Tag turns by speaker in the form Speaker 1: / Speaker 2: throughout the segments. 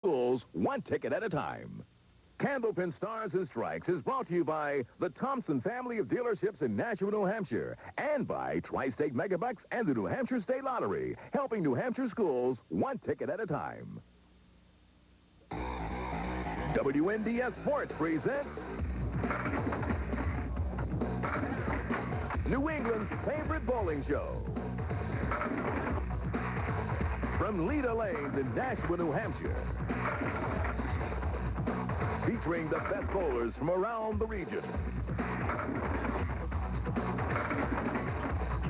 Speaker 1: schools one ticket at a time. Candlepin Stars and Strikes is brought to you by the Thompson family of dealerships in Nashua, New Hampshire, and by Tri-State Megabucks and the New Hampshire State Lottery, helping New Hampshire schools one ticket at a time. WNDS Sports presents New England's favorite bowling show. From Leda Lanes in Nashua, New Hampshire. Featuring the best bowlers from around the region.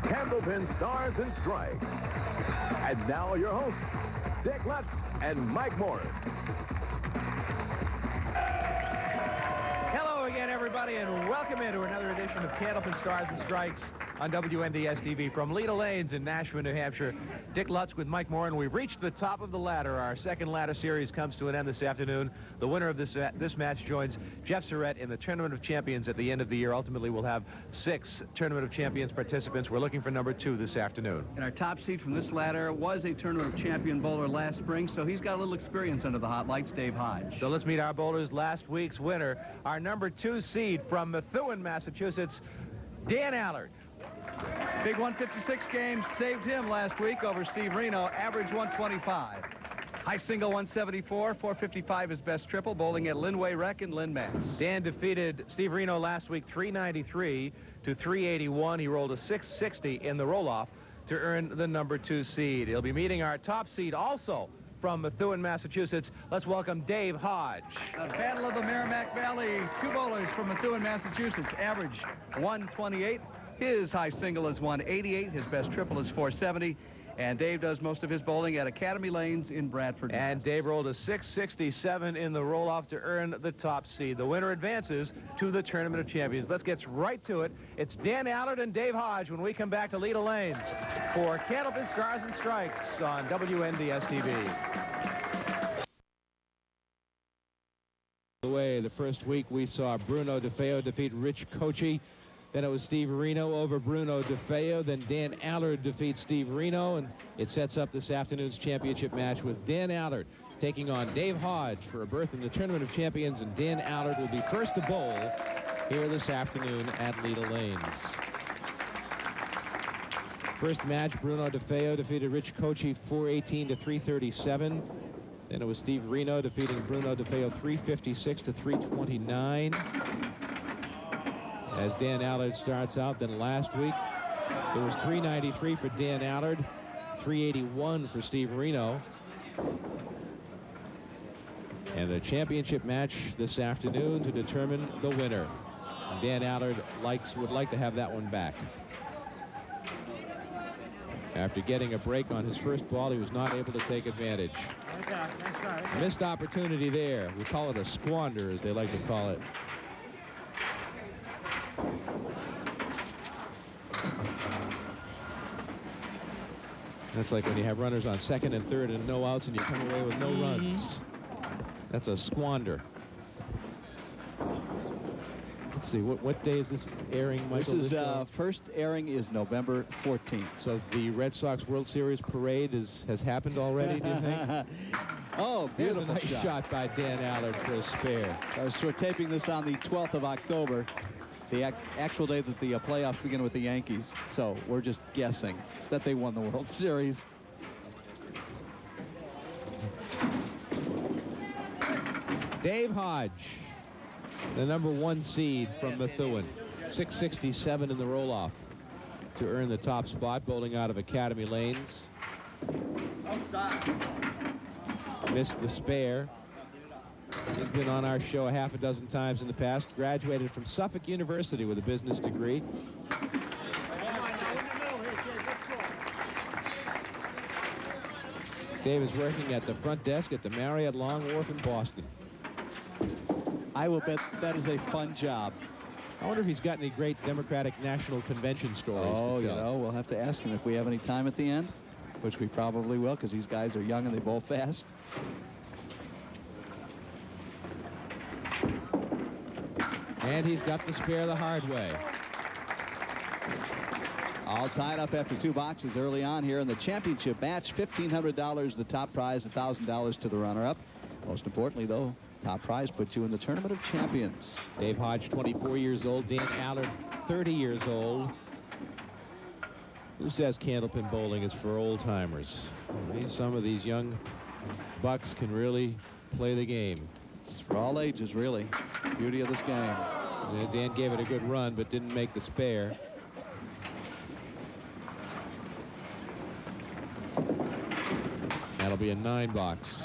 Speaker 1: Candlepin Stars and Strikes. And now your hosts, Dick Lutz and Mike Morris.
Speaker 2: Hello again, everybody, and welcome into another edition of Candlepin Stars and Strikes on WNDS TV. From Leda Lanes in Nashua, New Hampshire, Dick Lutz with Mike Moran. We've reached the top of the ladder. Our second ladder series comes to an end this afternoon. The winner of this match joins Jeff Surratt in the Tournament of Champions at the end of the year. Ultimately, we'll have 6 Tournament of Champions participants. We're looking for number 2 this afternoon.
Speaker 3: And our top seed from this ladder was a Tournament of Champion bowler last spring, so he's got a little experience under the hot lights, Dave Hodge.
Speaker 2: So let's meet our bowlers. Last week's winner, our number 2 seed from Methuen, Massachusetts, Dan Allard.
Speaker 3: Big 156 game saved him last week over Steve Reno. Average 125. High single 174, 455 his best triple, bowling at Linway Rec in Lynn, Mass.
Speaker 2: Dan defeated Steve Reno last week 393 to 381. He rolled a 660 in the roll-off to earn the number 2 seed. He'll be meeting our top seed also from Methuen, Massachusetts. Let's welcome Dave Hodge.
Speaker 3: A battle of the Merrimack Valley. 2 bowlers from Methuen, Massachusetts. Average 128. His high single is 188. His best triple is 470. And Dave does most of his bowling at Academy Lanes in Bradford.
Speaker 2: And Dave rolled a 667 in the roll-off to earn the top seed. The winner advances to the Tournament of Champions. Let's get right to it. It's Dan Allard and Dave Hodge when we come back to Leda Lanes for Candlepin Stars and Strikes on WNDS TV. The first week we saw Bruno DeFeo defeat Rich Kochi. Then it was Steve Reno over Bruno DeFeo. Then Dan Allard defeats Steve Reno. And it sets up this afternoon's championship match with Dan Allard taking on Dave Hodge for a berth in the Tournament of Champions. And Dan Allard will be first to bowl here this afternoon at Leda Lanes. First match, Bruno DeFeo defeated Rich Kochi 418 to 337. Then it was Steve Reno defeating Bruno DeFeo 356 to 329. As Dan Allard starts out. Then last week, it was 393 for Dan Allard, 381 for Steve Reno. And the championship match this afternoon to determine the winner. Dan Allard would like to have that one back. After getting a break on his first ball, he was not able to take advantage. Missed opportunity there. We call it a squander, as they like to call it. That's like when you have runners on second and third and no outs and you come away with no runs. That's a squander. Let's see, what day is this airing, Michael?
Speaker 3: This is first airing is November 14th.
Speaker 2: So the Red Sox World Series parade has happened already, do you think?
Speaker 3: Oh, beautiful.
Speaker 2: Here's a nice shot by Dan Allard for a spare.
Speaker 3: We're taping this on the 12th of October. The actual day that the playoffs begin with the Yankees. So we're just guessing that they won the World Series.
Speaker 2: Dave Hodge, the number 1 seed from Methuen. 667 in the roll-off to earn the top spot, bowling out of Academy Lanes. Missed the spare. He's been on our show a half a dozen times in the past. Graduated from Suffolk University with a business degree. Dave is working at the front desk at the Marriott Long Wharf in Boston.
Speaker 3: I will bet that is a fun job.
Speaker 2: I wonder if he's got any great Democratic National Convention stories to tell.
Speaker 3: You know, we'll have to ask him if we have any time at the end, which we probably will, because these guys are young and they bowl fast.
Speaker 2: And he's got the spare the hard way.
Speaker 3: All tied up after 2 boxes early on here in the championship match. $1,500 the top prize, $1,000 to the runner-up. Most importantly, though, top prize puts you in the Tournament of Champions.
Speaker 2: Dave Hodge, 24 years old. Dan Allard, 30 years old. Who says Candlepin bowling is for old-timers? Some of these young bucks can really play the game.
Speaker 3: It's for all ages, really. Beauty of this game.
Speaker 2: Dan gave it a good run, but didn't make the spare. That'll be a 9 box.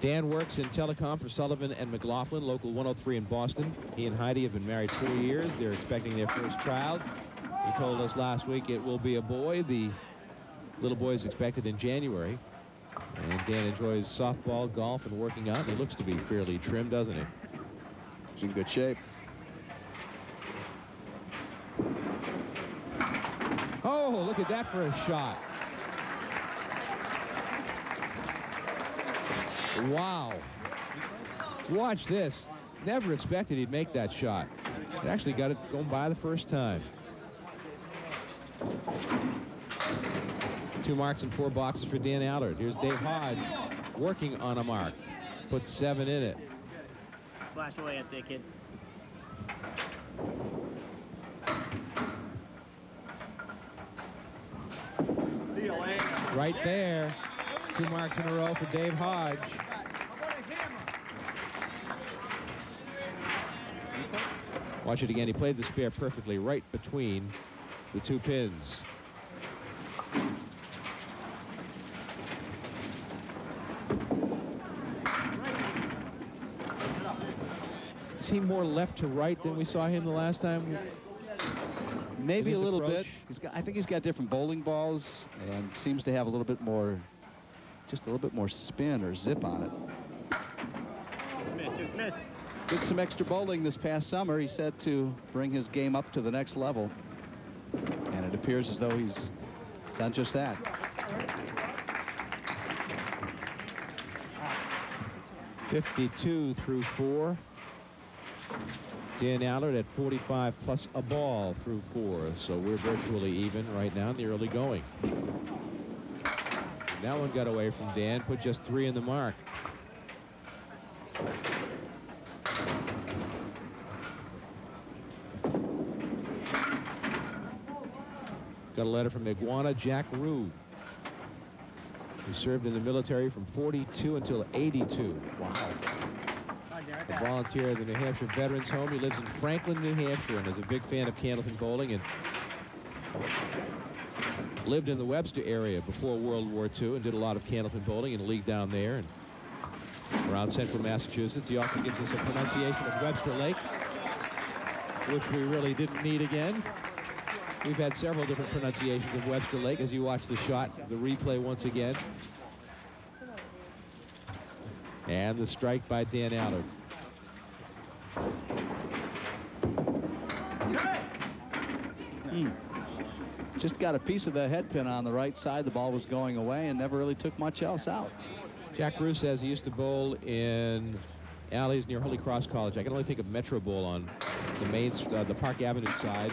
Speaker 2: Dan works in telecom for Sullivan and McLaughlin, local 103 in Boston. He and Heidi have been married 4 years. They're expecting their first child. He told us last week it will be a boy. The little boy is expected in January. And Dan enjoys softball, golf, and working out. He looks to be fairly trim, doesn't he?
Speaker 3: He's in good shape.
Speaker 2: Oh, look at that for a shot. Wow. Watch this. Never expected he'd make that shot. He actually got it going by the first time. 2 marks and 4 boxes for Dan Allard. Here's Dave Hodge working on a mark. Put 7 in it.
Speaker 4: Flash away up there, kid.
Speaker 2: Right there. 2 marks in a row for Dave Hodge. Watch it again. He played the spare perfectly right between the 2 pins. Is he more left to right than we saw him the last time?
Speaker 3: Maybe a little
Speaker 2: approach?
Speaker 3: bit. I think he's got different bowling balls and seems to have a little bit more, just a little bit more spin or zip on it.
Speaker 4: Just miss.
Speaker 3: Did some extra bowling this past summer. He said to bring his game up to the next level. And it appears as though he's done just that.
Speaker 2: .52 through 4. Dan Allard at 45 plus a ball through 4. So we're virtually even right now in the early going. That one got away from Dan, put just 3 in the mark. Got a letter from Iguana Jack Rue. He served in the military from 42 until 82. Wow. A volunteer at the New Hampshire Veterans Home. He lives in Franklin, New Hampshire, and is a big fan of Candlepin bowling, and lived in the Webster area before World War II and did a lot of Candlepin bowling in a league down there and around central Massachusetts. He also gives us a pronunciation of Webster Lake, which we really didn't need again. We've had several different pronunciations of Webster Lake as you watch the shot, the replay once again. And the strike by Dan Allard.
Speaker 3: Just got a piece of the head pin on the right side. The ball was going away and never really took much else out.
Speaker 2: Jack Rue says he used to bowl in alleys near Holy Cross College. I can only think of Metro Bowl on the main, the Park Avenue side,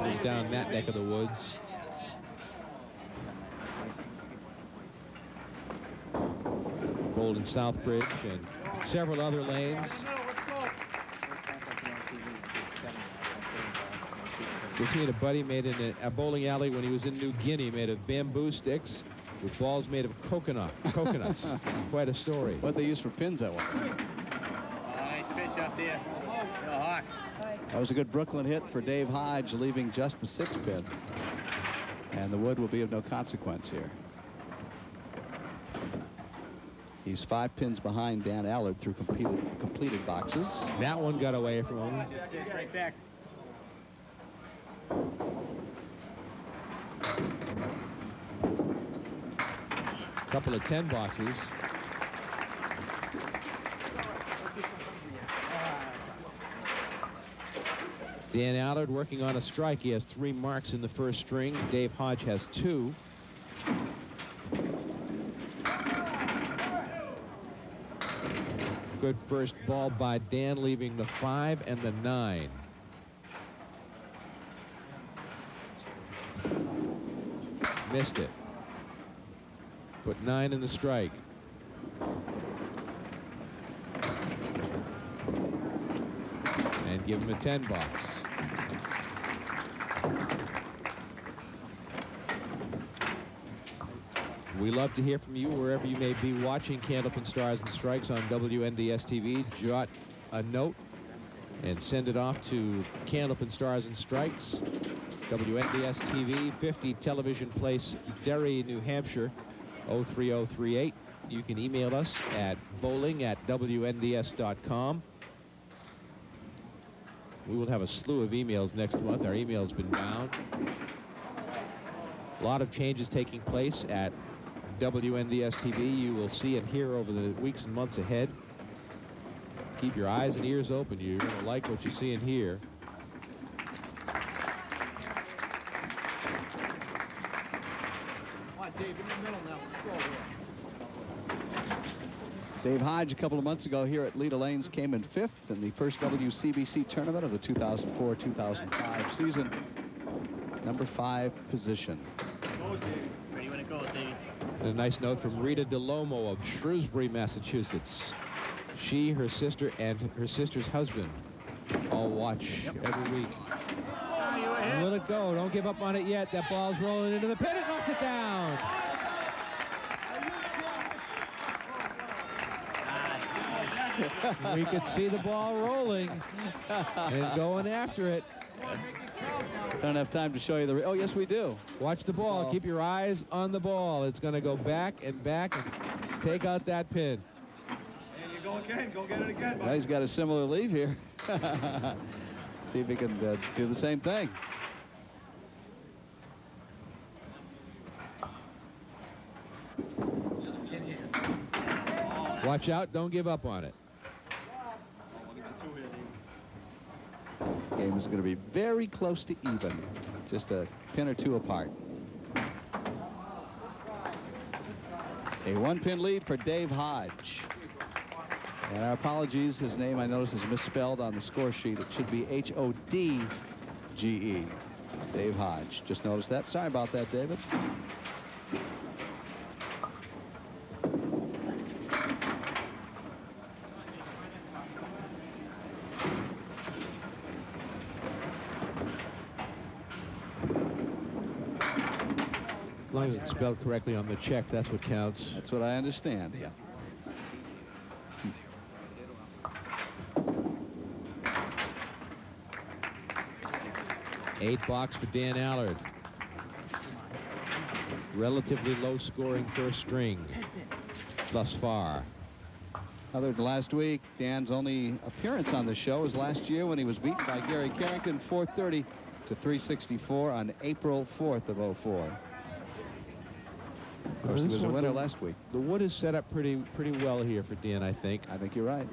Speaker 2: which is down that neck of the woods. Bowled in Southbridge and several other lanes. So he and a buddy made in a bowling alley when he was in New Guinea, made of bamboo sticks with balls made of coconuts. Quite a story.
Speaker 3: What they used for pins, that one.
Speaker 4: Nice pitch up there. Hawk.
Speaker 3: That was a good Brooklyn hit for Dave Hodge, leaving just the 6 pin. And the wood will be of no consequence here. He's 5 pins behind Dan Allard through completed boxes.
Speaker 2: That one got away from him.
Speaker 4: Right back.
Speaker 2: Couple of 10 boxes. Dan Allard working on a strike. He has 3 marks in the first string. Dave Hodge has 2. Good first ball by Dan, leaving the 5 and the 9. Missed it. Put 9 in the strike. And give him a $10. We love to hear from you wherever you may be watching Candlepin Stars and Strikes on WNDS TV. Jot a note and send it off to Candlepin Stars and Strikes, WNDS TV, 50 Television Place, Derry, New Hampshire, 03038. You can email us at bowling@WNDS.com. We will have a slew of emails next month. Our email's been down. A lot of changes taking place at WNDS TV. You will see it here over the weeks and months ahead. Keep your eyes and ears open. You're going to like what you see and hear.
Speaker 3: Dave Hodge, a couple of months ago here at Leda Lanes, came in 5th in the first WCBC tournament of the 2004-2005 season. Number 5 position.
Speaker 4: Ready when it goes, Dave.
Speaker 2: And a nice note from Rita DeLomo of Shrewsbury, Massachusetts. She, her sister, and her sister's husband all watch every week. Will it go? Don't give up on it yet. That ball's rolling into the pit. It knocks it down. We could see the ball rolling and going after it.
Speaker 3: Don't have time to show you the... Oh, yes, we do.
Speaker 2: Watch the ball. Keep your eyes on the ball. It's going to go back and back and take out that pin.
Speaker 5: And you go again. Go get it again.
Speaker 3: Well, he's got a similar lead here. See if he can do the same thing.
Speaker 2: Watch out. Don't give up on it.
Speaker 3: Game is going to be very close to even. Just a pin or two apart. A 1-pin lead for Dave Hodge. And our apologies. His name, I noticed, is misspelled on the score sheet. It should be Hodge. Dave Hodge. Just noticed that. Sorry about that, David.
Speaker 2: As long as it's spelled correctly on the check, that's what counts.
Speaker 3: That's what I understand. Yeah.
Speaker 2: Eight box for Dan Allard. Relatively low-scoring first string thus far.
Speaker 3: Other than last week, Dan's only appearance on the show was last year when he was beaten by Gary Carrington 430 to 364 on April 4th of 04. Of course, he was a winner last week.
Speaker 2: The wood is set up pretty well here for Dan, I think.
Speaker 3: I think you're right.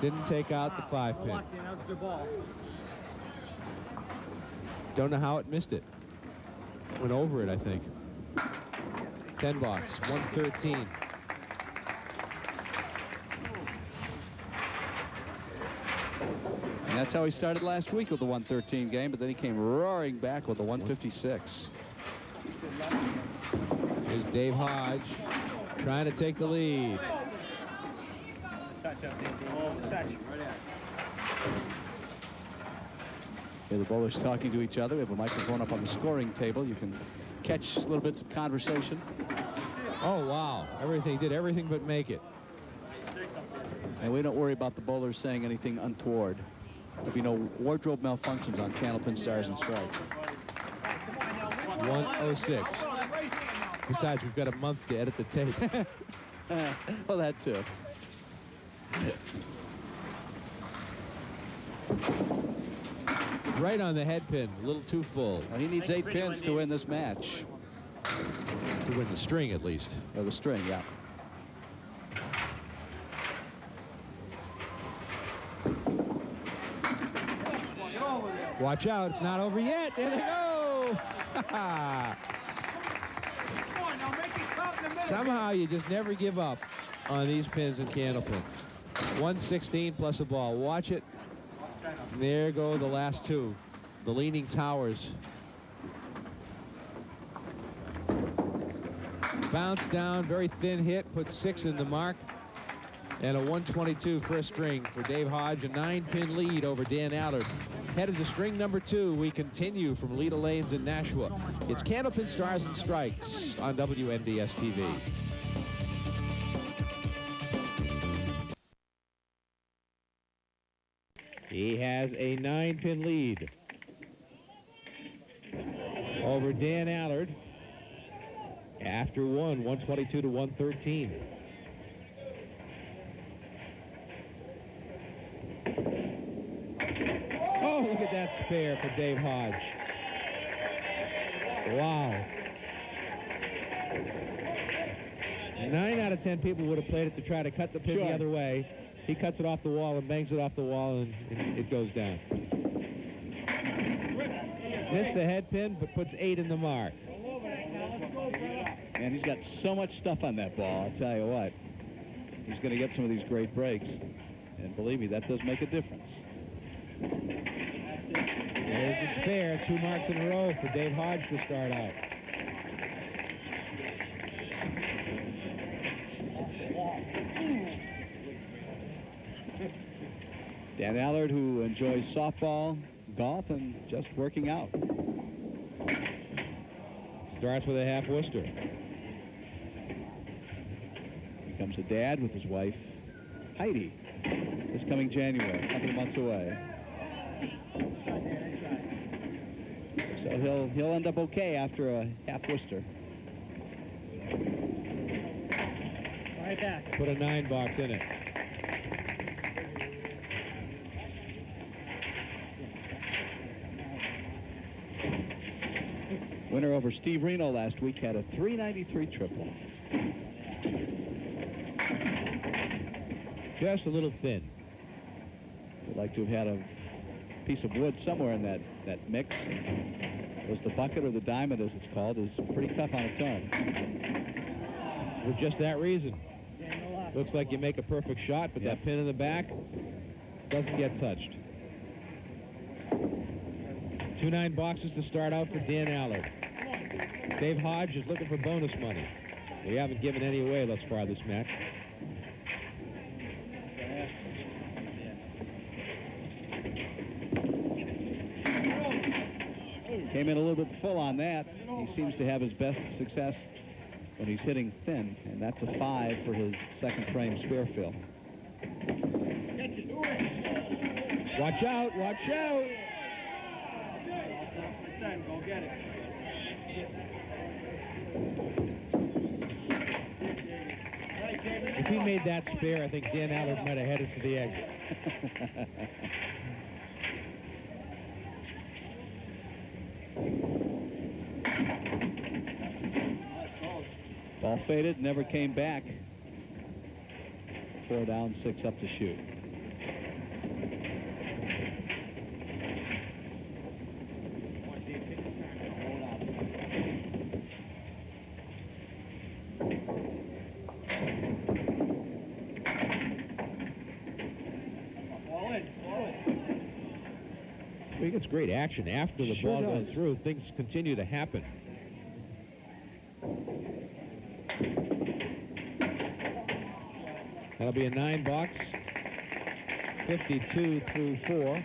Speaker 2: Didn't take out the 5-pin. Don't know how it missed it. Went over it, I think. 10 box, 113.
Speaker 3: And that's how he started last week with the 113 game, but then he came roaring back with the 156.
Speaker 2: Here's Dave Hodge trying to take the lead.
Speaker 4: Touch up there, Dave. Touch.
Speaker 3: Here the bowlers talking to each other. We have a microphone up on the scoring table. You can catch little bits of conversation.
Speaker 2: Oh, wow. Did everything but make it.
Speaker 3: And we don't worry about the bowlers saying anything untoward. There'll be no wardrobe malfunctions on Candlepin Stars and Stripes.
Speaker 2: 106. Besides, we've got a month to edit the tape.
Speaker 3: Well, that too.
Speaker 2: Right on the head pin, a little too full.
Speaker 3: Well, he needs 8 pins to win this match.
Speaker 2: To win the string, at least.
Speaker 3: Or the string, yeah.
Speaker 2: Watch out, it's not over yet. There they go. Somehow you just never give up on these pins in Candlepin. 116 plus a ball. Watch it. There go the last two. The Leaning Towers Bounce down, very thin hit, puts 6 in the mark. And a 122 first string for Dave Hodge, a 9-pin lead over Dan Allard. Headed to string number 2, we continue from Leda Lanes in Nashua. It's Candlepin Stars and Strikes on WNDS TV. He has a 9-pin lead over Dan Allard after 122 to 113. Oh, look at that spare for Dave Hodge. Wow. 9 out of 10 people would have played it to try to cut the pin the other way. He cuts it off the wall and bangs it off the wall, and it goes down. Missed the head pin, but puts 8 in the mark.
Speaker 3: And he's got so much stuff on that ball, I'll tell you what. He's going to get some of these great breaks. And believe me, that does make a difference.
Speaker 2: There's a spare, 2 marks in a row for Dave Hodge to start out.
Speaker 3: Dan Allard, who enjoys softball, golf, and just working out.
Speaker 2: Starts with a half Worcester.
Speaker 3: Becomes a dad with his wife, Heidi, this coming January, a couple of months away. So he'll end up okay after a half Worcester.
Speaker 4: Right back.
Speaker 2: Put a 9 box in it.
Speaker 3: Winner over Steve Reno last week had a 393 triple.
Speaker 2: Just a little thin.
Speaker 3: Would like to have had a piece of wood somewhere in that mix. Was the bucket or the diamond, as it's called, is pretty tough on its own.
Speaker 2: For just that reason. Looks like you make a perfect shot, but that pin in the back doesn't get touched. 2 9 boxes to start out for Dan Allard. Dave Hodge is looking for bonus money. We haven't given any away thus far this match.
Speaker 3: Came in a little bit full on that. He seems to have his best success when he's hitting thin, and that's a 5 for his second frame spare fill.
Speaker 2: Watch out, watch out.
Speaker 5: Go get it.
Speaker 2: If he made that spare, I think Dan Allard might have headed for the exit.
Speaker 3: Ball faded, never came back. 4 down, 6 up to shoot.
Speaker 2: He gets great action after the ball goes through. Things continue to happen. That'll be a 9 box. 52 through 4.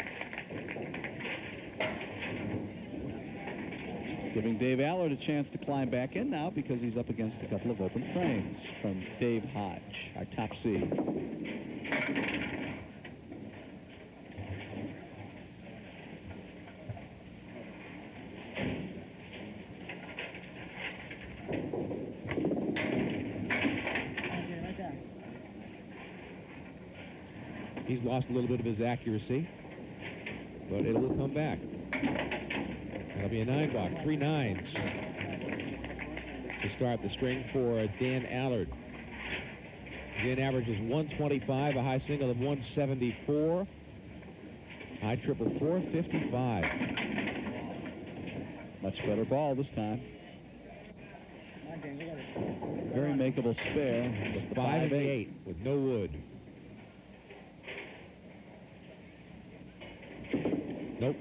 Speaker 3: Giving Dave Allard a chance to climb back in now because he's up against a couple of open frames from Dave Hodge, our top seed.
Speaker 2: He's lost a little bit of his accuracy, but it will come back. That'll be a 9 box, 3 9s to start the string for Dan Allard. Dan averages 125, a high single of 174, high triple 455.
Speaker 3: Much better ball this time. Very makeable spare.
Speaker 2: It's 5-8 with no wood. Nope.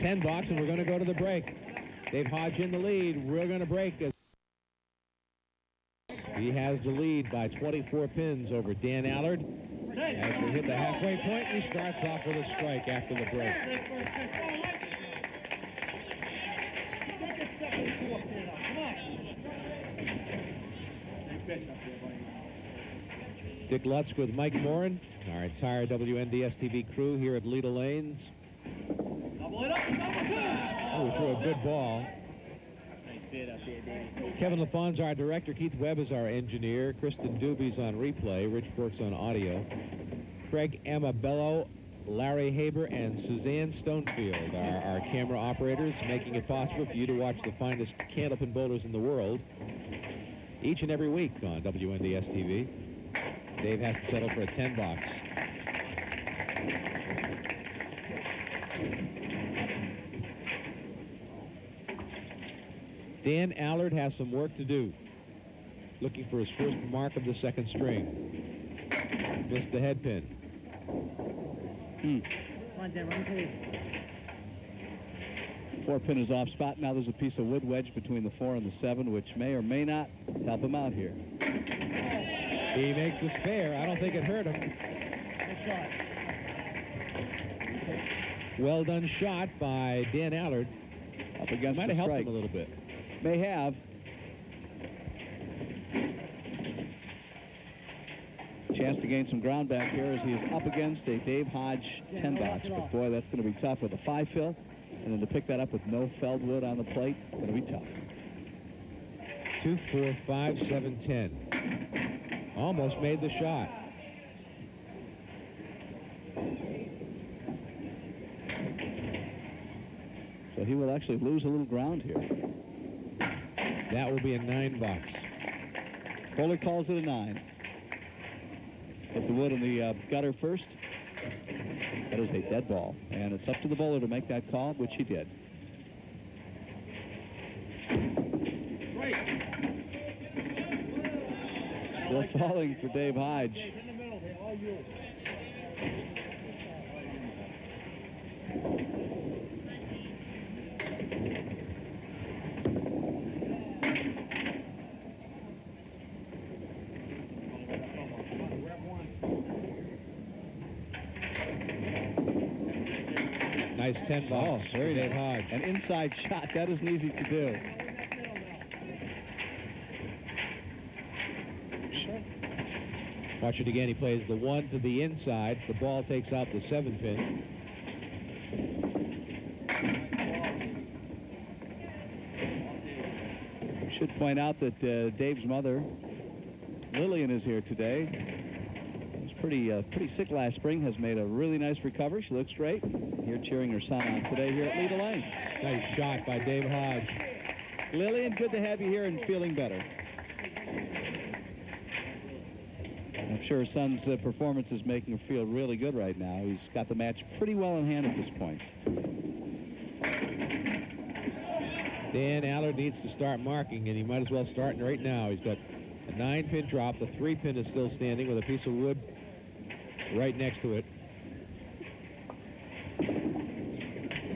Speaker 2: 10 box, and we're going to go to the break. Dave Hodge in the lead. We're going to break. He has the lead by 24 pins over Dan Allard. As we hit the halfway point, he starts off with a strike after the break. Dick Lutz with Mike Morin, our entire WNDS-TV crew here at Leda Lanes. Oh, threw a good ball. Kevin LaFawn's our director. Keith Webb is our engineer. Kristen Dupuis on replay. Rich Burke's on audio. Craig Amabello, Larry Haber, and Suzanne Stonefield are our camera operators, making it possible for you to watch the finest Candlepin bowlers in the world each and every week on WNDS-TV. Dave has to settle for a 10 box. Dan Allard has some work to do. Looking for his first mark of the second string. Missed the head pin.
Speaker 4: Come on, Dan, run to
Speaker 3: 4 pin is off spot. Now there's a piece of wood wedge between the 4 and the 7, which may or may not help him out here.
Speaker 2: He makes a spare. I don't think it hurt him. Well done shot by Dan Allard.
Speaker 3: Up against
Speaker 2: Might
Speaker 3: the
Speaker 2: have helped
Speaker 3: strike.
Speaker 2: him a little bit.
Speaker 3: May have. Chance to gain some ground back here as he is up against a Dave Hodge 10 box. But boy, that's going to be tough with a 5 fill. And then to pick that up with no Feldwood on the plate, going to be tough.
Speaker 2: 2, 4, 5, 7, 10. Almost made the shot.
Speaker 3: So he will actually lose a little ground here.
Speaker 2: That will be a 9 box.
Speaker 3: Bowler calls it a 9. Hit the wood in the gutter first. That is a dead ball. And it's up to the bowler to make that call, which he did. Still falling for Dave Hodge.
Speaker 2: Nice 10 box.
Speaker 3: Oh, very
Speaker 2: Dave
Speaker 3: nice.
Speaker 2: Hodge.
Speaker 3: An inside shot. That isn't easy to do.
Speaker 2: Watch it again. He plays the 1 to the inside. The ball takes out the 7 pin.
Speaker 3: Should point out that Dave's mother, Lillian, is here today. Was pretty sick last spring. Has made a really nice recovery. She looks great. Here cheering her son on today here at Leda Lane.
Speaker 2: Nice shot by Dave Hodge.
Speaker 3: Lillian, good to have you here and feeling better. I'm sure her son's performance is making her feel really good right now. He's got the match pretty well in hand at this point.
Speaker 2: Dan Allard needs to start marking, and he might as well start right now. He's got a 9-pin drop. The 3 pin is still standing with a piece of wood right next to it.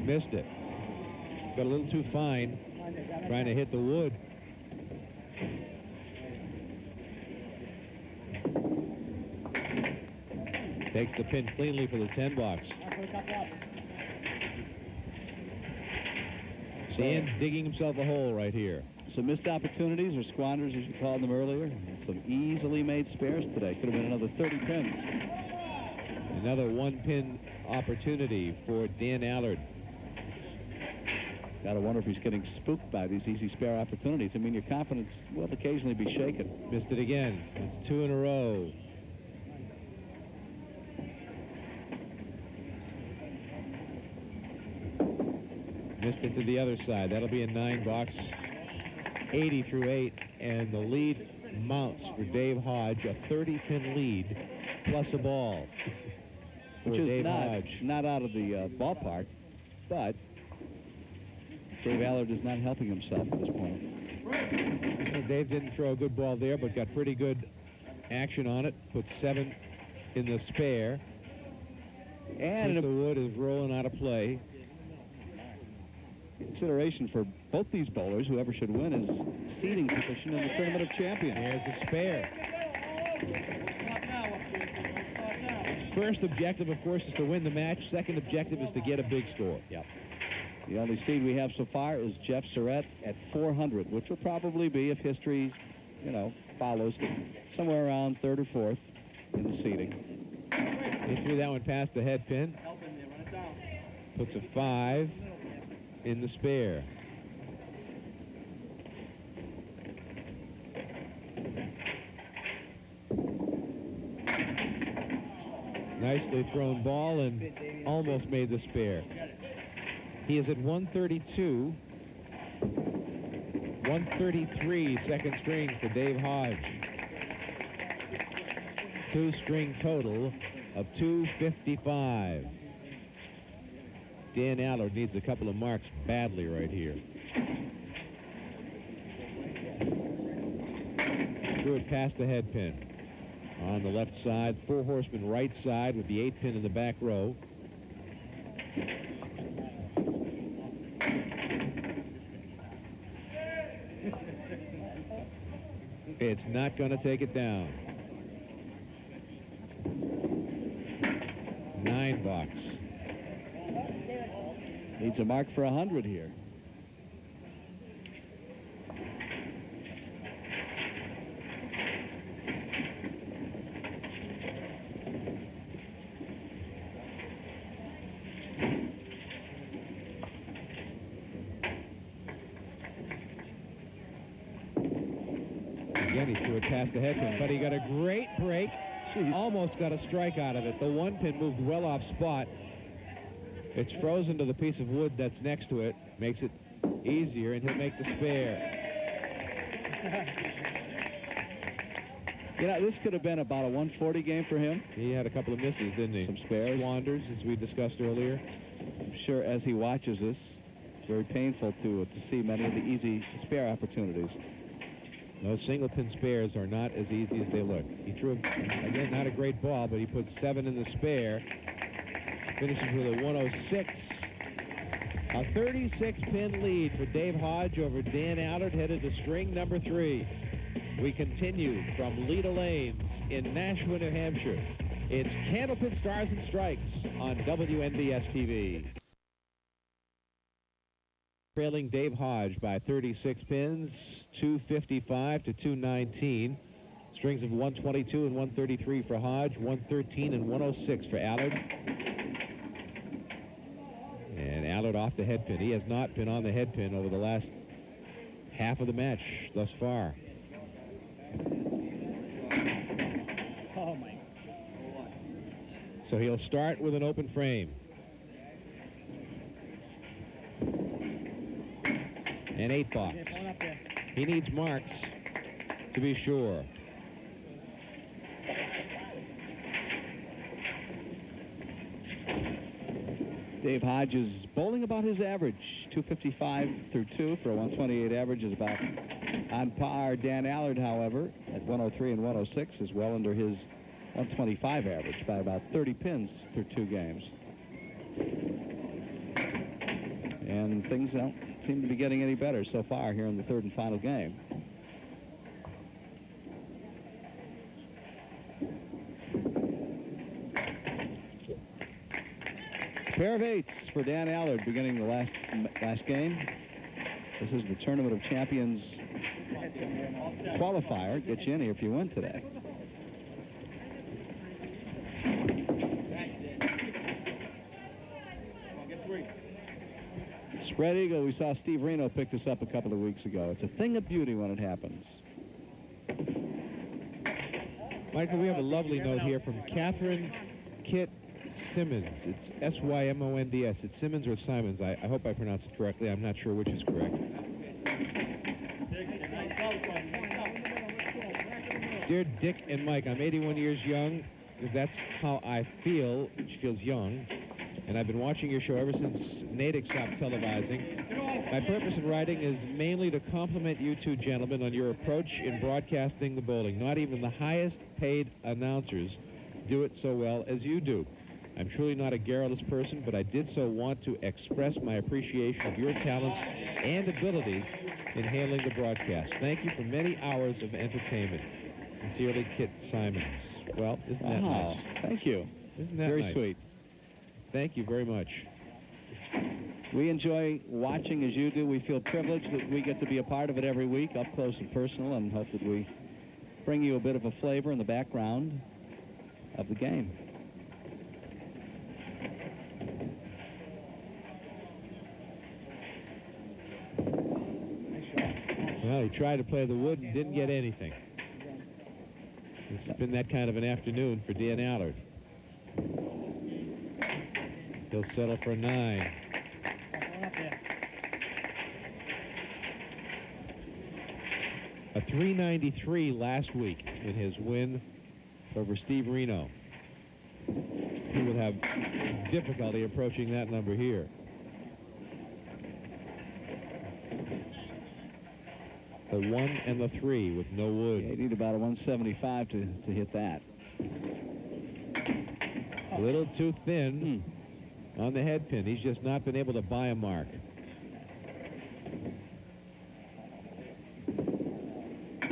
Speaker 2: Missed it. Got a little too fine, trying to hit the wood. Takes the pin cleanly for the 10 box. Dan digging himself a hole right here.
Speaker 3: Some missed opportunities, or squanders as you called them earlier. And some easily made spares today. Could have been another 30 pins.
Speaker 2: Another 1-pin opportunity for Dan Allard.
Speaker 3: Gotta wonder if he's getting spooked by these easy spare opportunities. I mean, your confidence will occasionally be shaken.
Speaker 2: Missed it again. It's 2 in a row. Missed it to the other side. That'll be a 9 box. 80 through 8, and the lead mounts for Dave Hodge. A 30-pin lead plus a ball.
Speaker 3: Which is not out of the ballpark, but Dave Allard is not helping himself at this point.
Speaker 2: Well, Dave didn't throw a good ball there, but got pretty good action on it. Put 7 in the spare. And piece of wood is rolling out of play.
Speaker 3: consideration for both these bowlers, whoever should win, is seeding position in the Tournament of Champions.
Speaker 2: There's a spare. First objective, of course, is to win the match. Second objective is to get a big score.
Speaker 3: Yep. The only seed we have so far is Jeff Surratt at 400, which will probably be, if history, follows, somewhere around third or fourth in the seeding.
Speaker 2: He threw that one past the head pin. Puts a 5 in the spare. Nicely thrown ball and almost made the spare. He is at 132. 133 second string for Dave Hodge. Two-string total of 255. Dan Allard needs a couple of marks badly right here. Threw it past the head pin. On the left side, four horsemen right side with the 8 pin in the back row. It's not going to take it down. 9 bucks.
Speaker 3: Needs a mark for 100 here.
Speaker 2: Again, he threw it past the head pin, but he got a great break.
Speaker 3: Jeez.
Speaker 2: Almost got a strike out of it. The 1 pin moved well off spot. It's frozen to the piece of wood that's next to it. Makes it easier, and he'll make the spare.
Speaker 3: This could have been about a 140 game for him.
Speaker 2: He had a couple of misses, didn't he?
Speaker 3: Some spares.
Speaker 2: Squanders, as we discussed earlier.
Speaker 3: I'm sure as he watches this, it's very painful to see many of the easy spare opportunities.
Speaker 2: Those single pin spares are not as easy as they look. He threw, again, not a great ball, but he puts 7 in the spare. Finishes with a 106. A 36-pin lead for Dave Hodge over Dan Allard, headed to string number 3. We continue from Leda Lanes in Nashua, New Hampshire. It's Candlepin Stars and Strikes on WNBS TV. Trailing Dave Hodge by 36 pins, 255 to 219. Strings of 122 and 133 for Hodge, 113 and 106 for Allard. And Allard off the head pin. He has not been on the head pin over the last half of the match thus far.
Speaker 4: Oh, my.
Speaker 2: So he'll start with an open frame. And 8 bucks. He needs marks to be sure.
Speaker 3: Dave Hodge is bowling about his average. 255 through 2 for a 128 average is about on par. Dan Allard, however, at 103 and 106 is well under his 125 average by about 30 pins through 2 games. And things don't seem to be getting any better so far here in the 3rd and final game. Pair of 8s for Dan Allard beginning the last game. This is the Tournament of Champions qualifier. Get you in here if you win today. Spread eagle, we saw Steve Reno pick this up a couple of weeks ago. It's a thing of beauty when it happens.
Speaker 2: Michael, we have a lovely note here from Catherine Kit Simmons. It's S-Y-M-O-N-D-S. It's Simmons or Simons. I hope I pronounced it correctly. I'm not sure which is correct. Dear Dick and Mike, I'm 81 years young because that's how I feel. She feels young. And I've been watching your show ever since Natick stopped televising. My purpose in writing is mainly to compliment you two gentlemen on your approach in broadcasting the bowling. Not even the highest paid announcers do it so well as you do.
Speaker 6: I'm truly not a garrulous person, but I did so want to express my appreciation of your talents and abilities in handling the broadcast. Thank you for many hours of entertainment. Sincerely, Kit Simons. Well, isn't that nice?
Speaker 3: Thank you.
Speaker 6: Isn't that
Speaker 3: very
Speaker 6: nice?
Speaker 3: Sweet.
Speaker 6: Thank you very much.
Speaker 3: We enjoy watching as you do. We feel privileged that we get to be a part of it every week, up close and personal, and hope that we bring you a bit of a flavor in the background of the game.
Speaker 6: Well, he tried to play the wood and didn't get anything. It's been that kind of an afternoon for Dan Allard. He'll settle for 9. A 393 last week in his win over Steve Reno. He will have difficulty approaching that number here. The 1 and the 3 with no wood.
Speaker 3: Yeah, you need about a 175 to hit that.
Speaker 6: A little too thin on the head pin. He's just not been able to buy a mark.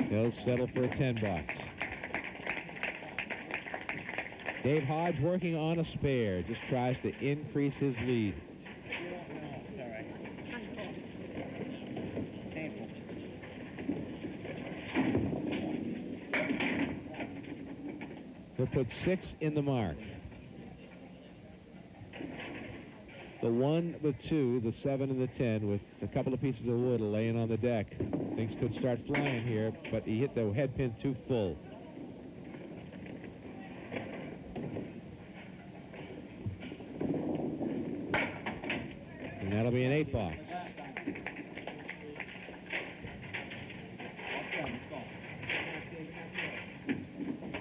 Speaker 6: He'll settle for a 10 box. Dave Hodge working on a spare. Just tries to increase his lead. He'll put 6 in the mark. The 1, the 2, the 7, and the 10 with a couple of pieces of wood laying on the deck. Things could start flying here, but he hit the head pin too full. And that'll be an 8 box.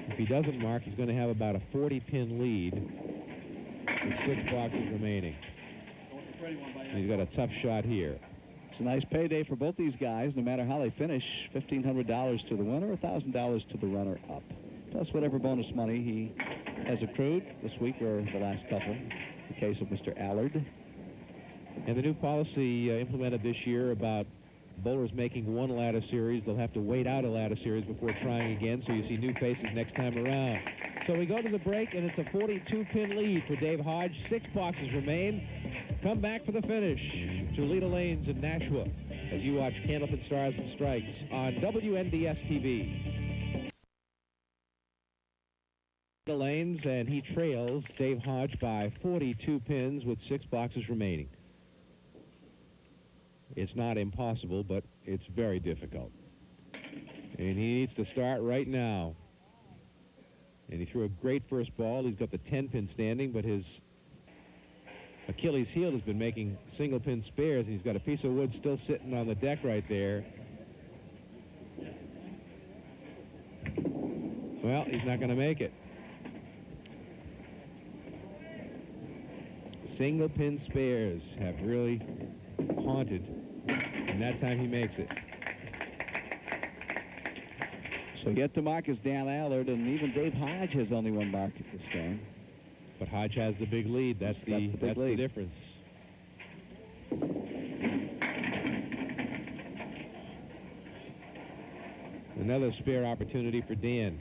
Speaker 6: If he doesn't mark, he's going to have about a 40-pin lead with 6 boxes remaining. And he's got a tough shot here.
Speaker 3: It's a nice payday for both these guys, no matter how they finish. $1,500 to the winner, $1,000 to the runner-up. Plus whatever bonus money he has accrued this week or the last couple, in the case of Mr. Allard.
Speaker 6: And the new policy implemented this year about bowlers making 1 ladder series, they'll have to wait out a ladder series before trying again, so you see new faces next time around. So we go to the break, and it's a 42-pin lead for Dave Hodge. 6 boxes remain. Come back for the finish to Leda Lanes in Nashua as you watch Candlepin Stars and Strikes on WNDS-TV. Leda Lanes, and he trails Dave Hodge by 42 pins with 6 boxes remaining. It's not impossible, but it's very difficult. And he needs to start right now. And he threw a great first ball. He's got the 10-pin standing, but his Achilles heel has been making single-pin spares, and he's got a piece of wood still sitting on the deck right there. Well, he's not going to make it. Single-pin spares have really haunted, and that time he makes it.
Speaker 3: So yet to mark is Dan Allard, and even Dave Hodge has only 1 mark at this game.
Speaker 6: But Hodge has the big lead. That's the difference. Another spare opportunity for Dan.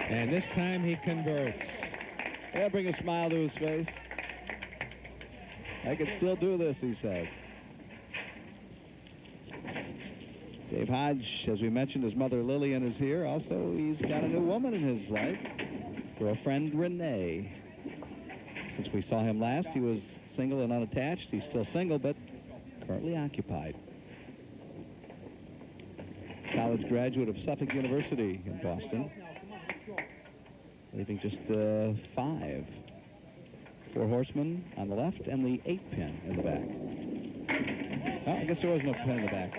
Speaker 6: And this time he converts.
Speaker 3: That'll bring a smile to his face. I can still do this, he says. Dave Hodge, as we mentioned, his mother Lillian is here. Also, he's got a new woman in his life, girlfriend Renee. Since we saw him last, he was single and unattached. He's still single, but currently occupied. College graduate of Suffolk University in Boston. Leaving just 5. 4 horsemen on the left and the 8-pin in the back. Oh, I guess there was no pin in the back.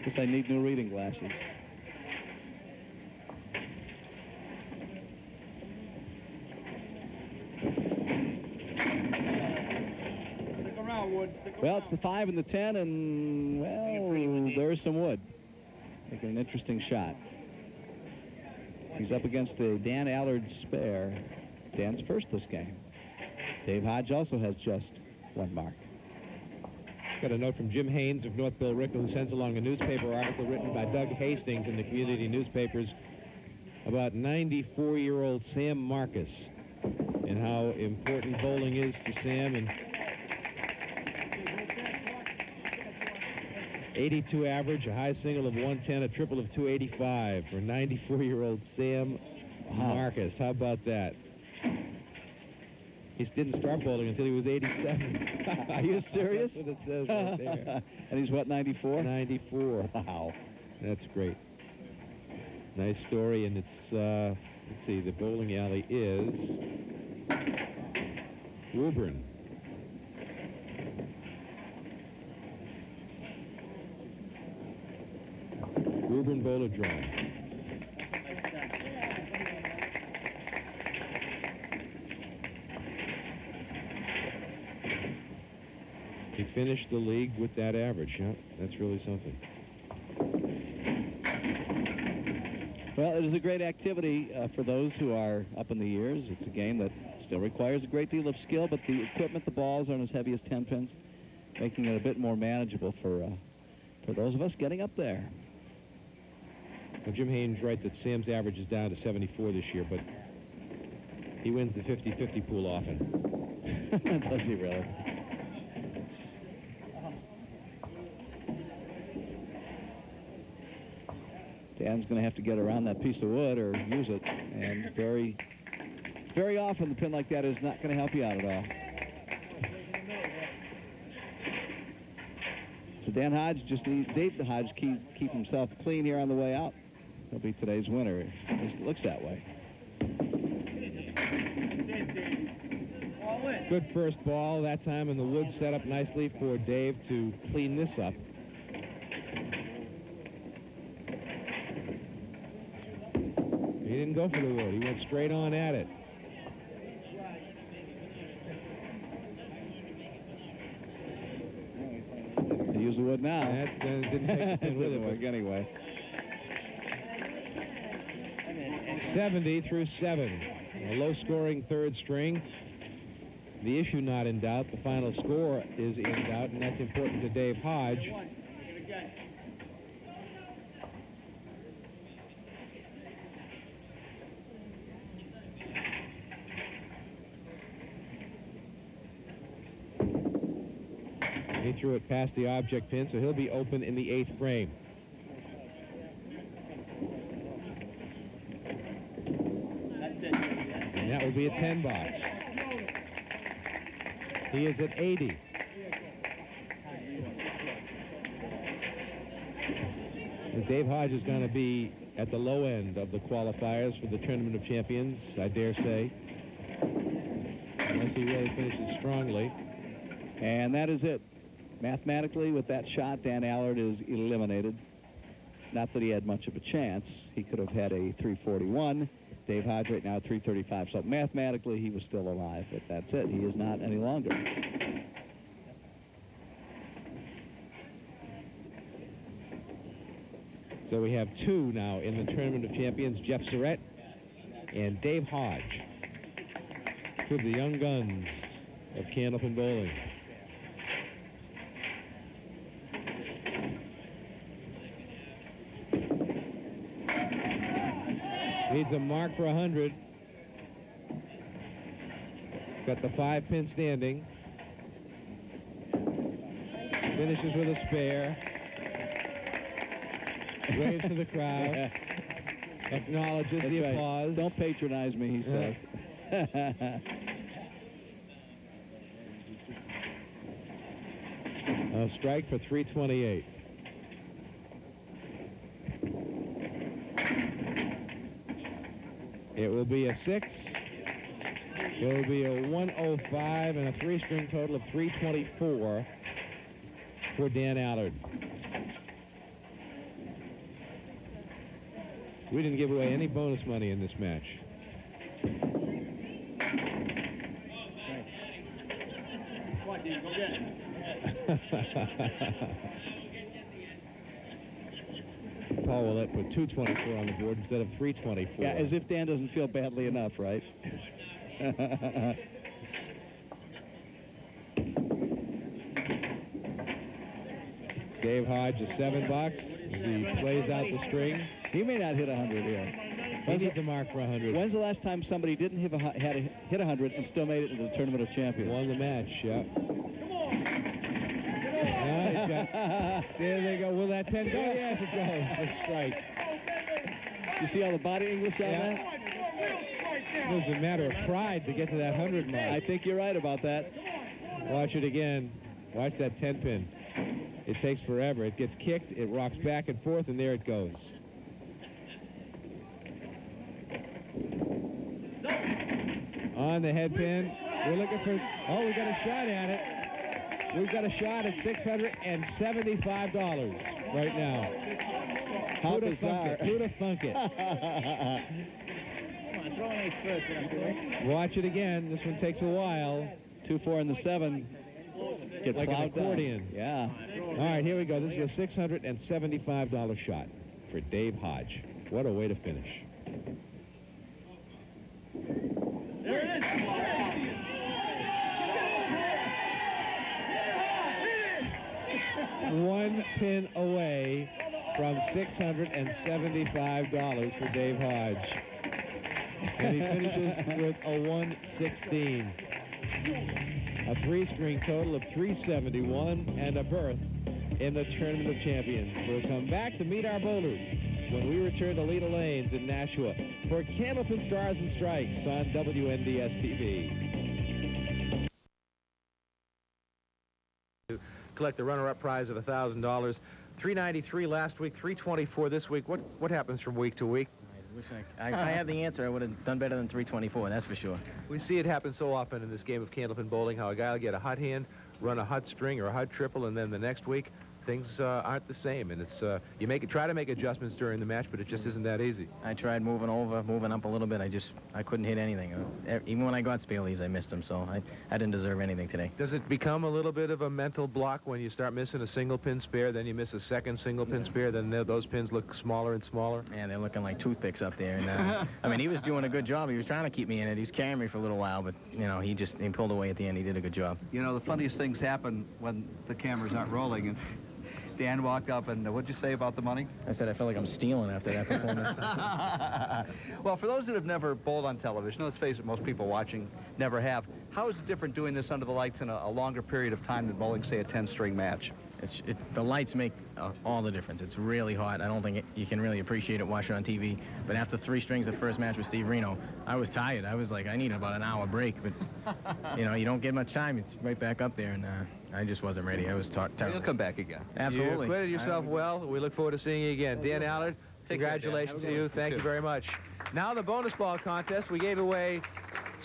Speaker 3: Guess I need new reading glasses.
Speaker 4: down, Wood. Stick 'em
Speaker 3: Well,
Speaker 4: down.
Speaker 3: it's the 5 and the 10, and, well, there's some wood. Making an interesting shot. He's up against a Dan Allard spare. Dan's first this game. Dave Hodge also has just 1 mark.
Speaker 6: Got a note from Jim Haynes of North Billerica, who sends along a newspaper article written by Doug Hastings in the community newspapers about 94-year-old Sam Marcus and how important bowling is to Sam. And 82 average, a high single of 110, a triple of 285 for 94-year-old Sam Marcus. How about that? He didn't start bowling until he was 87.
Speaker 3: Are you serious?
Speaker 6: That's what it says right there.
Speaker 3: And he's what, 94?
Speaker 6: 94.
Speaker 3: Wow.
Speaker 6: That's great. Nice story, and it's, let's see, the bowling alley is Woburn. Woburn Bowler Drive. He finished the league with that average. Yeah, that's really something.
Speaker 3: Well, it is a great activity for those who are up in the years. It's a game that still requires a great deal of skill, but the equipment, the balls aren't as heavy as 10 pins, making it a bit more manageable for those of us getting up there.
Speaker 6: Well, Jim Haynes right that Sam's average is down to 74 this year, but he wins the 50-50 pool often.
Speaker 3: Does he really? Dan's going to have to get around that piece of wood or use it, and very, very often the pin like that is not going to help you out at all. So Dan Hodge just needs Dave Hodge keep himself clean here on the way out. He'll be today's winner. At least it looks that way.
Speaker 6: Good first ball that time, and the wood set up nicely for Dave to clean this up. He didn't go for the wood. He went straight on at it.
Speaker 3: He used the wood now.
Speaker 6: That's didn't take the pin with it.
Speaker 3: Didn't work anyway.
Speaker 6: 70 through 7. A low-scoring third string. The issue not in doubt. The final score is in doubt, and that's important to Dave Hodge. He threw it past the object pin, so he'll be open in the 8th frame. And that will be a 10 box. He is at 80. And Dave Hodge is going to be at the low end of the qualifiers for the Tournament of Champions, I dare say, unless he really finishes strongly.
Speaker 3: And that is it. Mathematically, with that shot, Dan Allard is eliminated. Not that he had much of a chance. He could have had a 341. Dave Hodge right now at 335. So mathematically, he was still alive, but that's it. He is not any longer.
Speaker 6: So we have 2 now in the Tournament of Champions, Jeff Surratt and Dave Hodge. 2 of the young guns of Candlepin bowling. Needs a mark for 100. Got the 5-pin standing. Finishes with a spare. Waves to the crowd. Acknowledges the applause.
Speaker 3: Don't patronize me, he says.
Speaker 6: A strike for 328. It will be a 6. It will be a 105 and a 3-string total of 324 for Dan Allard. We didn't give away any bonus money in this match.
Speaker 4: Come on, Dean, go get it.
Speaker 6: Paul Willett put 224 on the board instead of 324.
Speaker 3: Yeah, as if Dan doesn't feel badly enough, right?
Speaker 6: Dave Hodge is $7 as he plays out the string.
Speaker 3: He may not hit 100 here.
Speaker 6: He needs a mark for 100.
Speaker 3: When's the last time somebody didn't hit 100 and still made it into the Tournament of Champions?
Speaker 6: Won the match, yeah. There they go. Will that pen go? Yes, it goes. A strike.
Speaker 3: You see all the body English on that?
Speaker 6: It was a matter of pride to get to that 100 mark.
Speaker 3: I think you're right about that.
Speaker 6: Watch it again. Watch that 10 pin. It takes forever. It gets kicked, it rocks back and forth, and there it goes. On the head pin. We're looking for... Oh, we got a shot at it. We've got a shot at $675 right now.
Speaker 3: How bizarre.
Speaker 6: Who'd have thunk it? Watch it again. This one takes a while.
Speaker 3: 2-4 and the 7. Get
Speaker 6: like an
Speaker 3: plowed down.
Speaker 6: accordion.
Speaker 3: Yeah.
Speaker 6: All right, here we go. This is a $675 shot for Dave Hodge. What a way to finish.
Speaker 5: There it is.
Speaker 6: One pin away from $675 for Dave Hodge. And he finishes with a 116. A three-string total of 371 and a berth in the Tournament of Champions. We'll come back to meet our bowlers when we return to Leda Lanes in Nashua for Candlepin Stars and Strikes on WNDS-TV.
Speaker 2: Collect the runner-up prize of $1,000. $393 last week, $324 this week. What happens from week to week?
Speaker 7: I had the answer. I would have done better than 324, that's for sure.
Speaker 2: We see it happen so often in this game of Candlepin bowling, how a guy will get a hot hand, run a hot string or a hot triple, and then the next week things aren't the same. And it's you try to make adjustments during the match, but it just isn't that easy.
Speaker 7: I tried moving up a little bit. I couldn't hit anything. Even when I got spare leaves, I missed them, so I didn't deserve anything today.
Speaker 2: Does it become a little bit of a mental block when you start missing a single pin spare, then you miss a second single pin spare, then those pins look smaller and smaller?
Speaker 7: Yeah, they're looking like toothpicks up there. And I mean, he was doing a good job. He was trying to keep me in it. He was carrying me for a little while, but you know, he pulled away at the end. He did a good job.
Speaker 3: You know, the funniest things happen when the cameras aren't rolling. And Dan walked up and what'd you say about the money?
Speaker 7: I said I felt like I'm stealing after that performance.
Speaker 3: Well, for those that have never bowled on television, let's face it, most people watching never have. How is it different doing this under the lights in a longer period of time than bowling, say, a 10-string match?
Speaker 7: The lights make all the difference. It's really hot. I don't think you can really appreciate it watching on TV. But after 3 strings, the first match with Steve Reno, I was tired. I was like, I need about an hour break. But, you know, you don't get much time. It's right back up there. And I just wasn't ready. I was terrible.
Speaker 3: You'll come back again.
Speaker 7: Absolutely.
Speaker 2: You acquitted yourself well. We look forward to seeing you again. Dan Allard, congratulations to you. Thank you very much. Now the bonus ball contest. We gave away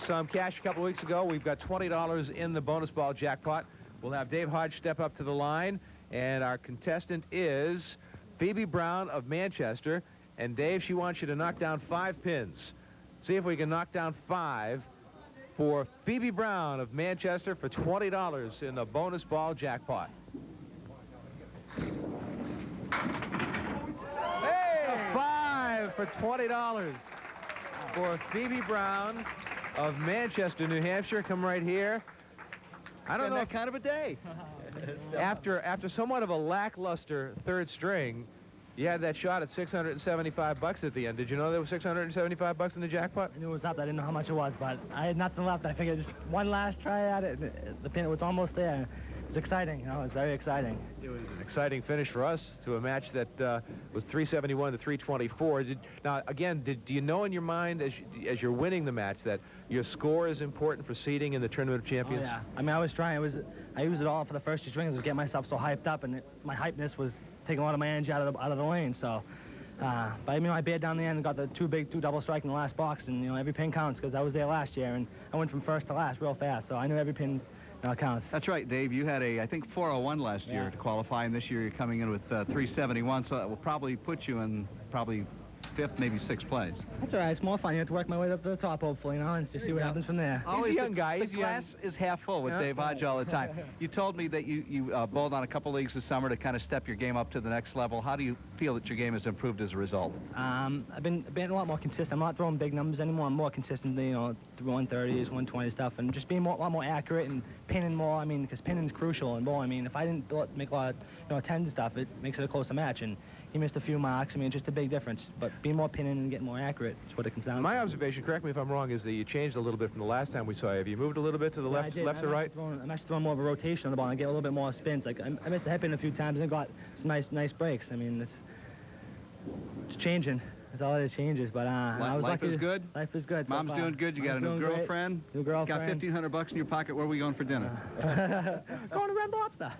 Speaker 2: some cash a couple of weeks ago. We've got $20 in the bonus ball jackpot. We'll have Dave Hodge step up to the line. And our contestant is Phoebe Brown of Manchester. And Dave, she wants you to knock down 5 pins. See if we can knock down 5 for Phoebe Brown of Manchester for $20 in the bonus ball jackpot. Hey! A 5 for $20 for Phoebe Brown of Manchester, New Hampshire. Come right here. I don't know.
Speaker 3: That kind of a day.
Speaker 2: After somewhat of a lackluster third string, you had that shot at $675 at the end. Did you know there was $675 in the jackpot?
Speaker 8: I knew it was up. I didn't know how much it was, but I had nothing left. I figured just one last try at it. The pin was almost there. It was exciting. You know, it was very exciting.
Speaker 2: It was an exciting finish for us to a match that was 371 to 324. Now, again, do you know in your mind as you're winning the match that your score is important for seeding in the Tournament of Champions?
Speaker 8: Oh, yeah. I mean, I was trying. I used it all for the first 2 strings to get myself so hyped up, and my hypeness was taking a lot of my energy out of the lane. So, but I mean, I bared down the end and got the 2 double strike in the last box, and you know, every pin counts because I was there last year, and I went from first to last real fast. So I knew every pin counts.
Speaker 3: That's right, Dave. You had I think 401 last year to qualify, and this year you're coming in with 371, so that will probably put you in fifth, maybe sixth place.
Speaker 8: That's all right. It's more fun. You have to work my way up to the top, hopefully, and just see what happens from there.
Speaker 2: He's a young guy.
Speaker 3: The glass is half full with Dave Hodge all the time. You told me that you bowled on a couple leagues this summer to kind of step your game up to the next level. How do you feel that your game has improved as a result?
Speaker 8: I've been a lot more consistent. I'm not throwing big numbers anymore. I'm more consistent, 130s, 120 stuff, and just being a lot more accurate and pinning more. Because pinning's crucial in bowling. If I didn't make a lot of 10 stuff, it makes it a closer match. And he missed a few marks. Just a big difference. But being more pinning and getting more accurate is what it comes down to.
Speaker 2: My observation, correct me if I'm wrong, is that you changed a little bit from the last time we saw you. Have you moved a little bit to the left to right?
Speaker 8: I'm actually throwing more of a rotation on the ball and get a little bit more spins. Like I missed the hip in a few times and got some nice breaks. It's changing. That's all it is, changes. But I was
Speaker 3: life
Speaker 8: lucky.
Speaker 3: Is good.
Speaker 8: Life is good.
Speaker 3: Mom's doing good. You got a new girlfriend.
Speaker 8: New girlfriend.
Speaker 3: Got $1,500 in your pocket. Where are we going for dinner?
Speaker 8: Going to Red Lobster.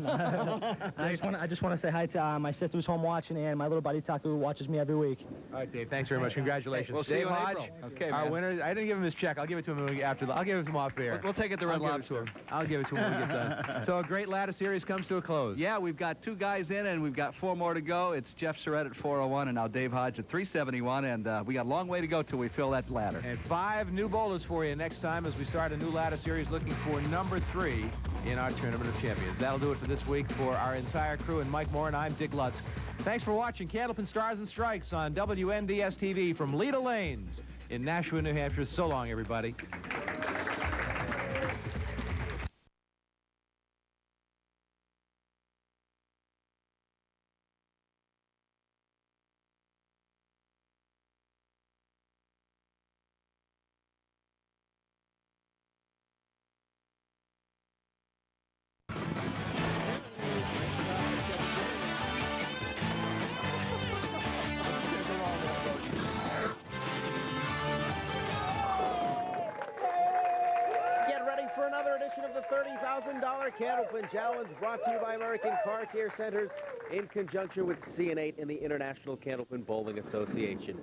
Speaker 8: I just want to say hi to my sister who's home watching and my little buddy Tucker who watches me every week.
Speaker 2: All right, Dave. Thanks very much. Congratulations.
Speaker 3: We'll see
Speaker 2: Dave
Speaker 3: you in
Speaker 2: Hodge,
Speaker 3: April. Okay,
Speaker 2: our
Speaker 3: man.
Speaker 2: winner. I didn't give him his check. I'll give it to him after. I'll give it to him off air.
Speaker 3: We'll take it to Red Lobster.
Speaker 2: I'll give it to him when we get done. So a great ladder series comes to a close.
Speaker 3: Yeah, we've got 2 guys in, and we've got 4 more to go. It's Jeff Surratt at 401, and now Dave Hodge at 371, and we got a long way to go till we fill that ladder.
Speaker 2: And 5 new bowlers for you next time as we start a new ladder series looking for number 3 in our Tournament of Champions. That'll do it for this week. For our entire crew and Mike Moore and I'm Dick Lutz. Thanks for watching Candlepin Stars and Strikes on WNDS TV from Leda Lanes in Nashua, New Hampshire. So long, everybody.
Speaker 9: For another edition of the $30,000 Candlepin Challenge, brought to you by American Car Care Centers in conjunction with CN8 and the International Candlepin Bowling Association.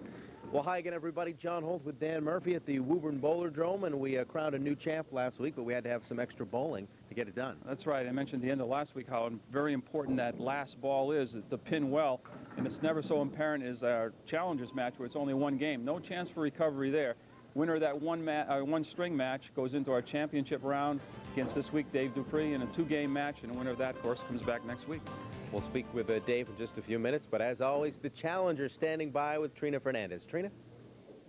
Speaker 9: Well, hi again, everybody. John Holt with Dan Murphy at the Woburn Bowlerdrome, and we crowned a new champ last week, but we had to have some extra bowling to get it done.
Speaker 10: That's right. I mentioned at the end of last week how very important that last ball is to pin well, and it's never so apparent as our challengers match where it's only 1 game. No chance for recovery there. Winner of that one string match goes into our championship round against this week Dave Dupuis in a 2-game match, and the winner of that, of course, comes back next week.
Speaker 9: We'll speak with Dave in just a few minutes, but as always, the challenger standing by with Trina Fernandez. Trina?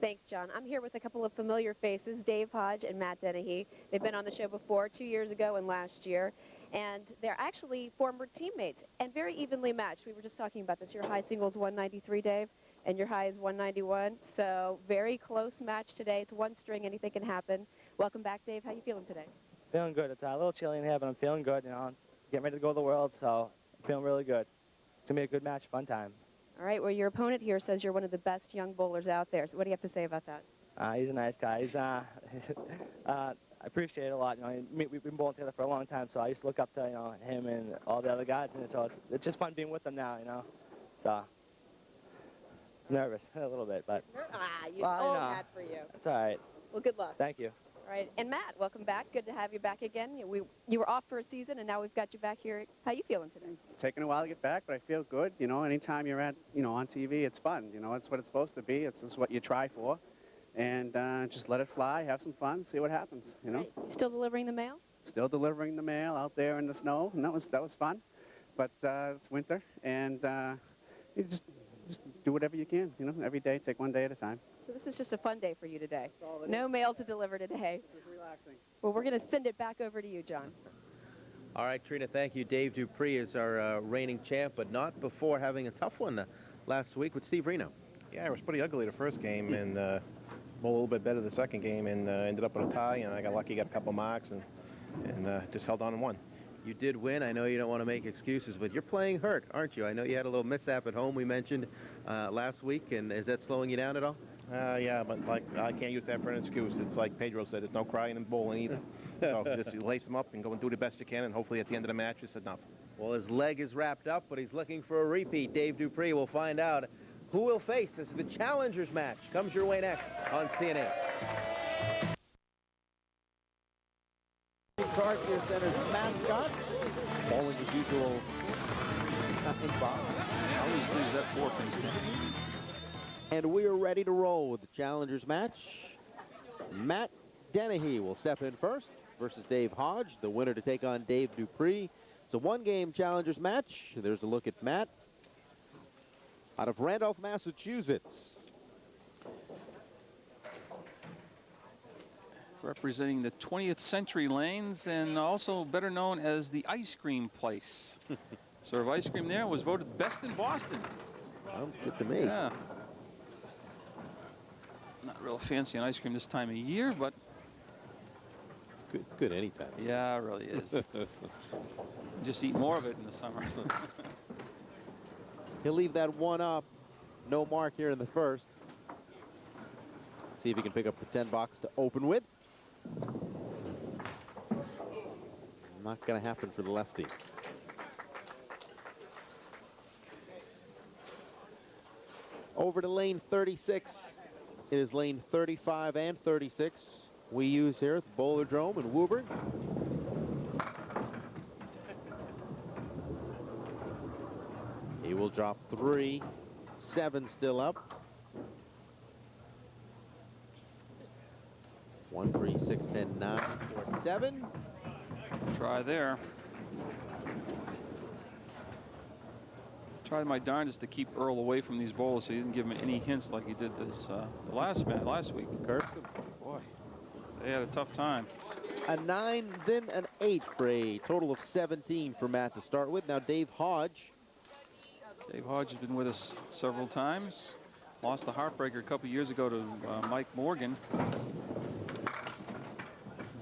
Speaker 11: Thanks, John. I'm here with a couple of familiar faces, Dave Hodge and Matt Dennehy. They've been on the show before, 2 years ago and last year, and they're actually former teammates and very evenly matched. We were just talking about this. Your high single is 193, Dave, and your high is 191, so very close match today. It's 1 string, anything can happen. Welcome back, Dave. How you feeling today?
Speaker 8: Feeling good. It's a little chilly in here, but I'm feeling good. Getting ready to go to the World, so I'm feeling really good. It's going to be a good match, fun time.
Speaker 11: All right, well, your opponent here says you're one of the best young bowlers out there. So what do you have to say about that?
Speaker 8: He's a nice guy. He's I appreciate it a lot. We've been bowling together for a long time, so I used to look up to him and all the other guys, and so it's just fun being with them now. So nervous a little bit, but
Speaker 11: That for you.
Speaker 8: That's all right.
Speaker 11: Well, good luck.
Speaker 8: Thank you.
Speaker 11: All right, and Matt, welcome back. Good to have you back again. You were off for a season, and now we've got you back here. How you feeling today?
Speaker 4: It's taken a while to get back, but I feel good. Anytime you're at, on TV, it's fun. It's what it's supposed to be. It's what you try for. And just let it fly, have some fun, see what happens,
Speaker 11: Right. Still delivering the mail?
Speaker 4: Still delivering the mail out there in the snow, and that was fun. But it's winter, and you just do whatever you can, every day, take 1 day at a time.
Speaker 11: So this is just a fun day for you today. No mail to deliver today.
Speaker 4: It's relaxing.
Speaker 11: Well, we're going to send it back over to you, John.
Speaker 9: All right, Trina, thank you. Dave Dupuis is our reigning champ, but not before having a tough one last week with Steve Reno.
Speaker 7: Yeah, it was pretty ugly the first game, and a little bit better the second game, and ended up with a tie, and I got lucky, got a couple marks, and just held on and won.
Speaker 9: You did win. I know you don't want to make excuses, but you're playing hurt, aren't you? I know you had a little mishap at home we mentioned last week, and is that slowing you down at all?
Speaker 7: Yeah, but I can't use that for an excuse. It's like Pedro said, there's no crying in bowling either. So just lace them up and go and do the best you can, and hopefully at the end of the match it's enough.
Speaker 9: Well, his leg is wrapped up, but he's looking for a repeat. Dave Dupuis will find out who will face as the challengers match. Comes your way next on CNN. Car Care Center's mascot, bowling as usual. Nothing box.
Speaker 12: I always lose that 4-pin stick.
Speaker 9: And we are ready to roll with the challengers match. Matt Dennehy will step in first versus Dave Hodge, the winner to take on Dave Dupuis. It's a one-game challengers match. There's a look at Matt out of Randolph, Massachusetts.
Speaker 10: Representing the 20th Century Lanes and also better known as the ice cream place. Serve ice cream there, was voted best in Boston.
Speaker 9: Sounds good to me.
Speaker 10: Yeah. Not real fancy on ice cream this time of year, but
Speaker 9: it's good anytime.
Speaker 10: Yeah, it really is. Just eat more of it in the summer.
Speaker 9: He'll leave that one up. No mark here in the first. See if he can pick up the 10 box to open with. Not going to happen for the lefty. Over to lane 36. It is lane 35 and 36 we use here at the Bowlerdrome in Woburn. He will drop 3, 7 still up. 1, 3, 6, 10, 9, 4, 7.
Speaker 10: Try there. Tried my darndest to keep Earl away from these bowlers so he didn't give him any hints like he did this the last week. Boy, they had a tough time.
Speaker 9: A 9, then an 8 for a total of 17 for Matt to start with. Now Dave Hodge.
Speaker 10: Dave Hodge has been with us several times. Lost the heartbreaker a couple years ago to Mike Morgan.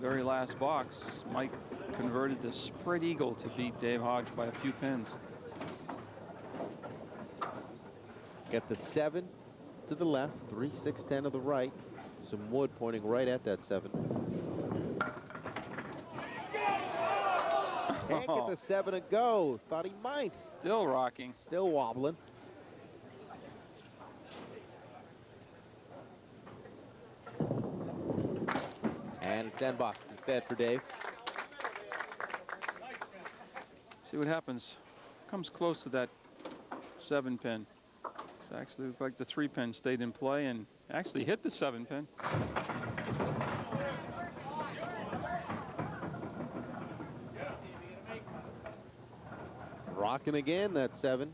Speaker 10: Very last box, Mike converted the spread eagle to beat Dave Hodge by a few pins.
Speaker 9: Got the 7 to the left, 3, 6, 10 to the right. Some wood pointing right at that 7. Can't get the 7 to go. Thought he might.
Speaker 10: Still rocking.
Speaker 9: Still wobbling. And a 10 box instead for Dave.
Speaker 10: See what happens. Comes close to that 7 pin. It's actually looked like the 3 pin stayed in play and actually hit the 7 pin.
Speaker 9: Rocking again, that 7.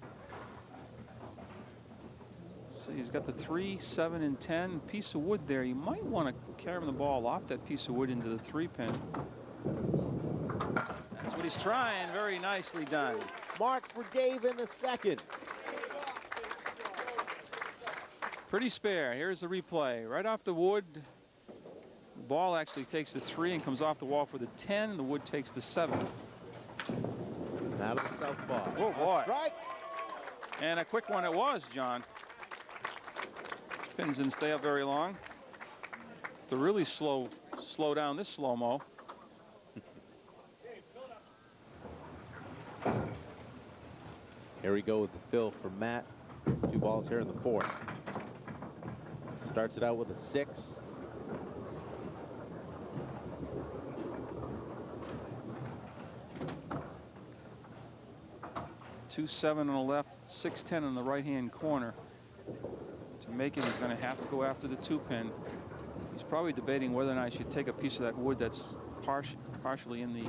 Speaker 10: See, he's got the 3, 7, and 10 piece of wood there. You might want to carry the ball off that piece of wood into the 3 pin. That's what he's trying. Very nicely done.
Speaker 9: Mark for Dave in the second.
Speaker 10: Pretty spare. Here's the replay. Right off the wood. The ball actually takes the 3 and comes off the wall for the 10. And the wood takes the 7.
Speaker 9: Out of the southpaw.
Speaker 10: Oh, boy.
Speaker 9: Strike.
Speaker 10: And a quick one it was, John. Pins didn't stay up very long. To really slow down this slow-mo.
Speaker 9: Here we go with the fill for Matt. 2 balls here in the 4th. Starts it out with a 6.
Speaker 10: Two 7 on the left, 6-10 on the right-hand corner. To make it, he's going to have to go after the 2 pin. He's probably debating whether or not he should take a piece of that wood that's partially in the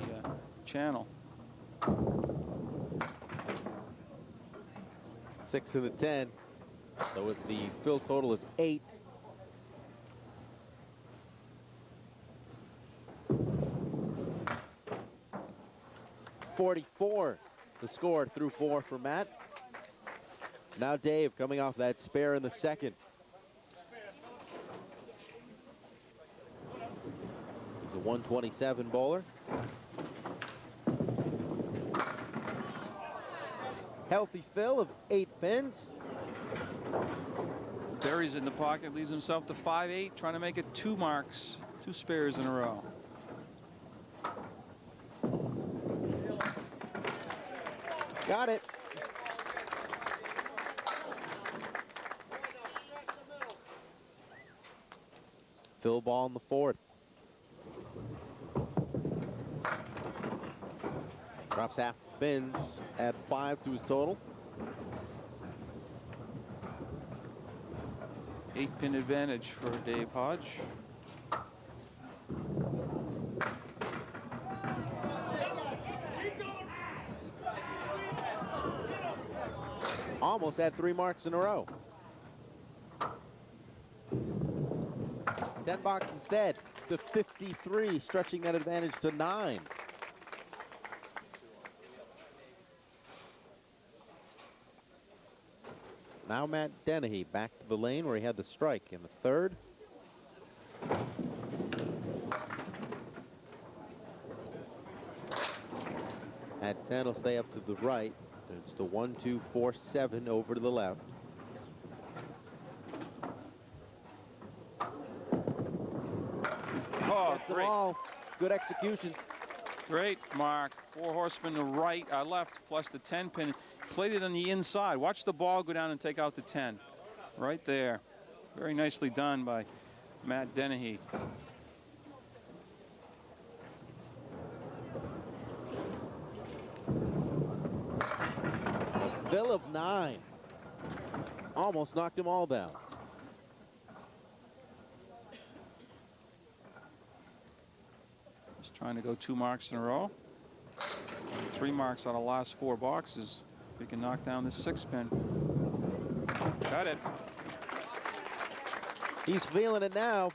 Speaker 10: channel.
Speaker 9: 6 to the 10. So if the fill total is 8. .44 the score through 4 for Matt. Now Dave coming off that spare in the second. He's a 127 bowler. Healthy fill of 8 pins.
Speaker 10: Buries it in the pocket, leaves himself to 5-8, trying to make it 2 marks, 2 spares in a row.
Speaker 9: Got it. Fill ball in the 4th. Drops half the pins, add 5 to his total.
Speaker 10: 8-pin advantage for Dave Hodge.
Speaker 9: Almost had 3 marks in a row. 10 box instead to 53, stretching that advantage to 9. Now Matt Dennehy back to the lane where he had the strike in the 3rd. At 10 will stay up to the right. It's the 1, 2, 4, 7 over to the left.
Speaker 10: Oh,
Speaker 9: great. All. Good execution.
Speaker 10: Great mark. 4 horsemen to right, left, plus the 10-pin. Played it on the inside. Watch the ball go down and take out the 10. Right there. Very nicely done by Matt Dennehy.
Speaker 9: A fill of 9. Almost knocked them all down.
Speaker 10: Just trying to go 2 marks in a row. 3 marks out of the last 4 boxes. We can knock down this 6-pin. Got it.
Speaker 9: He's feeling it now.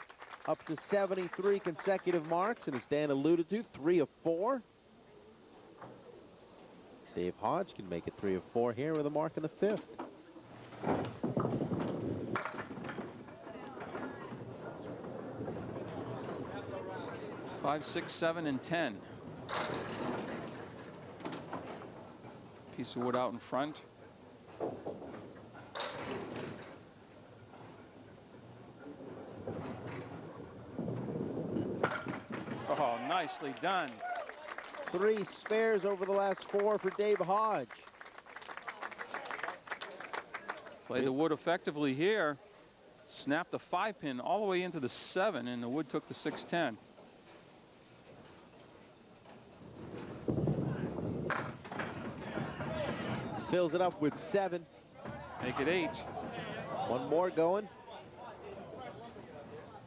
Speaker 9: Up to 73 consecutive marks, and as Dan alluded to, 3 of 4. Dave Hodge can make it 3 of 4 here with a mark in the 5th.
Speaker 10: Five, 6, 7, and 10. Piece of wood out in front. Oh, nicely done.
Speaker 9: 3 spares over the last 4 for Dave Hodge.
Speaker 10: Played the wood effectively here. Snapped the 5-pin all the way into the 7, and the wood took the 6-10.
Speaker 9: Fills it up with 7.
Speaker 10: Make it 8.
Speaker 9: 1 more going.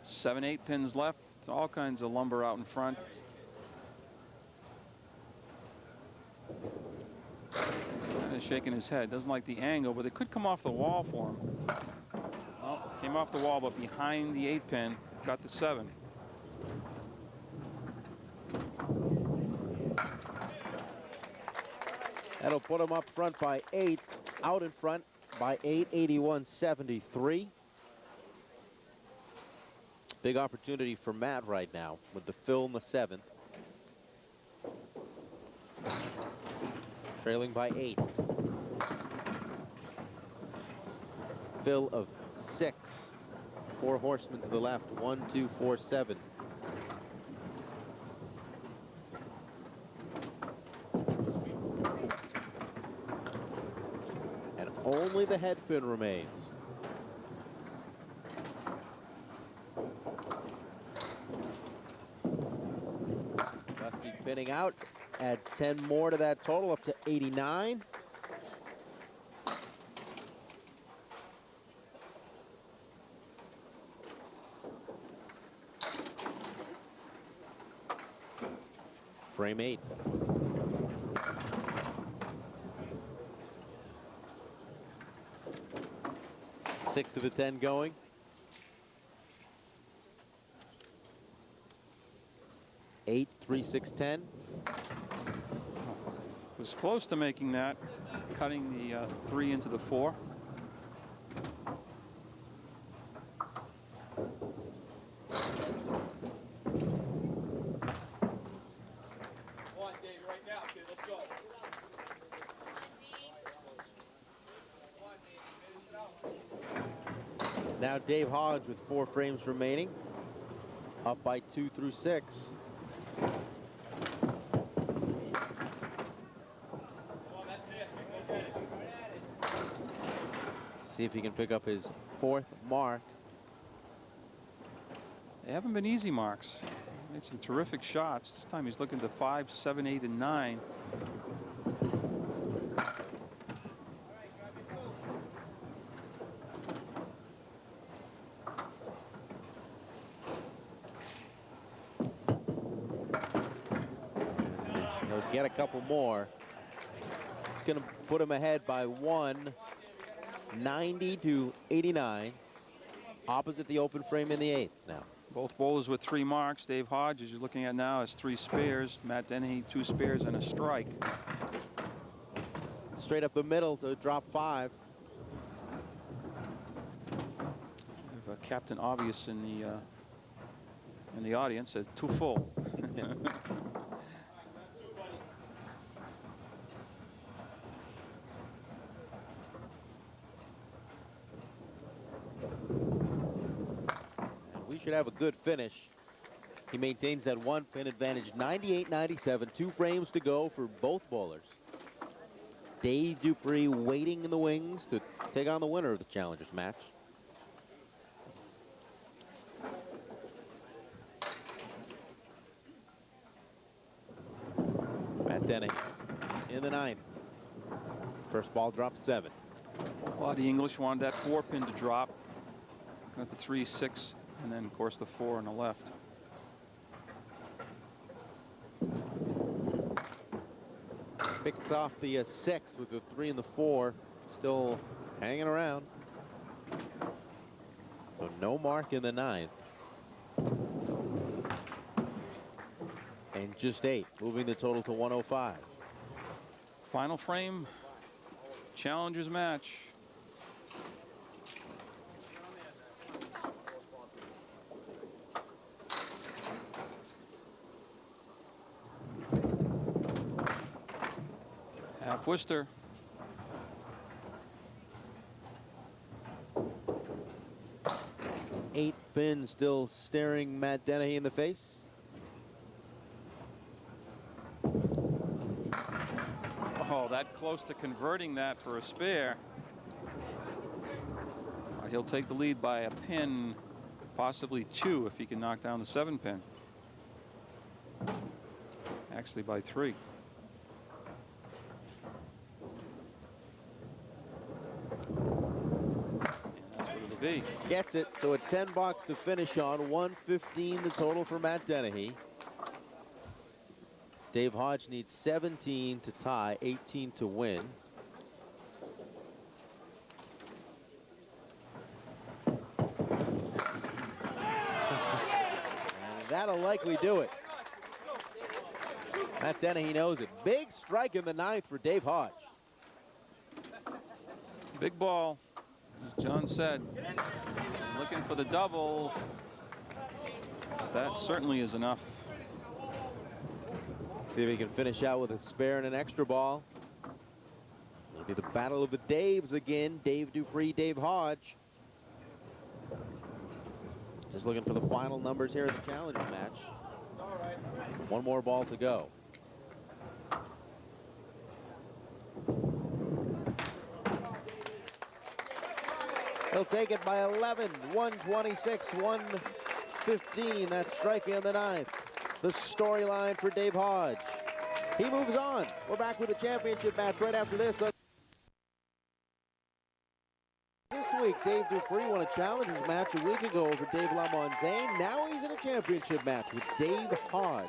Speaker 10: 7, 8 pins left. All kinds of lumber out in front. Kind of shaking his head. Doesn't like the angle, but it could come off the wall for him. Well, came off the wall, but behind the 8-pin, got the 7.
Speaker 9: That'll put him up front by 8, out in front by 8, 81-73. Big opportunity for Matt right now with the fill in the 7th. Trailing by 8. Fill of 6. 4 horsemen to the left. 1, 2, 4, 7. And only the head pin remains. Lefty pinning out. Add 10 more to that total, up to 89. Frame 8. Six of the 10 going. Eight, 3, 6, 10.
Speaker 10: Was close to making that, cutting the 3 into the 4.
Speaker 9: Now Dave Hodge with 4 frames remaining, up by 2 through 6. See if he can pick up his 4th mark.
Speaker 10: They haven't been easy marks. Made some terrific shots. This time he's looking to 5, 7, 8, and 9.
Speaker 9: get a couple more. It's going to put him ahead by 1, 90-89. Opposite the open frame in the 8th now.
Speaker 10: Both bowlers with 3 marks. Dave Hodge, as you're looking at now, has 3 spares. Matt Dennehy, 2 spares and a strike.
Speaker 9: Straight up the middle to drop 5.
Speaker 10: We have Captain Obvious in the audience. Said too full.
Speaker 9: We should have a good finish. He maintains that 1 pin advantage, 98-97, 2 frames to go for both bowlers. Dave Dupuis waiting in the wings to take on the winner of the Challengers match. Matt Dennehy in the 9th. First ball drops 7.
Speaker 10: Well, the English wanted that 4 pin to drop. Got the 3, 6, and then of course the 4 on the left.
Speaker 9: Picks off the 6 with the 3 and the 4 still hanging around. So no mark in the 9th. And just 8, moving the total to 105.
Speaker 10: Final frame, Challengers match. Half Worcester.
Speaker 9: Eighth pin still staring Matt Dennehy in the face.
Speaker 10: Oh, that close to converting that for a spare. He'll take the lead by a pin, possibly 2 if he can knock down the 7 pin. Actually by 3.
Speaker 9: Gets it, so a 10 box to finish on. 115 the total for Matt Dennehy. Dave Hodge needs 17 to tie, 18 to win. And that'll likely do it. Matt Dennehy knows it. Big strike in the 9th for Dave Hodge.
Speaker 10: Big ball, as John said. Looking for the double. That certainly is enough.
Speaker 9: See if he can finish out with a spare and an extra ball. It'll be the battle of the Daves again. Dave Dupuis, Dave Hodge. Just looking for the final numbers here in the Challenger match. 1 more ball to go. He'll take it by 11, 126, 115. That's striking on the 9th. The storyline for Dave Hodge. He moves on. We're back with a championship match right after this. This week, Dave Dupuis won a Challengers match a week ago over Dave Lamontagne. Now he's in a championship match with Dave Hodge.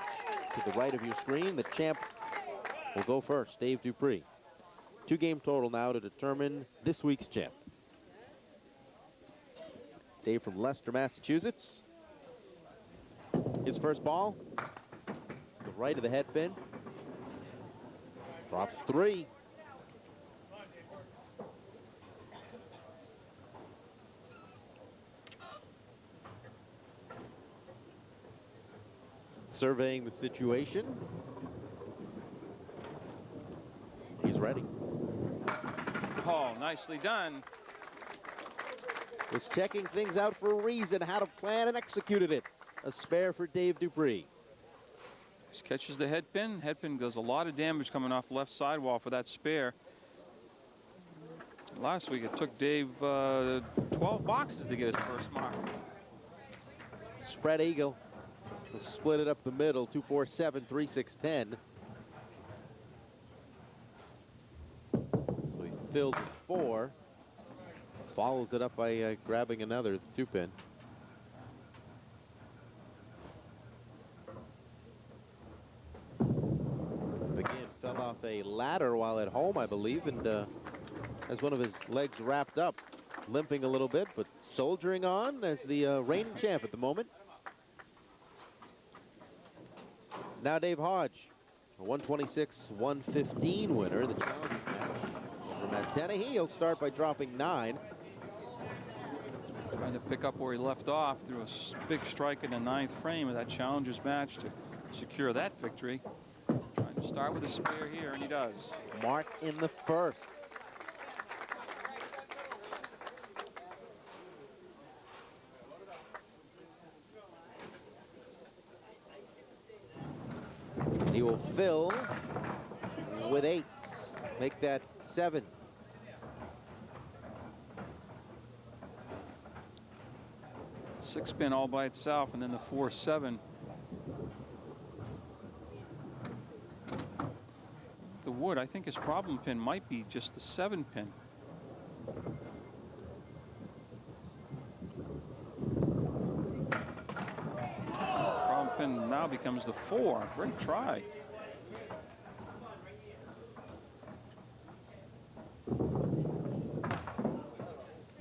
Speaker 9: To the right of your screen, the champ will go first, Dave Dupuis. 2-game total now to determine this week's champ. Dave from Leicester, Massachusetts. His first ball, the right of the head pin. Drops 3. Surveying the situation. He's ready.
Speaker 10: Oh, nicely done.
Speaker 9: Was checking things out for a reason, had a plan and executed it. A spare for Dave Dupuis.
Speaker 10: Just catches the head pin. Head pin does a lot of damage coming off left sidewall for that spare. Last week it took Dave 12 boxes to get his first mark.
Speaker 9: Spread eagle. To split it up the middle. 2-4-7, 3-6-10. So he filled 4. Follows it up by grabbing another 2-pin. off a ladder while at home, I believe, and has one of his legs wrapped up, limping a little bit, but soldiering on as the reigning champ at the moment. Now Dave Hodge, a 126-115 winner, the challenge match. For Matt Dennehy, he'll start by dropping 9.
Speaker 10: Trying to pick up where he left off through a big strike in the 9th frame of that challengers match to secure that victory. Trying to start with a spare here, and he does.
Speaker 9: Mark in the first. He will fill with 8s, make that 7.
Speaker 10: Six pin all by itself, and then the 4-7. The wood, I think his problem pin might be just the 7 pin. Problem pin now becomes the 4. Great try.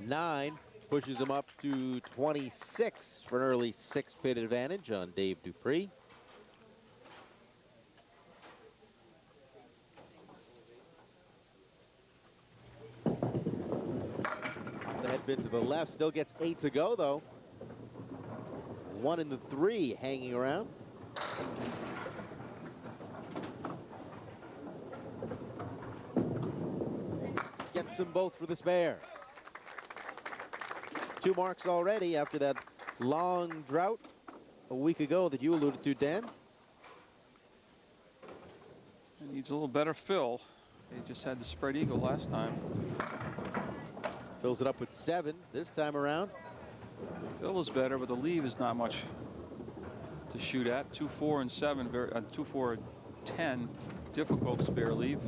Speaker 9: Nine pushes him up to 26 for an early 6-pin advantage on Dave Dupuis. The head pin to the left, still gets 8 to go though. 1 in the 3 hanging around. Gets them both for the spare. 2 marks already after that long drought a week ago that you alluded to, Dan.
Speaker 10: It needs a little better fill. They just had the spread eagle last time.
Speaker 9: Fills it up with 7 this time around.
Speaker 10: Fill is better, but the leave is not much to shoot at. 2, 4, and 7. 2, 4, 10. Difficult spare leave.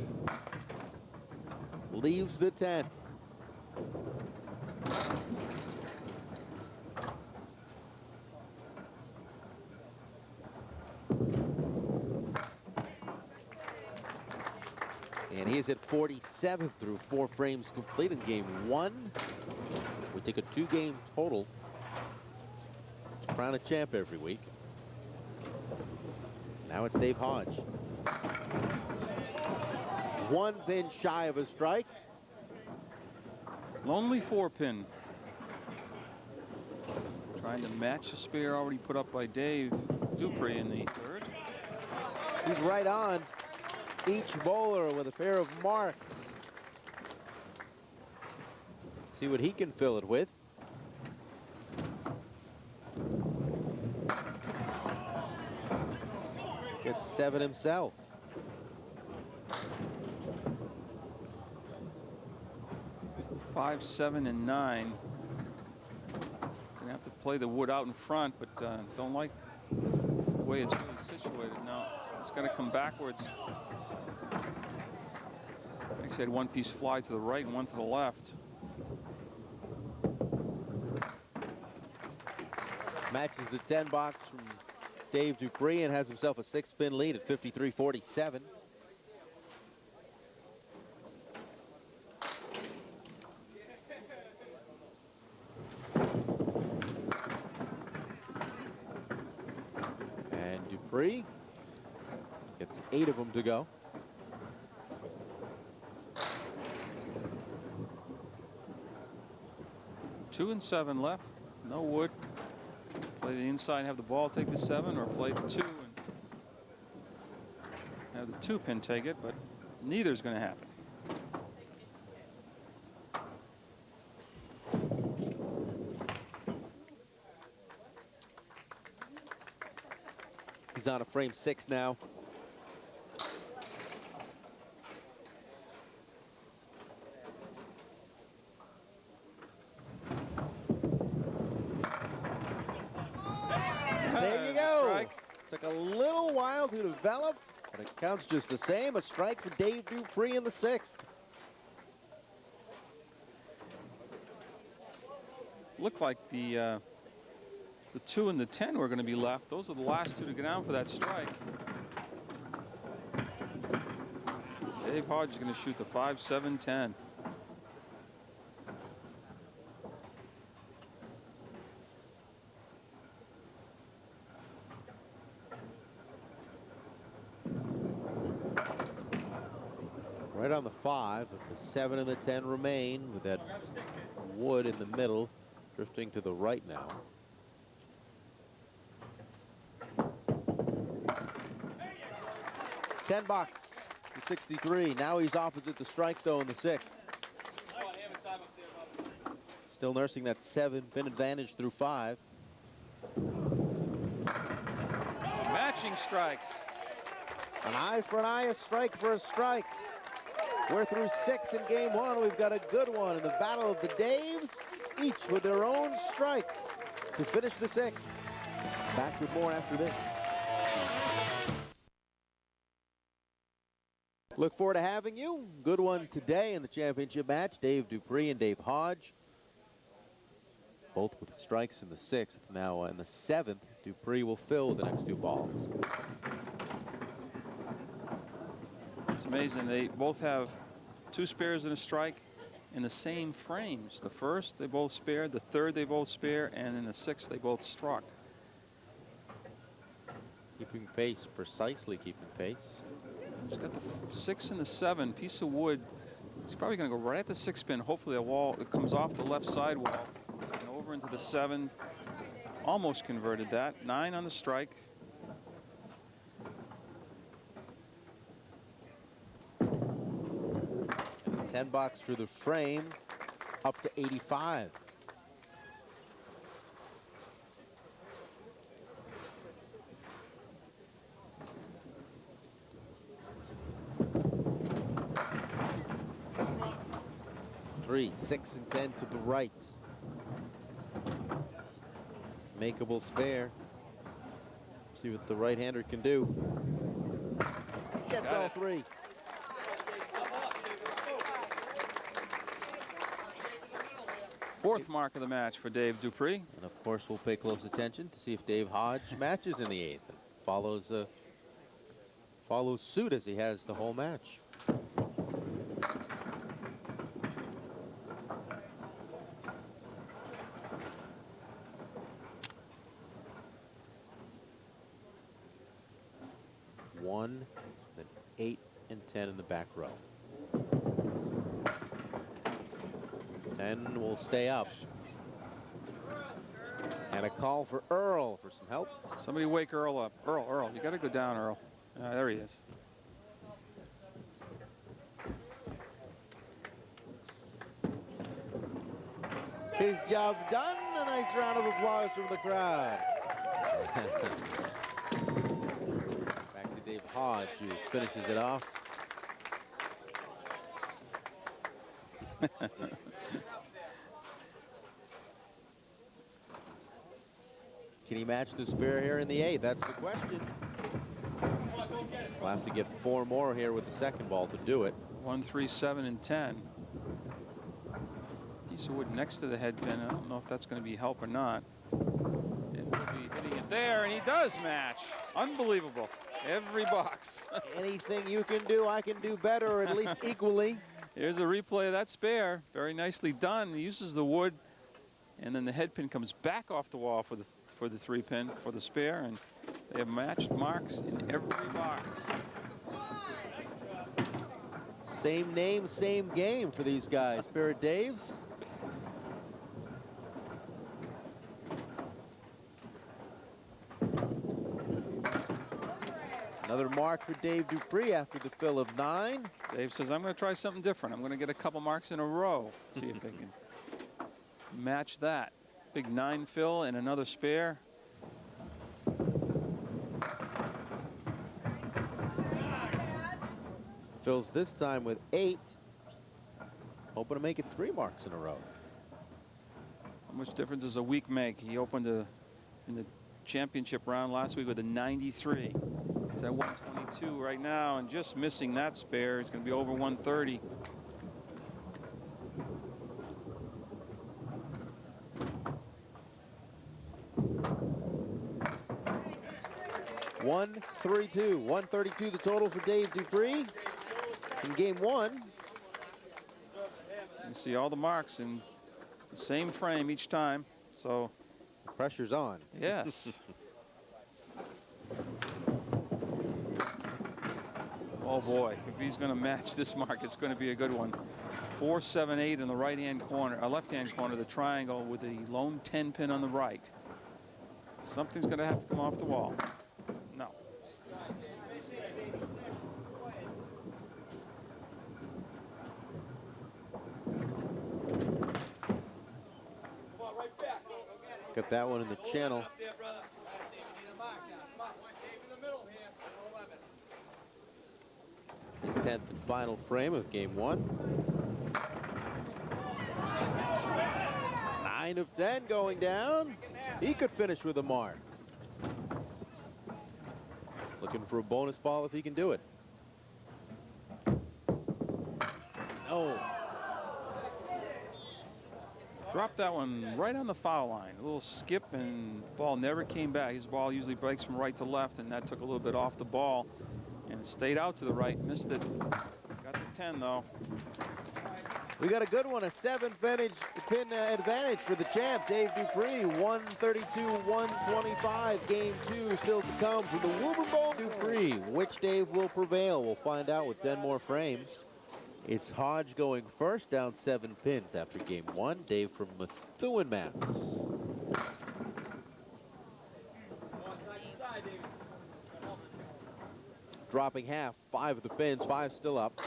Speaker 9: Leaves the 10. And he is at 47 through 4 frames complete in game 1. We take a 2-game total to crown a champ every week. Now it's Dave Hodge. 1 pin shy of a strike.
Speaker 10: Lonely 4-pin. Trying to match the spare already put up by Dave Dupuis in the 3rd.
Speaker 9: He's right on each bowler with a pair of marks. See what he can fill it with. Gets 7 himself.
Speaker 10: Five, 7, and 9. Gonna have to play the wood out in front, but don't like the way it's really situated now. It's gonna come backwards. Actually had 1 piece fly to the right and 1 to the left.
Speaker 9: Matches the 10 box from Dave Dupuis and has himself a 6-pin lead at 53-47. And Dupuis gets 8 of them to go.
Speaker 10: Two and 7 left. No wood. Play the inside and have the ball take the 7, or play the 2 and have the 2-pin take it, but neither's going to happen.
Speaker 9: He's on a frame 6 now. There you go.
Speaker 10: Strike.
Speaker 9: Took a little while to develop, but it counts just the same. A strike for Dave Dupuis in the 6th.
Speaker 10: Looked like the 2 and the 10 were going to be left. Those are the last 2 to get down for that strike. Dave Hodge is going to shoot the 5-7-10.
Speaker 9: Right on the 5, but the 7 and the 10 remain with that wood in the middle, drifting to the right now. $10 to 63. Now he's opposite the strike though in the 6th. Still nursing that 7-pin advantage through 5.
Speaker 10: Matching strikes.
Speaker 9: An eye for an eye, a strike for a strike. We're through 6 in game 1. We've got a good one in the battle of the Daves, each with their own strike to finish the 6th. Back with more after this. Look forward to having you. Good one today in the championship match. Dave Dupuis and Dave Hodge, both with strikes in the 6th. Now in the 7th, Dupuis will fill the next 2 balls.
Speaker 10: It's amazing. They both have 2 spares and a strike in the same frames. The 1st, they both spared. The 3rd, they both spare. And in the 6th, they both struck.
Speaker 9: Keeping pace, precisely keeping pace.
Speaker 10: He's got the 6 and the 7. Piece of wood. It's probably going to go right at the 6-pin. Hopefully the wall, it comes off the left side wall and over into the 7. Almost converted that. 9 on the strike.
Speaker 9: $10 through the frame, up to 85. Three, 6 and 10 to the right. Makeable spare. See what the right-hander can do. Gets all 3.
Speaker 10: Fourth mark of the match for Dave Dupuis.
Speaker 9: And of course, we'll pay close attention to see if Dave Hodge matches in the 8th and follows suit as he has the whole match. One, then 8 and 10 in the back row. 10 will stay up. And a call for Earl for some help.
Speaker 10: Somebody wake Earl up. Earl, you got to go down, Earl. There he is.
Speaker 9: His job done. A nice round of applause from the crowd. Back to Dave Hodge, who finishes it off. Can he match the spare here in the 8th? That's the question. We'll have to get 4 more here with the second ball to do it.
Speaker 10: 1, 3, 7, and 10. Piece of wood next to the head pin. I don't know if that's going to be help or not. It will be hitting it there, and he does match. Unbelievable. Every box.
Speaker 9: Anything you can do, I can do better, or at least equally.
Speaker 10: Here's a replay of that spare. Very nicely done. He uses the wood, and then the head pin comes back off the wall for the 3-pin for the spare, and they have matched marks in every box.
Speaker 9: Same name, same game for these guys. Spirit Daves. Another mark for Dave Dupuis after the fill of 9.
Speaker 10: Dave says, I'm going to try something different. I'm going to get a couple marks in a row. See if they can match that. Big 9 fill and another spare.
Speaker 9: Fills this time with 8. Hoping to make it 3 marks in a row.
Speaker 10: How much difference does a week make? He opened in the championship round last week with a 93. He's at 122 right now, and just missing that spare. He's going to be over 130. $132 the total for Dave Dupuis.
Speaker 9: In game one.
Speaker 10: You see all the marks in the same frame each time, so
Speaker 9: pressure's on.
Speaker 10: Yes. Oh boy, if he's going to match this mark, it's going to be a good one. 4, 7, 8 in the right-hand corner, left-hand corner, the triangle with the lone 10 pin on the right. Something's going to have to come off the wall. No.
Speaker 9: Got that one in the channel. His 10th and final frame of game one. 9 of 10 going down. He could finish with a mark. Looking for a bonus ball if he can do it. Oh.
Speaker 10: Dropped that one right on the foul line. A little skip, and the ball never came back. His ball usually breaks from right to left, and that took a little bit off the ball. And it stayed out to the right, missed it. Got the 10, though.
Speaker 9: We got a good one, a 7 pin advantage for the champ, Dave Dupuis, 132-125. Game 2 still to come from the Woburn Bowl. Dupuis, which Dave will prevail? We'll find out with 10 more frames. It's Hodge going first, down 7 pins after game 1. Dave from Methuen, Mass. Dropping half, 5 of the pins, 5 still up.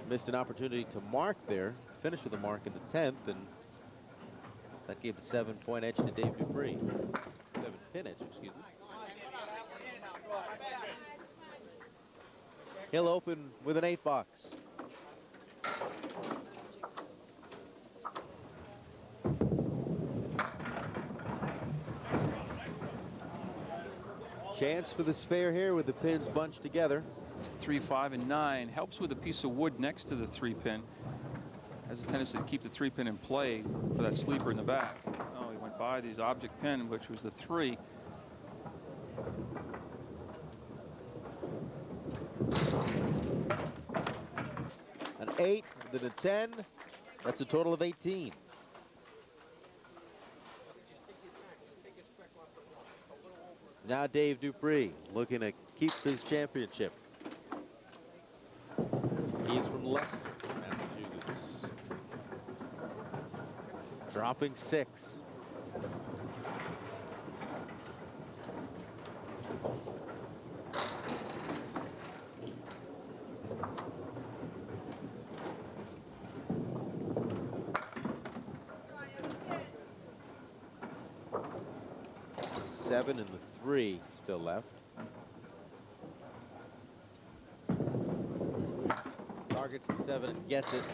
Speaker 9: Missed an opportunity to mark there. Finished with a mark in the 10th, and that gave a 7-point edge to Dave Dupuis. 7-pin edge, excuse me. He'll open with an 8-box. Chance for the spare here with the pins bunched together.
Speaker 10: 3, 5, and 9 helps with a piece of wood next to the 3-pin. Has a tendency to keep the 3-pin in play for that sleeper in the back. Oh, he went by these object pin, which was the 3.
Speaker 9: An 8, then a 10. That's a total of 18. Now Dave Dupuis looking to keep his championship. He's from Leicester, Massachusetts. Dropping 6. Seven and the 3 still left. Targets the 7 and gets it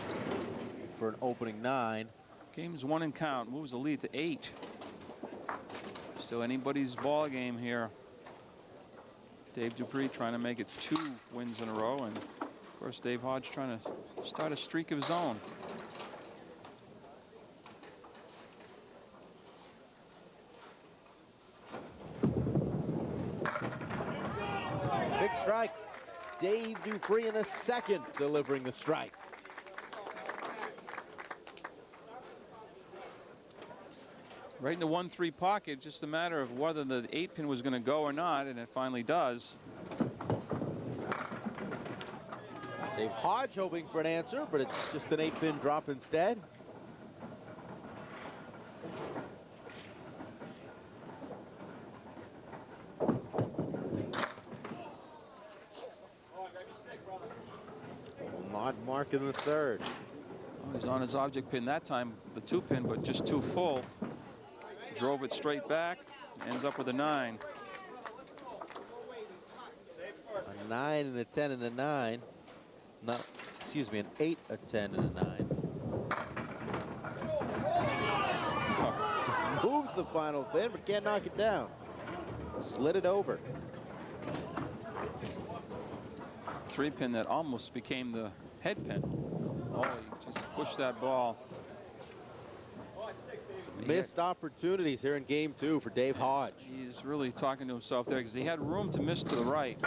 Speaker 9: for an opening 9.
Speaker 10: Game's 1 and count. Moves the lead to 8. Still anybody's ball game here. Dave Dupuis trying to make it 2 wins in a row, and of course Dave Hodge trying to start a streak of his own.
Speaker 9: Big strike. Dave Dupuis in the 2nd, delivering the strike.
Speaker 10: Right in the 1-3 pocket, just a matter of whether the 8-pin was going to go or not, and it finally does.
Speaker 9: Dave Hodge hoping for an answer, but it's just an 8-pin drop instead. Not marking the 3rd.
Speaker 10: Well, he's on his object pin that time, the 2-pin, but just too full. Drove it straight back, ends up with a 9.
Speaker 9: A 9 and a 10 and a 9. Not, excuse me, an 8, a 10 and a 9. Moves the final pin, but can't knock it down. Slid it over.
Speaker 10: 3-pin that almost became the head pin. Oh, you just pushed that ball.
Speaker 9: Missed opportunities here in game 2 for Dave Hodge.
Speaker 10: He's really talking to himself there because he had room to miss to the right.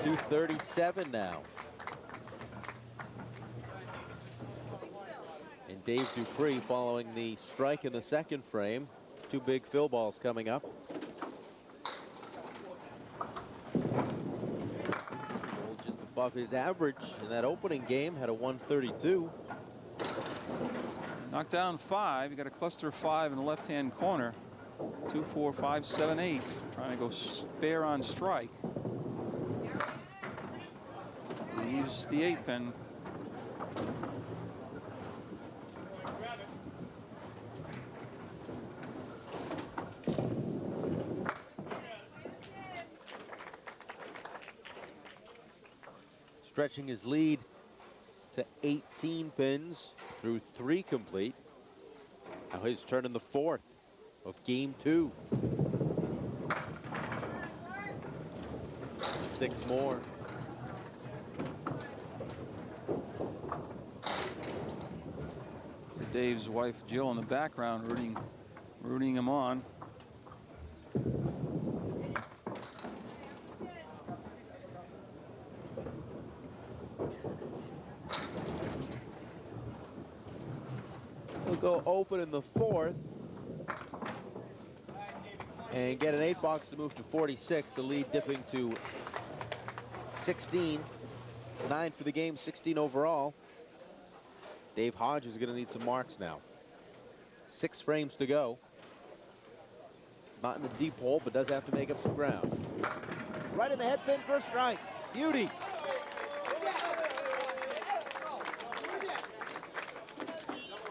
Speaker 9: 237 now. And Dave Dupuis following the strike in the second frame. 2 big fill balls coming up. Just above his average in that opening game, had a 132.
Speaker 10: Knocked down 5. You got a cluster 5 in the left-hand corner. 2, 4, 5, 7, 8. Trying to go spare on strike. Leaves the 8 pin.
Speaker 9: Stretching his lead to 18 pins through 3 complete. Now his turn in the 4th of game 2. 6 more.
Speaker 10: Dave's wife Jill in the background rooting him on.
Speaker 9: He'll go open in the 4th and get an 8 box to move to 46. The lead dipping to 16. 9 for the game, 16 overall. Dave Hodge is going to need some marks now. 6 frames to go. Not in the deep hole, but does have to make up some ground. Right in the head pin for a strike. Beauty.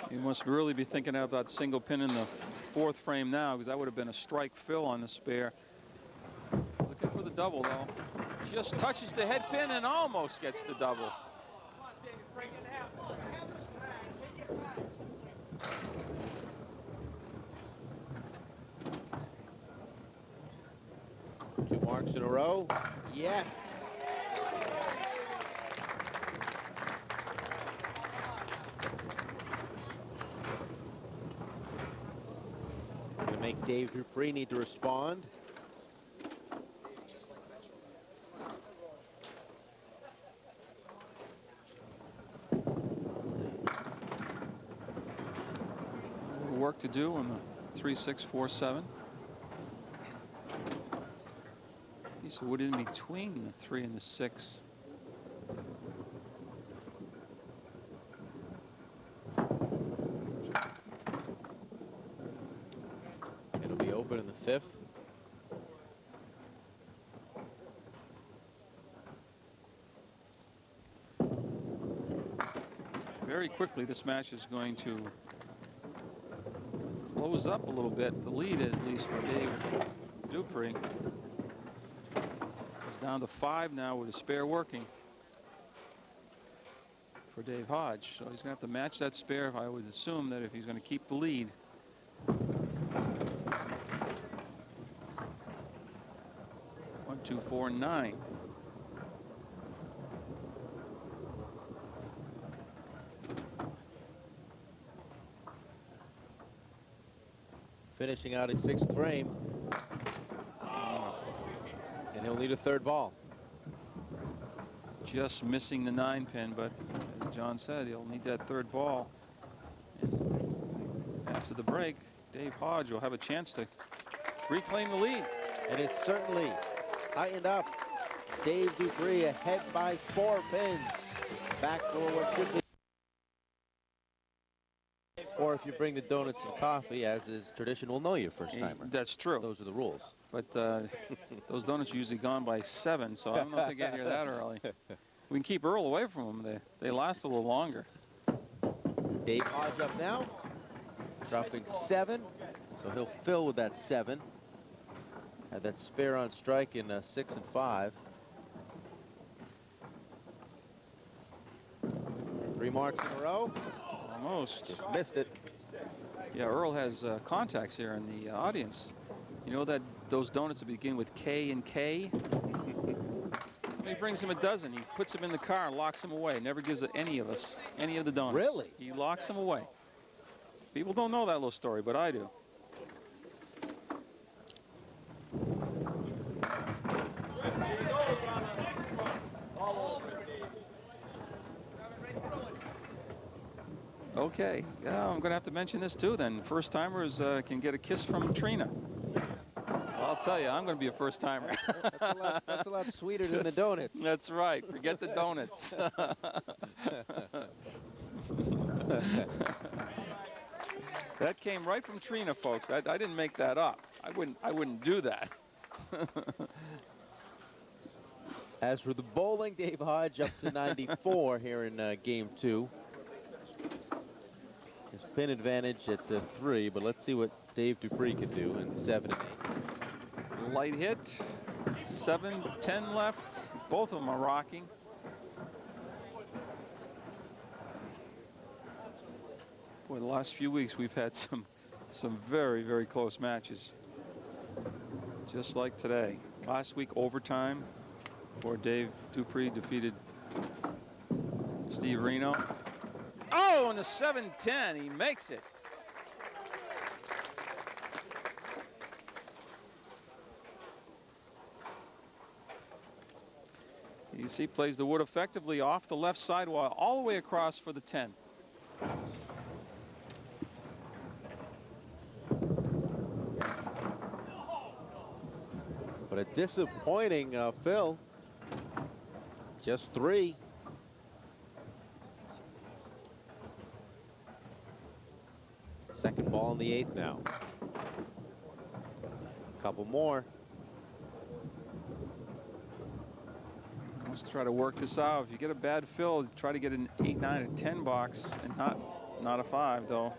Speaker 10: You must really be thinking about single pin in the 4th frame now, because that would have been a strike fill on the spare. Looking for the double, though. Just touches the head pin and almost gets the double.
Speaker 9: Two marks in a row. Yes. Gonna make Dave Dupuis need to respond.
Speaker 10: Work to do on the 3, 6, 4, 7. Piece of wood in between the 3 and the 6.
Speaker 9: It'll be open in the 5th.
Speaker 10: Very quickly, this match is going to close up a little bit. The lead, at least for Dave Dupuis, is down to 5 now with a spare working for Dave Hodge. So he's going to have to match that spare, I would assume, that if he's going to keep the lead. One, 2, 4, 9.
Speaker 9: Finishing out his 6th frame. And he'll need a 3rd ball.
Speaker 10: Just missing the 9 pin, but as John said, he'll need that 3rd ball. And after the break, Dave Hodge will have a chance to reclaim the lead.
Speaker 9: And it's certainly tightened up. Dave Dupuis ahead by 4 pins. Back for what should be. Or if you bring the donuts and coffee, as is tradition, we'll know you first timer.
Speaker 10: That's true.
Speaker 9: Those are the rules.
Speaker 10: But those donuts are usually gone by 7, so I don't know if they get here that early. We can keep Earl away from them. They last a little longer.
Speaker 9: Dave Hodge up now, dropping 7, so he'll fill with that 7. Had that spare on strike in 6 and 5. 3 marks in a row.
Speaker 10: Almost.
Speaker 9: Just missed it.
Speaker 10: Yeah, Earl has contacts here in the audience. You know that those donuts that begin with K and K? Somebody brings him a dozen. He puts them in the car and locks them away. Never gives any of us any of the donuts.
Speaker 9: Really?
Speaker 10: He locks them away. People don't know that little story, but I do. Okay, yeah, I'm going to have to mention this too then. First-timers can get a kiss from Trina. I'll tell you, I'm going to be a first-timer.
Speaker 9: That's a lot sweeter than the donuts.
Speaker 10: That's right. Forget the donuts. That came right from Trina, folks. I didn't make that up. I wouldn't do that.
Speaker 9: As for the bowling, Dave Hodge up to 94 here in game 2. His pin advantage at 3, but let's see what Dave Dupuis can do in 7 and 8.
Speaker 10: Light hit. 7-10 left. Both of them are rocking. Boy, the last few weeks we've had some very, very close matches. Just like today. Last week overtime, where Dave Dupuis defeated Steve Reno. Oh, and the 7-10, he makes it. You see, plays the wood effectively off the left sidewall, all the way across for the 10.
Speaker 9: But a disappointing Phil. Just 3. Second ball in the 8th now. Couple more.
Speaker 10: Let's try to work this out. If you get a bad fill, try to get an 8, 9, or 10 box, and not a 5 though.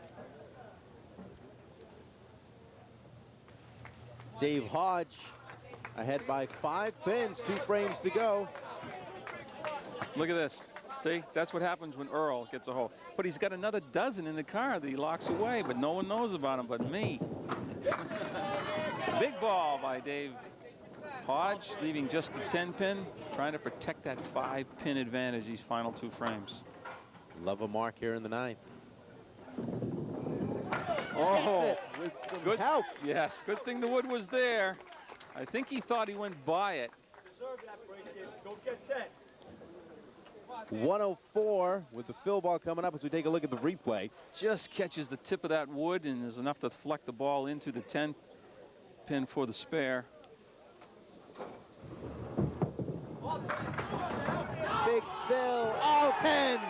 Speaker 9: Dave Hodge ahead by 5 pins, 2 frames to go.
Speaker 10: Look at this. See, that's what happens when Earl gets a hole. But he's got another dozen in the car that he locks away, but no one knows about him but me. Big ball by Dave Hodge, leaving just the 10 pin, trying to protect that 5 pin advantage these final 2 frames.
Speaker 9: Love a mark here in the 9th.
Speaker 10: Oh,
Speaker 9: with some
Speaker 10: good
Speaker 9: help.
Speaker 10: Yes, good thing the wood was there. I think he thought he went by it.
Speaker 9: 104 with the fill ball coming up as we take a look at the replay.
Speaker 10: Just catches the tip of that wood and is enough to deflect the ball into the 10 pin for the spare.
Speaker 9: Big fill, all 10.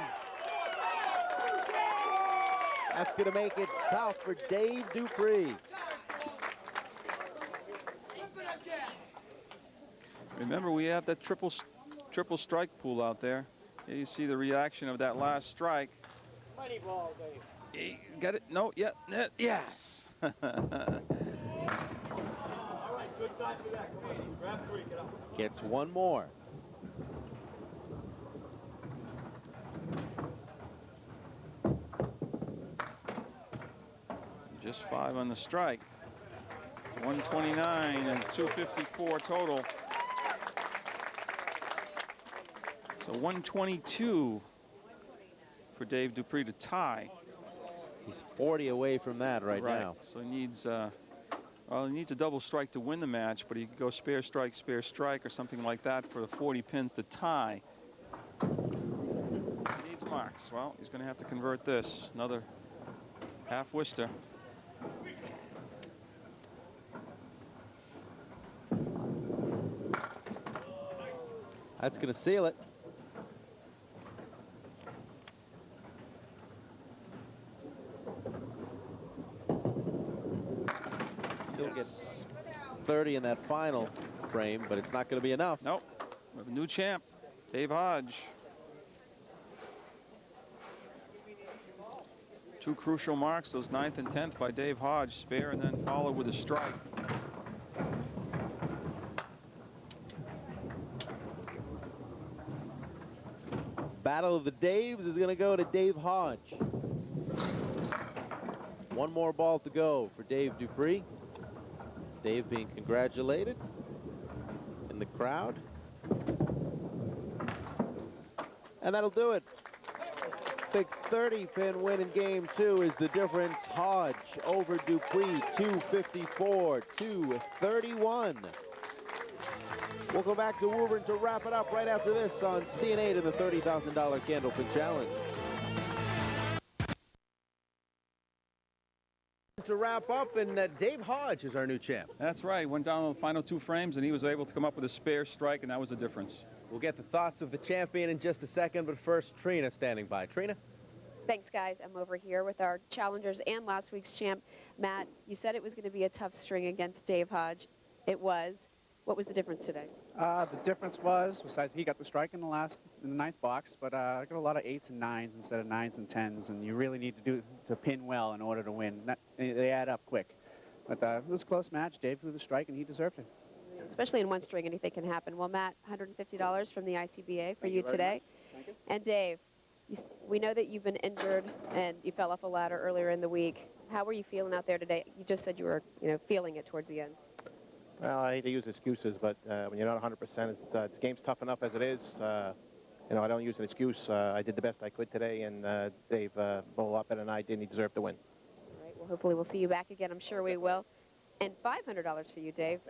Speaker 9: That's going to make it tough for Dave Dupuis.
Speaker 10: Remember, we have that triple strike pool out there. Here you see the reaction of that last strike.
Speaker 5: Money ball, Dave.
Speaker 10: Got it? No, yeah, yes.
Speaker 5: All right, good time for that. Come on, grab 3, get up.
Speaker 9: Gets 1 more.
Speaker 10: Just 5 on the strike. 129 and 254 total. So 122 for Dave Dupuis to tie.
Speaker 9: He's 40 away from that right now.
Speaker 10: So he needs, well, he needs a double strike to win the match, but he could go spare strike, or something like that for the 40 pins to tie. He needs marks. Well, he's going to have to convert this. Another half Worcester.
Speaker 9: That's going to seal it. Still gets 30 in that final frame, but it's not going to be enough.
Speaker 10: Nope. We have a new champ, Dave Hodge. 2 crucial marks, those 9th and 10th by Dave Hodge, spare and then followed with a strike.
Speaker 9: Battle of the Daves is going to go to Dave Hodge. 1 more ball to go for Dave Dupuis. Dave being congratulated in the crowd. And that'll do it. Big 30-pin win in game 2 is the difference. Hodge over Dupuis, 254, 231. We'll go back to Woburn to wrap it up right after this on CN8 in the $30,000 Candlepin Challenge. To wrap up, and Dave Hodge is our new champ.
Speaker 10: That's right. Went down on the final 2 frames, and he was able to come up with a spare strike, and that was the difference.
Speaker 9: We'll get the thoughts of the champion in just a second, but first, Trina standing by. Trina?
Speaker 11: Thanks, guys. I'm over here with our challengers and last week's champ, Matt. You said it was going to be a tough string against Dave Hodge. It was. What was the difference today?
Speaker 4: The difference was, besides he got the strike in the ninth box, but I got a lot of 8s and 9s instead of 9s and 10s, and you really need to pin well in order to win. They add up quick. But it was a close match. Dave threw the strike, and he deserved it.
Speaker 11: Especially in one string, anything can happen. Well, Matt, $150 from the ICBA for you today.
Speaker 4: Thank you.
Speaker 11: And Dave, we know that you've been injured and you fell off a ladder earlier in the week. How were you feeling out there today? You just said you were, feeling it towards the end.
Speaker 12: Well, I hate to use excuses, but when you're not 100%, the game's tough enough as it is. I don't use an excuse. I did the best I could today, and Dave bowled a lot better than I did, and he deserved the win.
Speaker 11: All right, well, hopefully we'll see you back again. I'm sure we will. And $500 for you, Dave.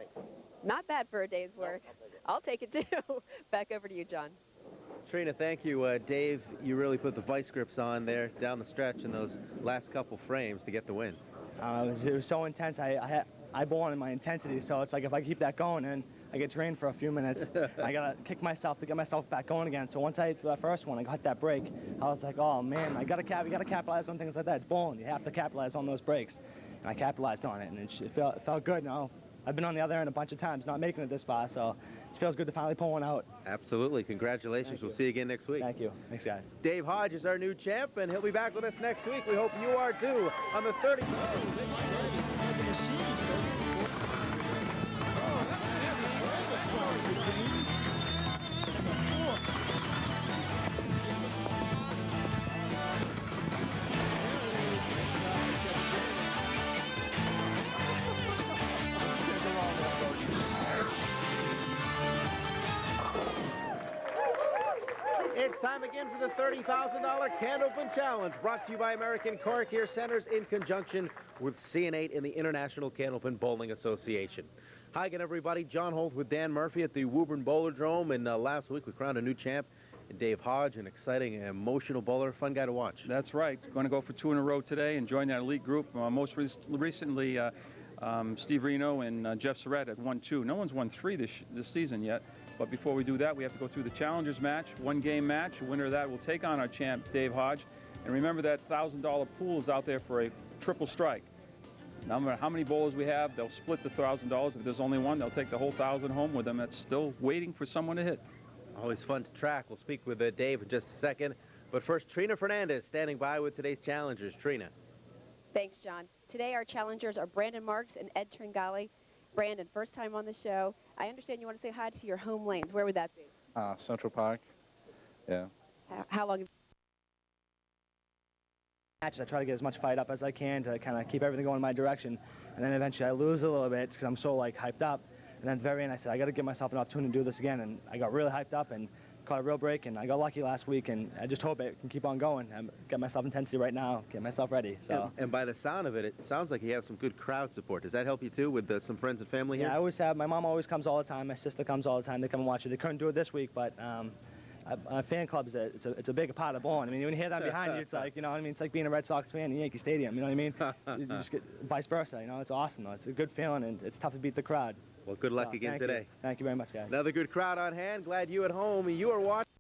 Speaker 11: Not bad for a day's work. I'll take it, too. Back over to you, John.
Speaker 9: Trina, thank you. Dave, you really put the vice grips on there down the stretch in those last couple frames to get the win.
Speaker 8: It was so intense. I bowl on my intensity, so it's like if I keep that going and I get drained for a few minutes, I gotta kick myself to get myself back going again. So once I hit that first one, I got that break. I was like, oh man, you gotta capitalize on things like that. It's bowling. You have to capitalize on those breaks, and I capitalized on it, and it felt good. I've been on the other end a bunch of times, not making it this far, so it feels good to finally pull one out.
Speaker 9: Absolutely. Congratulations. We'll see you again next week.
Speaker 8: Thank you. Thanks, guys.
Speaker 9: Dave Hodge is our new champ, and he'll be back with us next week. We hope you are too on the 30. It's time again for the $30,000 Candlepin Challenge, brought to you by American Car Care Centers in conjunction with CN8 in the International Candlepin Bowling Association. Hi again, everybody. John Holt with Dan Murphy at the Woburn Bowlerdrome, and last week we crowned a new champ, Dave Hodge, an exciting and emotional bowler, fun guy to watch.
Speaker 10: That's right. Going to go for 2 in a row today and join that elite group. Most recently, Steve Reno and Jeff Surratt had won 2. No one's won 3 this season yet. But before we do that, we have to go through the Challengers match, 1-game match. The winner of that will take on our champ, Dave Hodge. And remember that $1,000 pool is out there for a triple strike. No matter how many bowlers we have, they'll split the $1,000. If there's only one, they'll take the whole $1,000 home with them. That's still waiting for someone to hit.
Speaker 9: Always fun to track. We'll speak with Dave in just a second. But first, Trina Fernandez standing by with today's challengers. Trina.
Speaker 11: Thanks, John. Today our challengers are Brandon Marks and Ed Tringale. Brandon, first time on the show. I understand you want to say hi to your home lanes. Where would that be?
Speaker 13: Central Park. Yeah.
Speaker 11: How long have
Speaker 8: matches. I try to get as much fight up as I can to kind of keep everything going in my direction. And then eventually I lose a little bit because I'm so hyped up. And then at the very end I said, I got to give myself an opportunity to do this again. And I got really hyped up and caught a real break. And I got lucky last week. And I just hope it can keep on going. I get myself intensity right now, get myself ready. So.
Speaker 9: And by the sound of it, it sounds like you have some good crowd support. Does that help you too with some friends and family here?
Speaker 8: Yeah, I always have. My mom always comes all the time. My sister comes all the time. They come and watch it. They couldn't do it this week, but fan clubs, it's a big part of bowling. I mean, when you hear that behind you, it's like, it's like being a Red Sox fan in Yankee Stadium, you know what I mean? You just get vice versa, it's awesome, though. It's a good feeling, and it's tough to beat the crowd.
Speaker 9: Well, good luck again today.
Speaker 8: Thank you very much, guys.
Speaker 9: Another good crowd on hand. Glad you at home. You are watching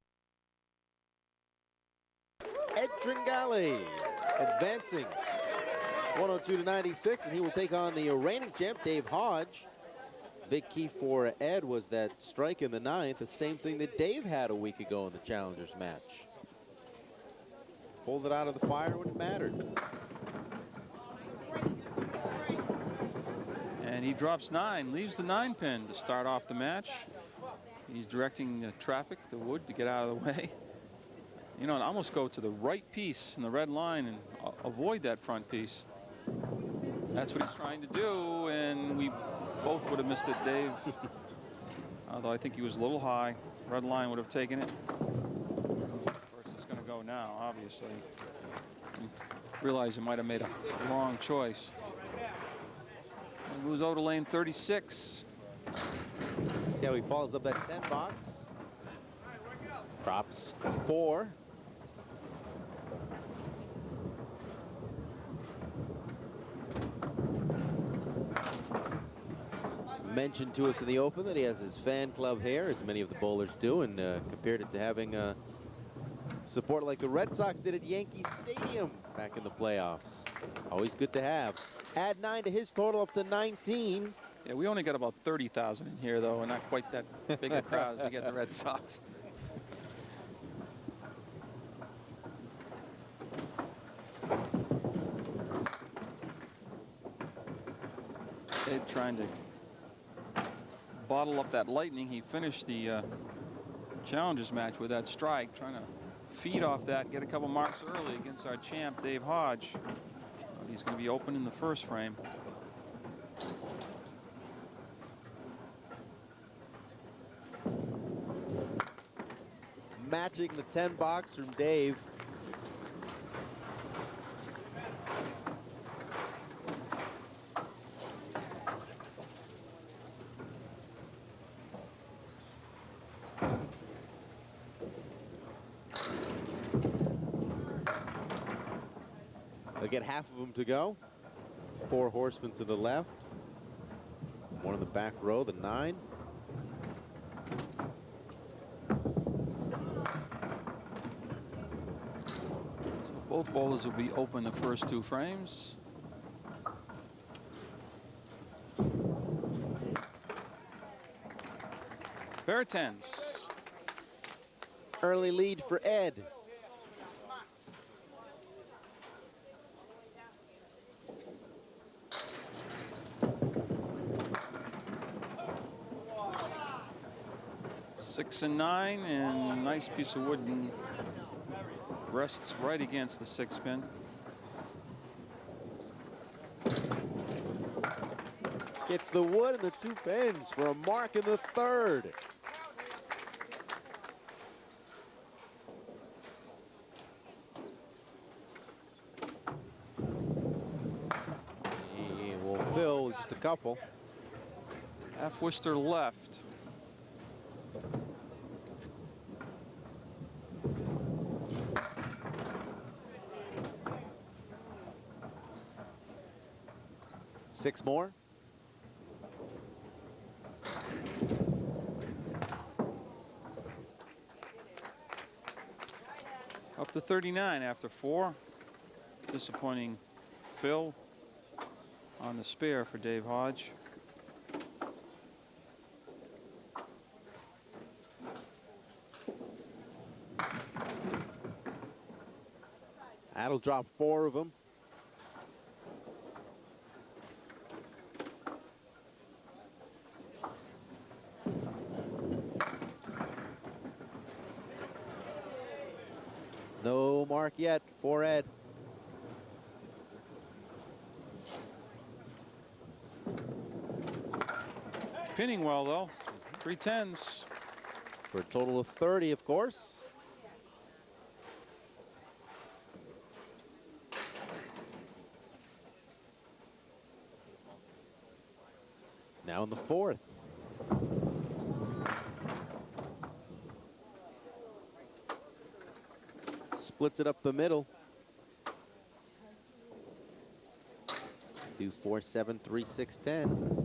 Speaker 9: Ed Tringale advancing 102-96, and he will take on the reigning champ, Dave Hodge. Big key for Ed was that strike in the 9th, the same thing that Dave had a week ago in the Challengers match. Pulled it out of the fire when it mattered.
Speaker 10: And he drops 9, leaves the 9-pin to start off the match. He's directing the traffic, the wood, to get out of the way. And almost go to the right piece in the red line and avoid that front piece. That's what he's trying to do, and we both would have missed it, Dave. Although I think he was a little high. Red line would have taken it. Of course, it's going to go now, obviously. You realize you might have made a wrong choice. He moves over to lane 36.
Speaker 9: See how he follows up that 10 box. Drops 4. Mentioned to us in the open that he has his fan club hair, as many of the bowlers do, and compared it to having support like the Red Sox did at Yankee Stadium back in the playoffs. Always good to have. Add 9 to his total, up to 19.
Speaker 10: Yeah, we only got about 30,000 in here, though, and not quite that big a crowd as we get the Red Sox. Dave trying to bottle up that lightning. He finished the Challengers match with that strike, trying to feed off that, get a couple marks early against our champ, Dave Hodge. He's going to be open in the first frame.
Speaker 9: Matching the 10 box from Dave. They'll get half of them to go. 4 horsemen to the left. 1 in the back row, the 9.
Speaker 10: Both bowlers will be open the first 2 frames. Pair 10s.
Speaker 9: Early lead for Ed.
Speaker 10: Six and 9, and a nice piece of wood and rests right against the 6 pin.
Speaker 9: Gets the wood and the 2 pins for a mark in the 3rd. He will fill just a couple.
Speaker 10: Half Worcester left.
Speaker 9: Six more.
Speaker 10: Up to 39 after 4. Disappointing fill on the spare for Dave Hodge.
Speaker 9: That'll drop 4 of them. No mark yet for Ed.
Speaker 10: Pinning well, though. 3 10s.
Speaker 9: For a total of 30, of course. Now in the 4th. Splits it up the middle. 2, 4, 7, 3, 6, 10.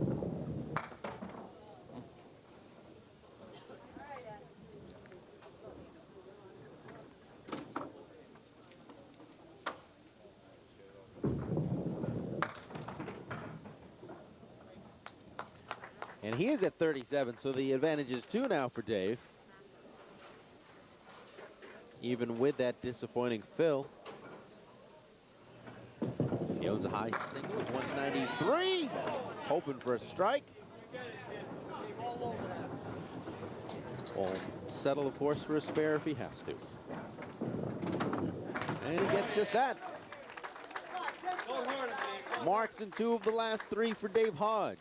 Speaker 9: And he is at 37, so the advantage is 2 now for Dave. Even with that disappointing fill. He owns a high single of 193. Hoping for a strike. Will settle, of course, for a spare if he has to. And he gets just that. Marks in 2 of the last 3 for Dave Hodge.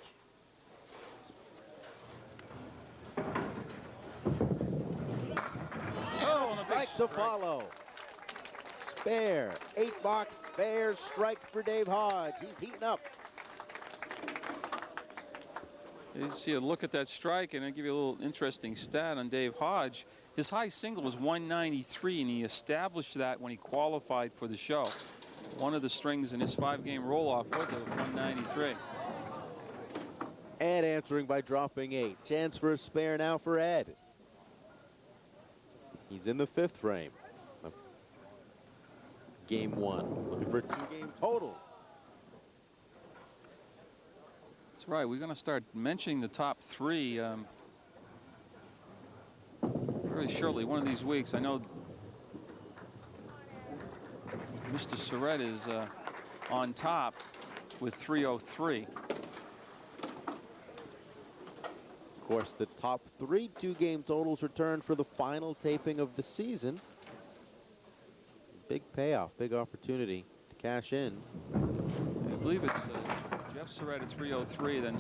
Speaker 9: Strike to follow. spare. 8-box spare strike for Dave Hodge. He's heating up.
Speaker 10: You see a look at that strike, and I'll give you a little interesting stat on Dave Hodge. His high single was 193, and he established that when he qualified for the show. One of the strings in his 5-game roll-off was a 193.
Speaker 9: Ed answering by dropping 8. Chance for a spare now for Ed. He's in the 5th frame of game 1. Looking for a 2-game total.
Speaker 10: That's right. We're going to start mentioning the top 3 very shortly. One of these weeks. I know Mr. Surratt is on top with 303.
Speaker 9: Of course, the top 3 2-game totals returned for the final taping of the season. Big payoff, big opportunity to cash in.
Speaker 10: I believe it's Jeff Surratt at 303, then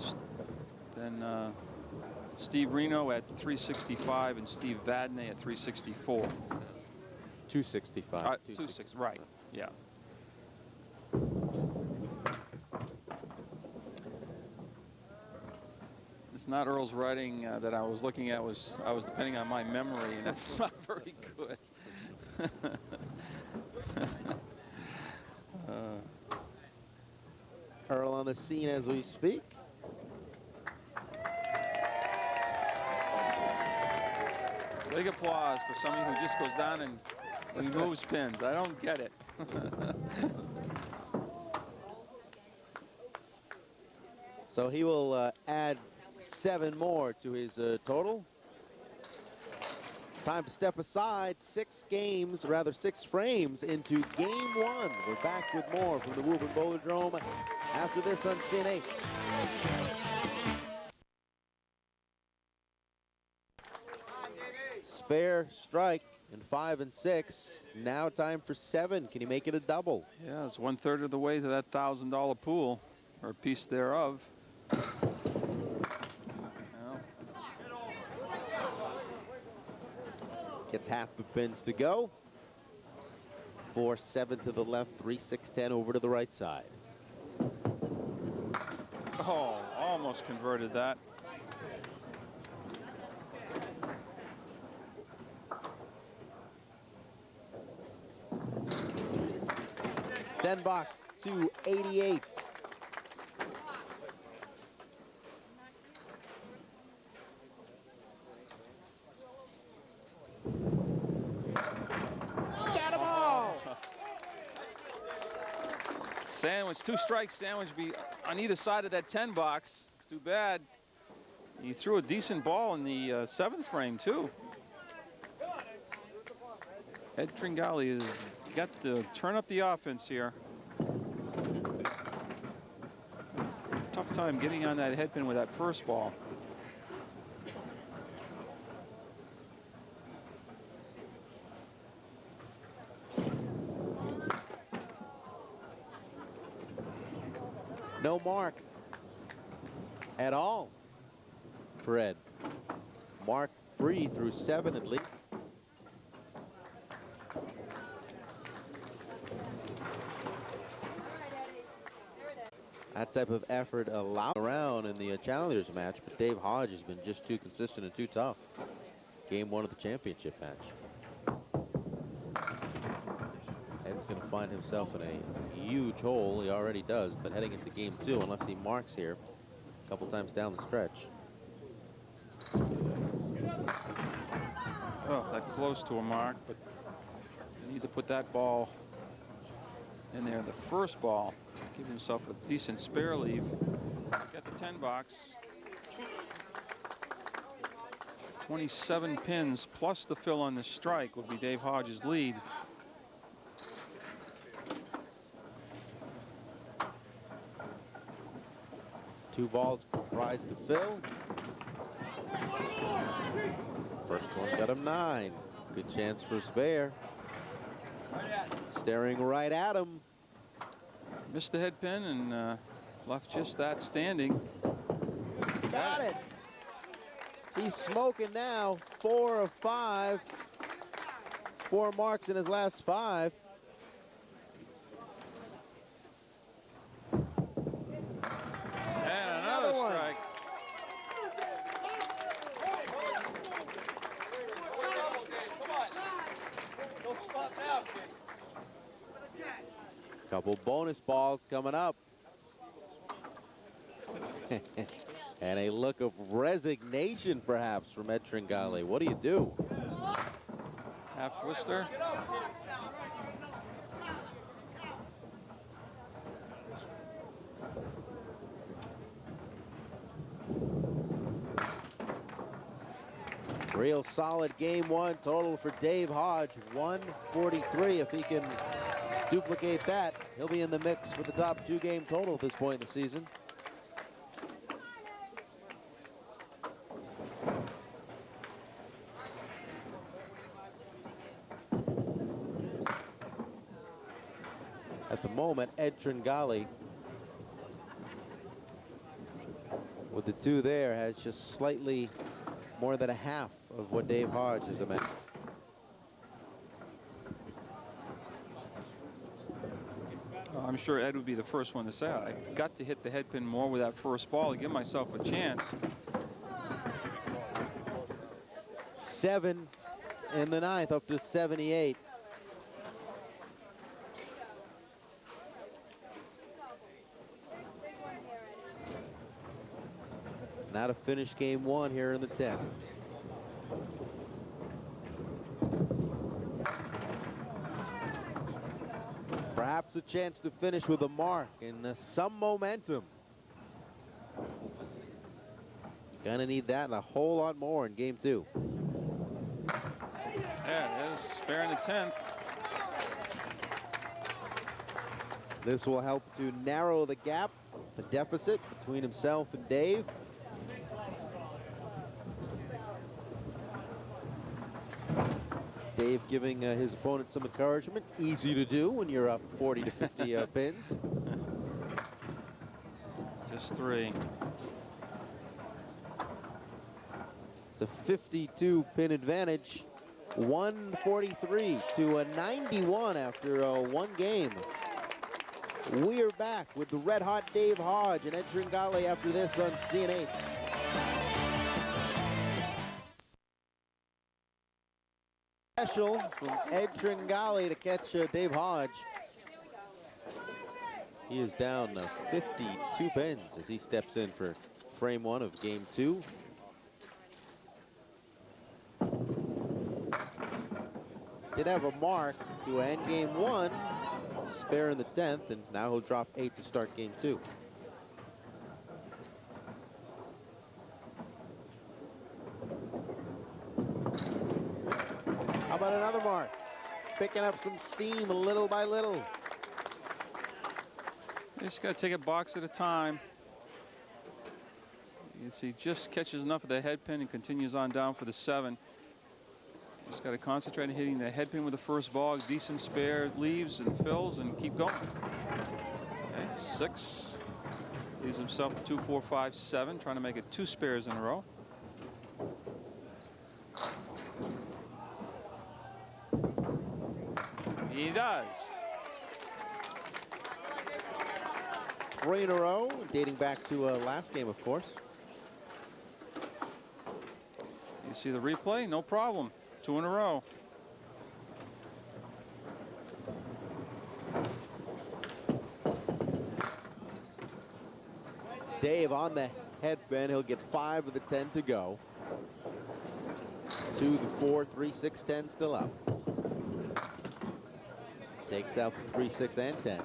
Speaker 10: Steve Reno at 365, and Steve Vadney at 364.
Speaker 9: 265.
Speaker 10: 260, right, yeah. It's not Earl's writing that I was looking at. I was depending on my memory, and that's not very good.
Speaker 9: Earl on the scene as we speak.
Speaker 10: Big applause for somebody who just goes down and removes pins. I don't get it.
Speaker 9: So he will add 7 more to his total. Time to step aside. 6 frames into game 1. We're back with more from the Woburn Bowlerdrome after this on CNA. Spare strike in 5 and 6. Now time for 7. Can he make it a double?
Speaker 10: Yeah, it's 1/3 of the way to that $1,000 pool, or a piece thereof.
Speaker 9: Gets half the pins to go. 4-7 to the left, 3-6-10 over to the right side.
Speaker 10: Oh, almost converted that.
Speaker 9: $10 to 88. Got 'em all.
Speaker 10: Sandwich, 2-strike sandwich be on either side of that 10 box. It's too bad. He threw a decent ball in the 7th frame too. Ed Tringale has got to turn up the offense here. Tough time getting on that headpin with that first ball.
Speaker 9: No mark at all for Ed. Mark free through 7 at least. That type of effort allowed around in the challengers match, but Dave Hodge has been just too consistent and too tough. Game 1 of the championship match. Ed's going to find himself in a huge hole. He already does, but heading into game 2, unless he marks here a couple times down the stretch.
Speaker 10: Oh, that close to a mark, but you need to put that ball in there. The first ball, give himself a decent spare leave. Got the 10 box. 27 pins plus the fill on the strike will be Dave Hodge's lead.
Speaker 9: Two balls comprise the fill. First one got him 9. Good chance for a spare. Staring right at him.
Speaker 10: Missed the head pin and left just that standing.
Speaker 9: Got it. He's smoking now. 4 of 5. 4 marks in his last 5. Couple bonus balls coming up. And a look of resignation, perhaps, from Ed Tringale. What do you do?
Speaker 10: Half Worcester.
Speaker 9: Real solid game one total for Dave Hodge, 143. If he can duplicate that, he'll be in the mix for the top 2 game total at this point in the season. At the moment, Ed Tringale, with the 2 there, has just slightly more than a half of what Dave Hodge is amassed.
Speaker 10: I'm sure Ed would be the first one to say, I got to hit the head pin more with that first ball to give myself a chance.
Speaker 9: 7 in the 9th, up to 78. Now to finish game 1 here in the 10th. Perhaps a chance to finish with a mark and some momentum. Gonna need that and a whole lot more in game 2.
Speaker 10: Yeah, it is spare in the 10th.
Speaker 9: This will help to narrow the gap, the deficit between himself and Dave. Dave giving his opponent some encouragement. Easy to do when you're up 40 to 50 pins.
Speaker 10: Just 3.
Speaker 9: It's a 52 pin advantage. 143 to a 91 after 1 game. We are back with the red-hot Dave Hodge and Ed Tringale after this on CN8. Special from Ed Tringale to catch Dave Hodge. He is down 52 pins as he steps in for frame 1 of game 2. Did have a mark to end game 1, spare in the 10th, and now he'll drop 8 to start game 2. How about another mark? Picking up some steam little by little.
Speaker 10: You just got to take it box at a time. You see, just catches enough of the head pin and continues on down for the 7. Just got to concentrate on hitting the head pin with the first ball. Decent spare, leaves and fills, and keep going. Okay, 6. Leaves himself 2, 4, 5, 7. Trying to make it 2 spares in a row. He does.
Speaker 9: 3 in a row, dating back to last game, of course.
Speaker 10: You see the replay? No problem. 2 in a row.
Speaker 9: Dave on the headband. He'll get 5 of the 10 to go. 2, the 4, 3, 6, 10 still up. Takes out the 3, 6, and 10.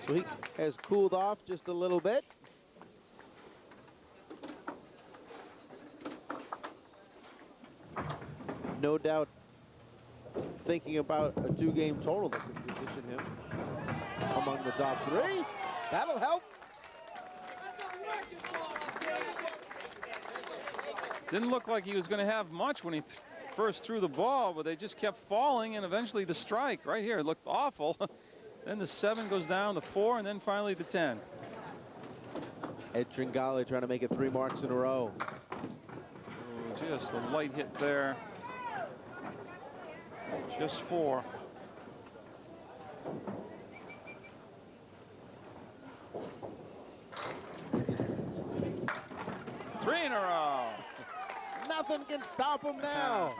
Speaker 9: So he has cooled off just a little bit. No doubt thinking about a 2-game total that could position him among the top 3. That'll help.
Speaker 10: Didn't look like he was going to have much when he first threw the ball, but they just kept falling, and eventually the strike right here looked awful. Then the 7 goes down, the 4, and then finally the 10.
Speaker 9: Ed Tringale trying to make it 3 marks in a row.
Speaker 10: Oh, just a light hit there. Just 4. 3 in a row.
Speaker 9: Nothing can stop him now.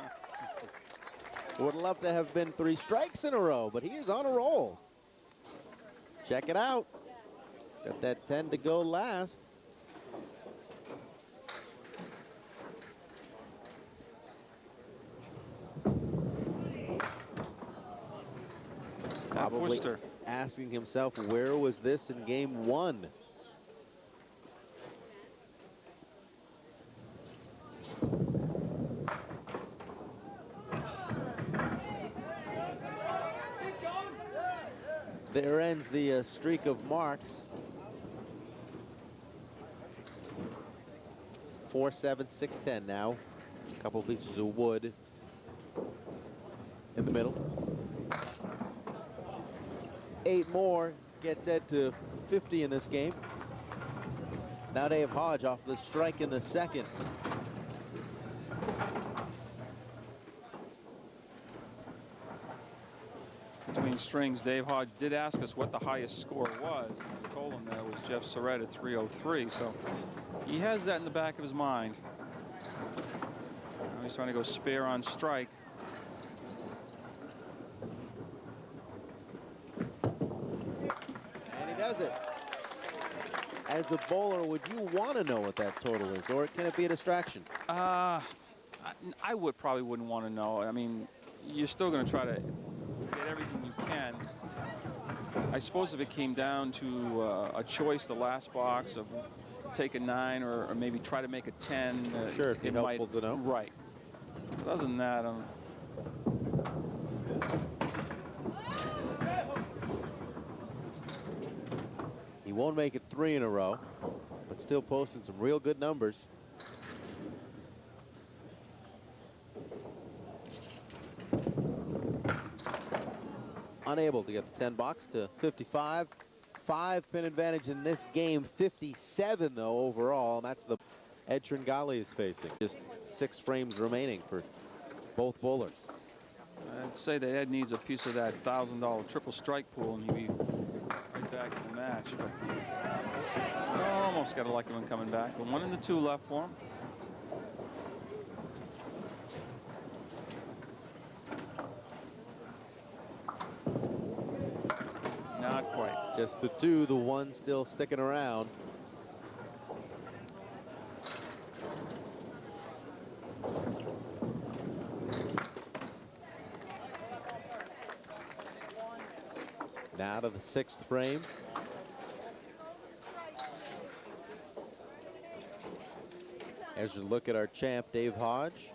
Speaker 9: Would love to have been 3 strikes in a row, but he is on a roll. Check it out. Got that 10 to go last. Probably asking himself, where was this in game 1? There ends the streak of marks. 4-7, 6-10 now. A couple pieces of wood in the middle. 8 more gets Ed to 50 in this game. Now Dave Hodge off the strike in the second.
Speaker 10: Between strings, Dave Hodge did ask us what the highest score was. And we told him that it was Jeff Surratt at 303. So he has that in the back of his mind. Now he's trying to go spare on strike.
Speaker 9: And he does it. As a bowler, would you want to know what that total is, or can it be a distraction?
Speaker 10: I probably wouldn't want to know. I mean, you're still going to try to get everything you can. I suppose if it came down to a choice, the last box of take a 9 or maybe try to make a 10.
Speaker 9: Sure, it'd be helpful to know.
Speaker 10: Right. But other than that,
Speaker 9: he won't make it 3 in a row, but still posting some real good numbers. Unable to get the 10 box to 55. 5 pin advantage in this game. 57 though overall. And that's the Ed Tringale is facing. Just 6 frames remaining for both bowlers.
Speaker 10: I'd say that Ed needs a piece of that $1,000 triple strike pool, and he'd be right back in the match. But almost got a lucky one coming back. The 1 and the 2 left for him. Not quite.
Speaker 9: Just the 2, the 1 still sticking around. Now to the 6th frame. As you look at our champ, Dave Hodge.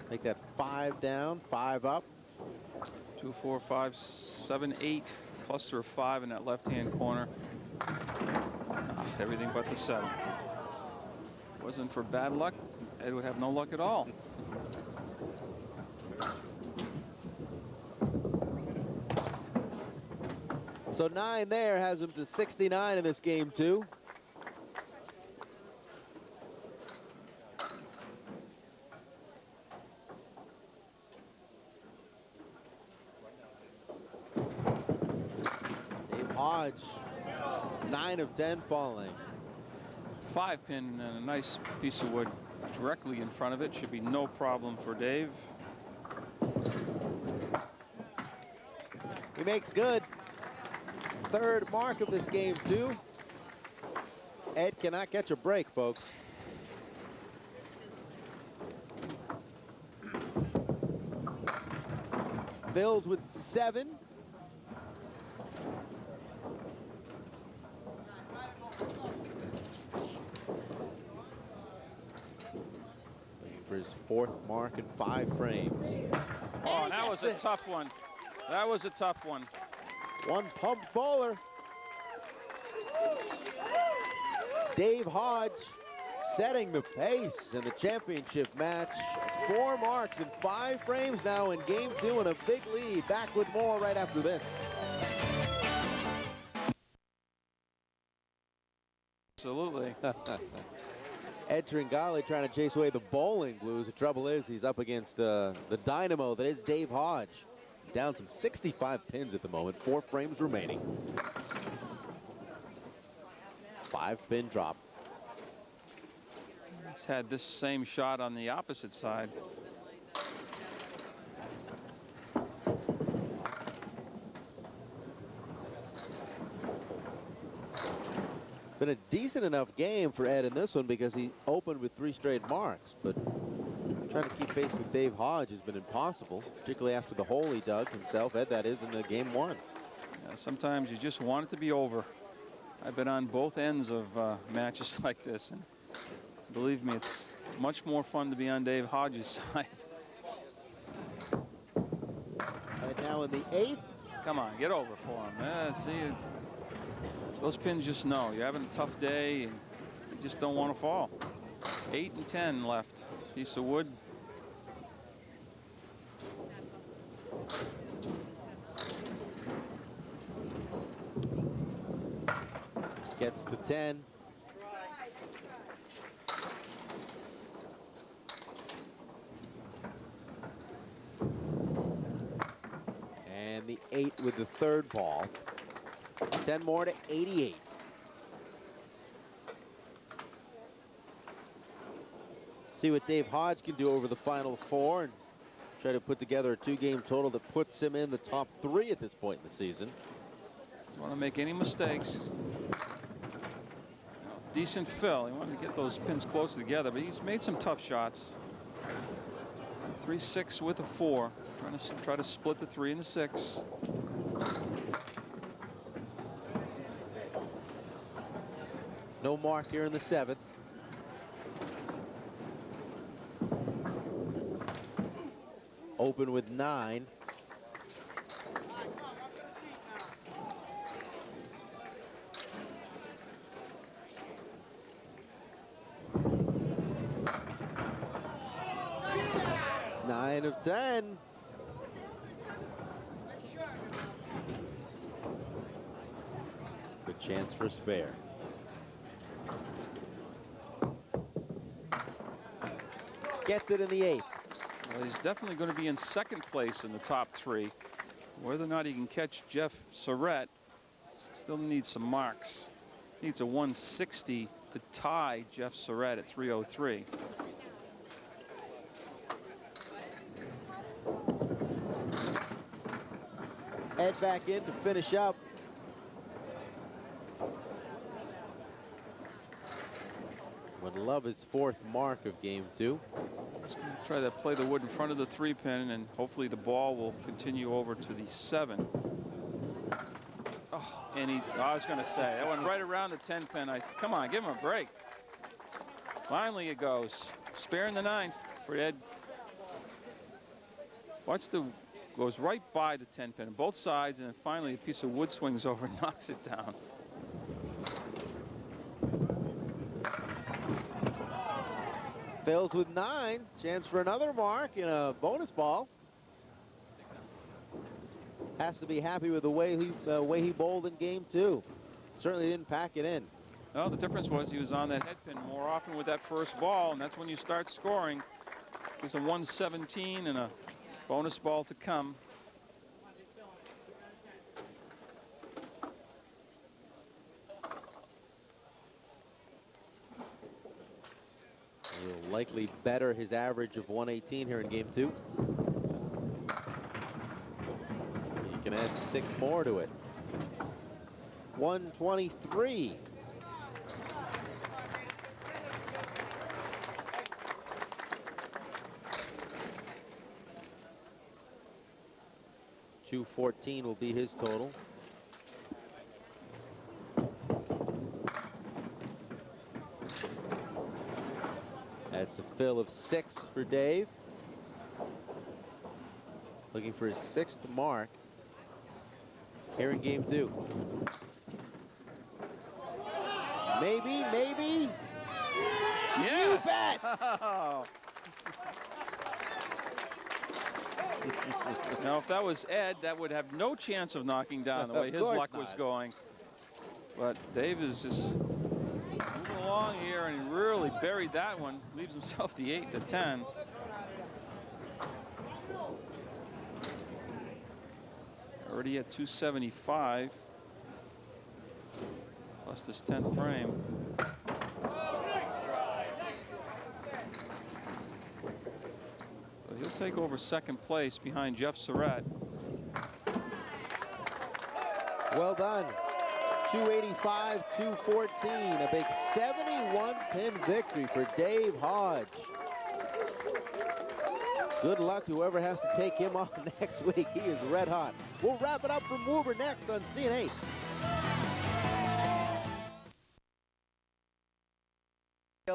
Speaker 9: Make that 5 down, 5 up.
Speaker 10: 2, 4, 5, 7, 8. Cluster of 5 in that left-hand corner. Everything but the 7. Wasn't for bad luck, Ed would have no luck at all.
Speaker 9: So 9 there has him to 69 in this game too. Hodge, 9 of 10 falling.
Speaker 10: 5 pin and a nice piece of wood directly in front of it. Should be no problem for Dave.
Speaker 9: He makes good. 3rd mark of this game too. Ed cannot catch a break, folks. Bills with 7. For his 4th mark in 5 frames.
Speaker 10: Oh, that was a tough one. That was a tough one.
Speaker 9: One pump bowler. Dave Hodge setting the pace in the championship match. 4 marks in 5 frames now in game 2 and a big lead. Back with more right after this.
Speaker 10: Absolutely.
Speaker 9: Ed Tringale trying to chase away the bowling blues. The trouble is he's up against the dynamo that is Dave Hodge. Down some 65 pins at the moment. 4 frames remaining. 5-pin drop.
Speaker 10: He's had this same shot on the opposite side.
Speaker 9: Been a decent enough game for Ed in this one because he opened with 3 straight marks, but trying to keep pace with Dave Hodge has been impossible, particularly after the hole he dug himself. Ed, that is, in the game 1.
Speaker 10: Yeah, sometimes you just want it to be over. I've been on both ends of matches like this, and believe me, it's much more fun to be on Dave Hodge's side.
Speaker 9: Right now in the 8th.
Speaker 10: Come on, get over for him. See, those pins just know you're having a tough day and you just don't want to fall. 8 and 10 left. Piece of wood.
Speaker 9: Gets the 10. And the 8 with the 3rd ball. 10 more to 88. See what Dave Hodge can do over the final 4 and try to put together a 2-game total that puts him in the top 3 at this point in the season.
Speaker 10: Doesn't want to make any mistakes. Decent fill. He wanted to get those pins close together, but he's made some tough shots. 3-6 with a 4. Try to split the 3 and the 6.
Speaker 9: No mark here in the 7th. Open with 9. Nine of 10. Good chance for a spare. Gets it in the 8th.
Speaker 10: Well, he's definitely going to be in 2nd place in the top 3. Whether or not he can catch Jeff Surratt, still needs some marks. Needs a 160 to tie Jeff Surratt at 303.
Speaker 9: Ed back in to finish up. Would love his 4th mark of game 2.
Speaker 10: Just going to try to play the wood in front of the 3-pin, and hopefully the ball will continue over to the 7. Oh, and I was going to say, that went right around the 10-pin. Come on, give him a break. Finally it goes. Sparing the 9 for Ed. Goes right by the 10-pin, both sides, and then finally a piece of wood swings over and knocks it down.
Speaker 9: Fails with 9. Chance for another mark in a bonus ball. Has to be happy with the way he bowled in game 2. Certainly didn't pack it in.
Speaker 10: No, the difference was he was on that head pin more often with that first ball, and that's when you start scoring. It's a 117 and a bonus ball to come.
Speaker 9: He'll likely better his average of 118 here in game 2. He can add 6 more to it. 123. $214 will be his total. That's a fill of 6 for Dave. Looking for his 6th mark here in game 2. Maybe, maybe.
Speaker 10: Yes.
Speaker 9: You bet.
Speaker 10: Now, if that was Ed, that would have no chance of knocking down the way his luck was going. But Dave is just moving long here, and he really buried that one. Leaves himself the 8 to 10. Already at 275. Plus this 10th frame. So he'll take over second place behind Jeff Surratt.
Speaker 9: Well done. 285, 214. A big 71-pin victory for Dave Hodge. Good luck whoever has to take him on next week. He is red hot. We'll wrap it up from Woburn next on CN8.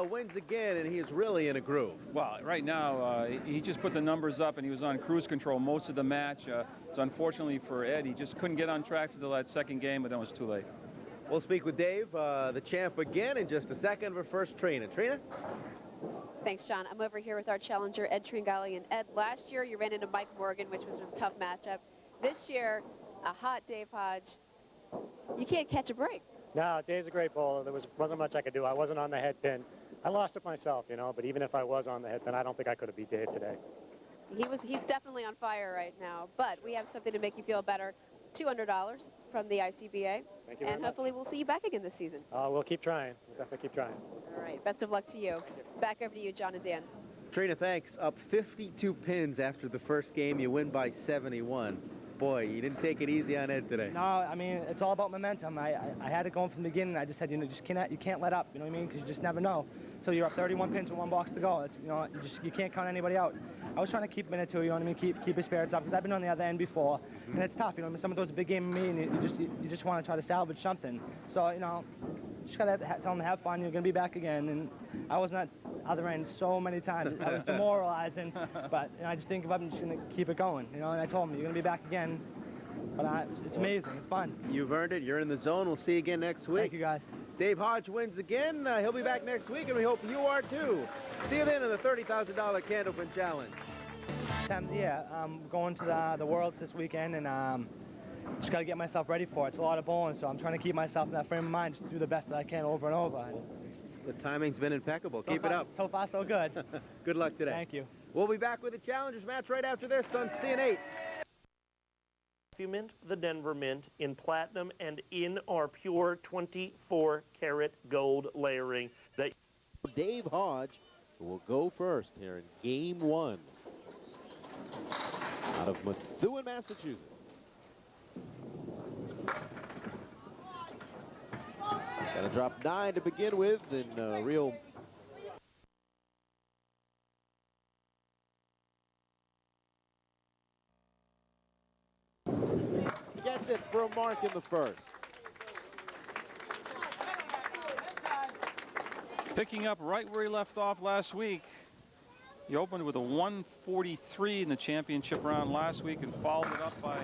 Speaker 9: Wins again, and he is really in a groove.
Speaker 10: Well, right now, he just put the numbers up, and he was on cruise control most of the match. It's unfortunately for Ed, he just couldn't get on track until that second game, but then it was too late.
Speaker 9: We'll speak with Dave, the champ, again in just a second. But first, Trina. Trina?
Speaker 11: Thanks, John. I'm over here with our challenger, Ed Tringale. And Ed, last year you ran into Mike Morgan, which was a tough matchup. This year, a hot Dave Hodge. You can't catch a break.
Speaker 14: No, Dave's a great bowler. There wasn't much I could do. I wasn't on the head pin. I lost it myself, you know, but even if I was on the head pin, I don't think I could have beat Dave today.
Speaker 11: He's definitely on fire right now, but we have something to make you feel better. $200 from the ICBA.
Speaker 14: Thank you very
Speaker 11: and hopefully we'll see you back again this season.
Speaker 14: We'll keep trying. We'll definitely keep trying.
Speaker 11: All right. Best of luck to you. Back over to you, John and Dan.
Speaker 9: Trina, thanks. Up 52 pins after the first game. You win by 71. Boy, you didn't take it easy on Ed today.
Speaker 8: No, I mean, it's all about momentum. I had it going from the beginning. I just said, you know, you can't let up. You know what I mean? Because you just never know. So you're up 31 pins with one box to go. It's, you know, you can't count anybody out. I was trying to keep him in it too. You know what I mean? Keep his spirits up, because I've been on the other end before, and it's tough. You know, I mean, someone throws a big game at me, and you just want to try to salvage something. So you know, just gotta tell them to have fun. You're gonna be back again. And I was not other end so many times. I was demoralizing, but you know, I just think if I'm just gonna keep it going. You know, and I told him, you're gonna be back again. But it's amazing. It's fun.
Speaker 9: You've earned it. You're in the zone. We'll see you again next week.
Speaker 8: Thank you, guys.
Speaker 9: Dave Hodge wins again. He'll be back next week, and we hope you are too. See you then in the $30,000 Candlepin Challenge.
Speaker 8: Yeah, I'm going to the Worlds this weekend, and just got to get myself ready for it. It's a lot of bowling, so I'm trying to keep myself in that frame of mind, just do the best that I can over and over.
Speaker 9: The timing's been impeccable. Keep it up.
Speaker 8: So far, so good.
Speaker 9: Good luck today.
Speaker 8: Thank you.
Speaker 9: We'll be back with the Challengers match right after this on CN8.
Speaker 15: Mint, the Denver Mint, in platinum and in our pure 24-karat gold layering.
Speaker 9: Dave Hodge will go first here in Game 1 out of Methuen, Massachusetts. Gonna drop 9 to begin with in real gets it for a mark in the first.
Speaker 10: Picking up right where he left off last week. He opened with a 143 in the championship round last week and followed it up by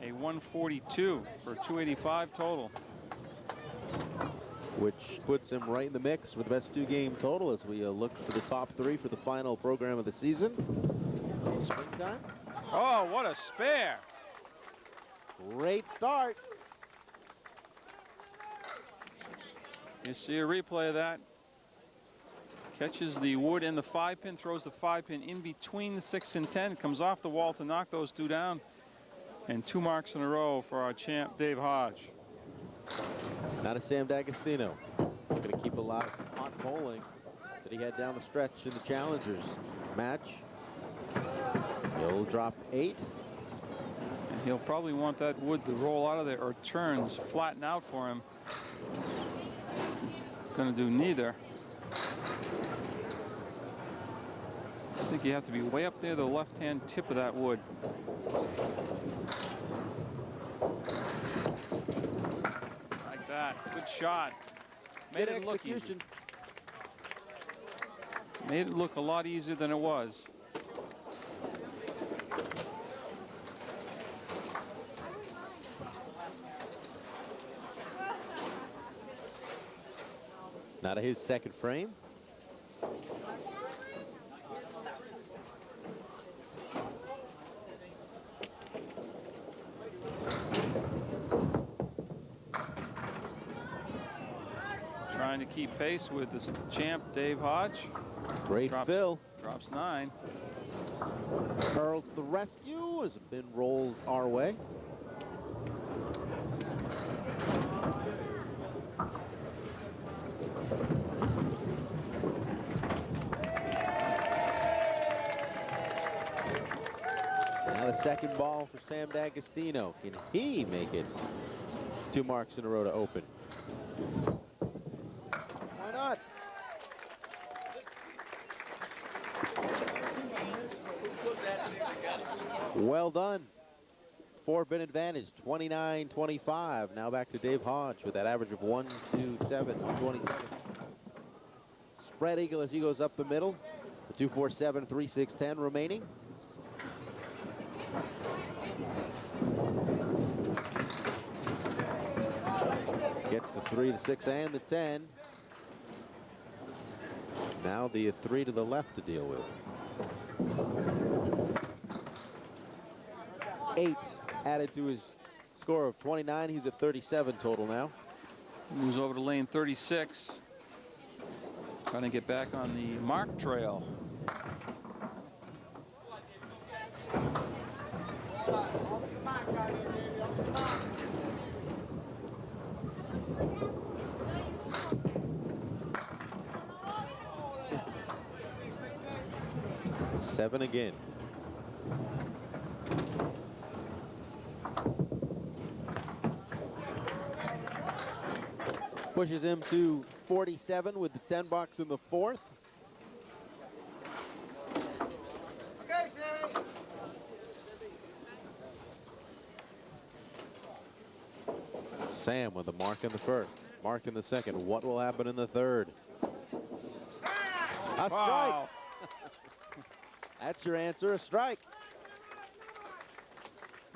Speaker 10: a 142 for 285 total.
Speaker 9: Which puts him right in the mix for the best 2-game total as we look for the top 3 for the final program of the season. Springtime.
Speaker 10: Oh, what a spare.
Speaker 9: Great start.
Speaker 10: You see a replay of that. Catches the wood and the 5-pin, throws the 5-pin in between the 6 and 10, comes off the wall to knock those 2 down. And 2 marks in a row for our champ, Dave Hodge.
Speaker 9: Now to Sam Dagostino. Going to keep alive some hot bowling that he had down the stretch in the Challengers match. He'll drop 8.
Speaker 10: And he'll probably want that wood to roll out of there or turns, flatten out for him. Going to do neither. I think you have to be way up there, the left-hand tip of that wood. Like that. Good shot. Made
Speaker 9: Good
Speaker 10: it look easy.
Speaker 9: execution.
Speaker 10: Made it look a lot easier than it was.
Speaker 9: Now to his second frame.
Speaker 10: trying to keep pace with the champ, Dave Hodge.
Speaker 9: Great fill.
Speaker 10: Drops 9.
Speaker 9: Earl to the rescue as Bin rolls our way. Now the second ball for Sam Dagostino. Can he make it 2 marks in a row to open? Why not? Well done. 4-pin advantage, 29-25. Now back to Dave Hodge with that average of 127, 127. Spread eagle as he goes up the middle. The 247, 3-6-10 remaining. Gets the 3, the 6, and the 10. Now the 3 to the left to deal with. 8 added to his score of 29. He's at 37 total now.
Speaker 10: Moves over to lane 36. Trying to get back on the mark trail.
Speaker 9: Seven again. Pushes him to 47 with the 10 bucks in the 4th.
Speaker 5: Okay, Sammy.
Speaker 9: Sam with the mark in the 1st, mark in the 2nd. What will happen in the 3rd? A strike.
Speaker 10: Wow.
Speaker 9: That's your answer, a strike.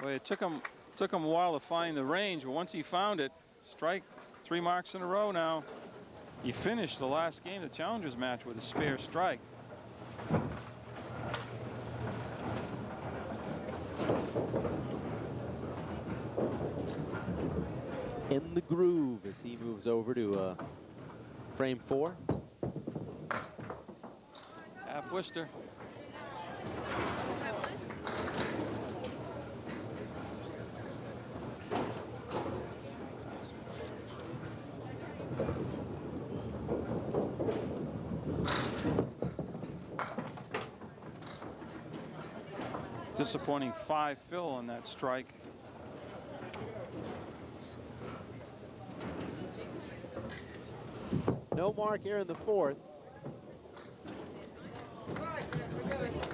Speaker 10: Well, it took him a while to find the range, but once he found it, strike. 3 marks in a row now. He finished the last game, the Challengers match, with a spare strike.
Speaker 9: In the groove as he moves over to frame 4.
Speaker 10: Half Worcester. Disappointing 5 fill on that strike.
Speaker 9: No mark here in the 4th.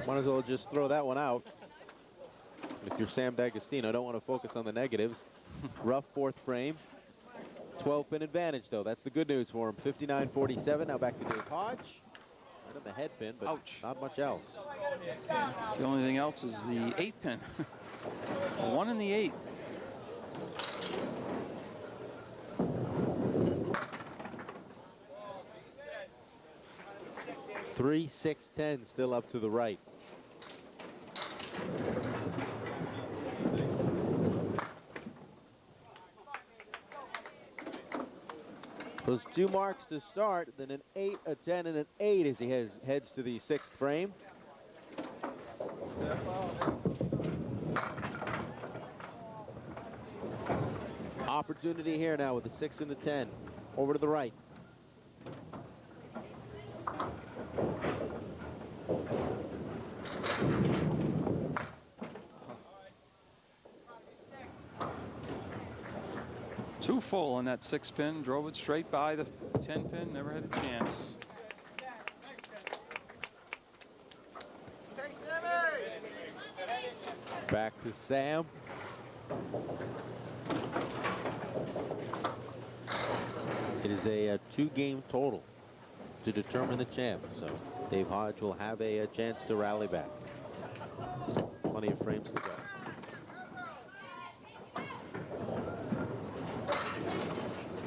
Speaker 9: Might as well just throw that one out. If you're Sam Dagostino, don't want to focus on the negatives. Rough 4th frame. 12-pin advantage, though. That's the good news for him. 59-47. Now back to Dave Hodge. Right on the head pin, but not much else.
Speaker 10: The only thing else is the 8-pin. 1 in the 8.
Speaker 9: Three, 6, 10 still up to the right. Those 2 marks to start, then an 8, a 10, and an 8 as he heads to the 6th frame. Opportunity here now with the 6 and the 10. Over to the right.
Speaker 10: Too full on that 6-pin. Drove it straight by the 10-pin. Never had a chance.
Speaker 9: Back to Sam. It is a 2-game total to determine the champ. So Dave Hodge will have a chance to rally back. Plenty of frames to go.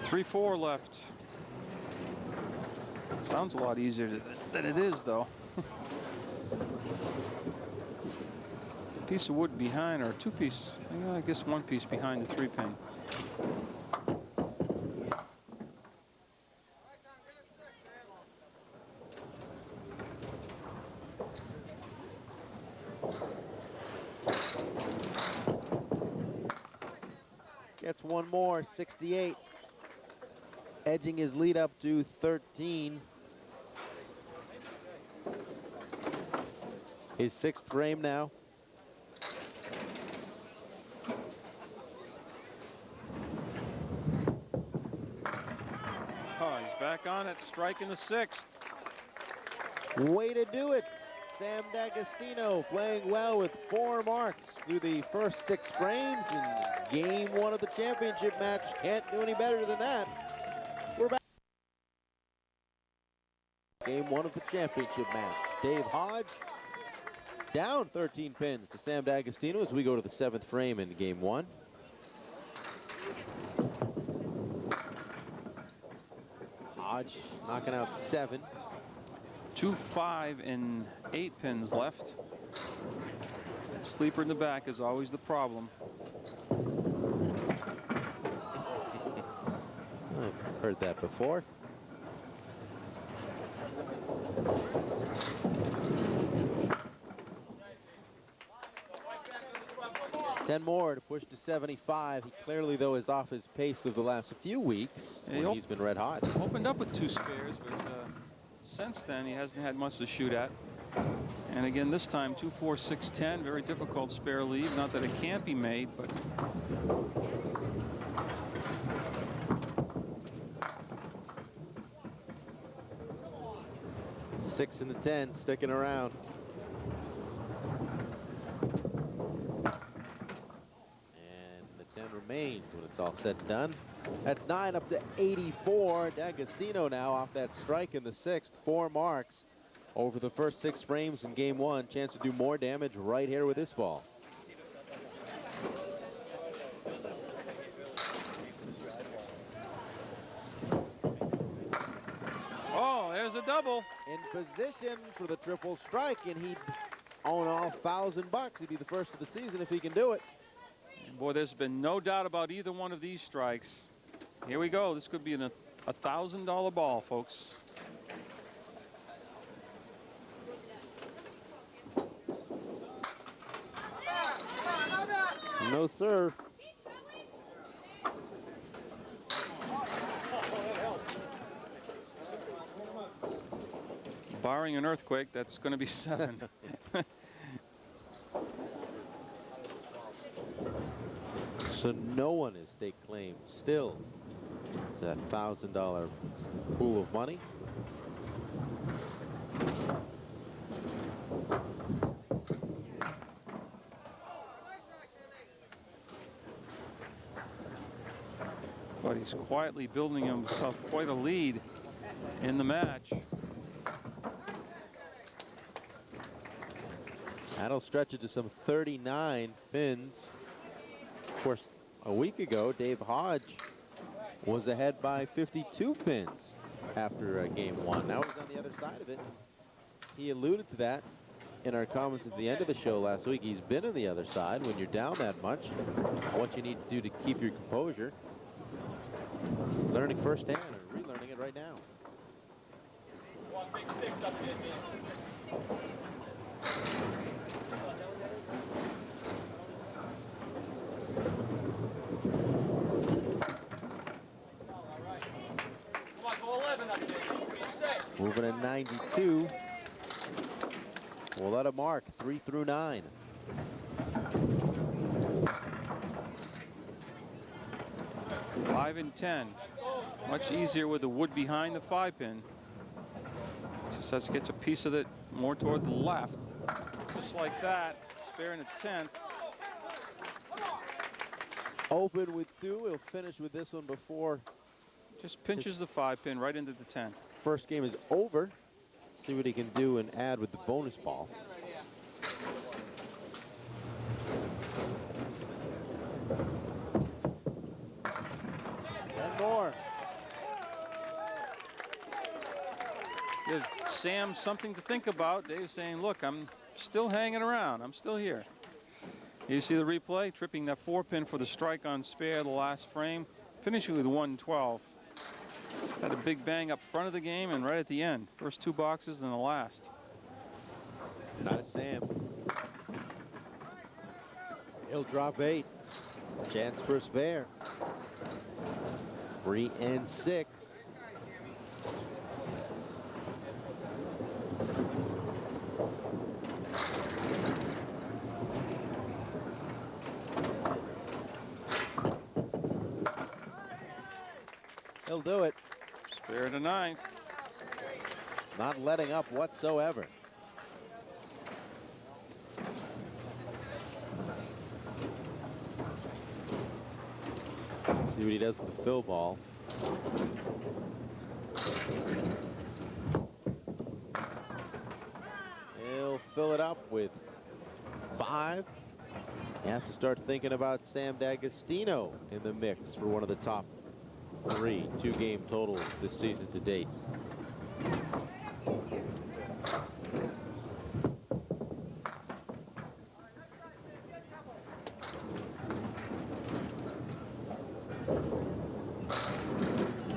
Speaker 10: Three, 4 left. Sounds a lot easier than it is, though. Piece of wood behind, or 2 pieces. I guess 1 piece behind the 3-pin.
Speaker 9: gets one more, 68. Edging his lead up to 13. His 6th frame now.
Speaker 10: Oh, he's back on it, striking the 6th.
Speaker 9: Way to do it. Sam Dagostino playing well with 4 marks through the first 6 frames in game 1 of the championship match. Can't do any better than that. We're back. Game 1 of the championship match. Dave Hodge down 13 pins to Sam Dagostino as we go to the 7th frame in game 1. Hodge knocking out 7.
Speaker 10: 2, 5, and 8 pins left. Sleeper in the back is always the problem.
Speaker 9: I've heard that before. Ten more to push to 75. He clearly, though, is off his pace of the last few weeks when he's been red hot.
Speaker 10: Opened up with 2 spares, but since then he hasn't had much to shoot at. And again, this time 2, 4, 6, 10. Very difficult spare lead. Not that it can't be made, but
Speaker 9: Six and the 10 sticking around. Remains when it's all said and done. That's 9 up to 84. Dagostino now off that strike in the 6th. 4 marks over the first 6 frames in game 1. Chance to do more damage right here with this ball.
Speaker 10: oh, there's a double.
Speaker 9: In position for the triple strike, and he'd own all $1,000. He'd be the first of the season if he can do it.
Speaker 10: Boy, there's been no doubt about either one of these strikes. Here we go. This could be a $1,000 ball, folks.
Speaker 9: No, sir.
Speaker 10: Barring an earthquake, that's going to be 7.
Speaker 9: So no one has staked claim still to that $1,000 pool of money.
Speaker 10: But he's quietly building himself quite a lead in the match.
Speaker 9: That'll stretch it to some 39 pins. Of course, a week ago, Dave Hodge was ahead by 52 pins after game 1. Now he's on the other side of it. He alluded to that in our comments at the end of the show last week. He's been on the other side when you're down that much. What you need to do to keep your composure. Learning firsthand or relearning it right now.
Speaker 5: Want big sticks up here, man.
Speaker 9: Moving at 92. We'll let it mark 3 through 9.
Speaker 10: Five and 10. Much easier with the wood behind the 5-pin. Just has to get a piece of it more toward the left. Just like that. Spare in the 10th.
Speaker 9: Open with 2. He'll finish with this one before.
Speaker 10: Just pinches the 5-pin right into the 10.
Speaker 9: First game is over. See what he can do and add with the bonus ball. And more.
Speaker 10: Gives Sam something to think about. Dave's saying, look, I'm still hanging around. I'm still here. You see the replay? Tripping that 4-pin for the strike on spare the last frame. Finishing with 112. Had a big bang up front of the game and right at the end. First 2 boxes and the last.
Speaker 9: Not a Sam. He'll drop 8. Chance for a spare. 3 and 6. He'll do it.
Speaker 10: Spare to 9th.
Speaker 9: Not letting up whatsoever. See what he does with the fill ball. He'll fill it up with 5. You have to start thinking about Sam Dagostino in the mix for one of the top 3 two-game totals this season to date.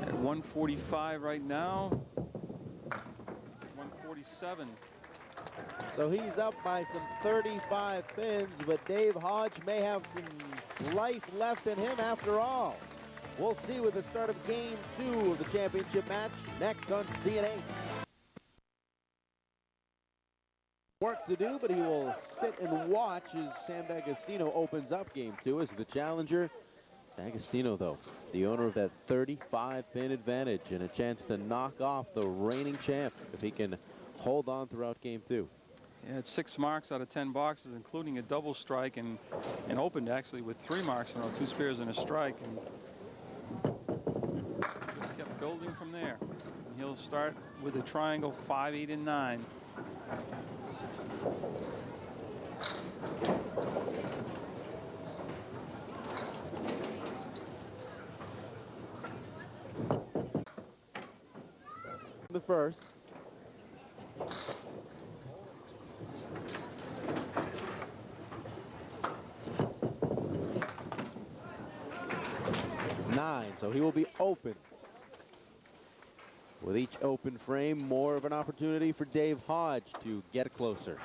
Speaker 10: At 145 right now. 147.
Speaker 9: So he's up by some 35 pins, but Dave Hodge may have some life left in him after all. We'll see with the start of Game 2 of the championship match next on CNA. Work to do, but he will sit and watch as Sam Dagostino opens up Game 2 as the challenger. Dagostino, though, the owner of that 35-pin advantage and a chance to knock off the reigning champ if he can hold on throughout Game 2.
Speaker 10: Yeah, it's 6 marks out of 10 boxes, including a double strike, and opened actually with 3 marks, 2 spares and a strike, and just kept building from there. And he'll start with a triangle 5, 8, and 9.
Speaker 9: The first. Nine, so he will be open. With each open frame, more of an opportunity for Dave Hodge to get closer.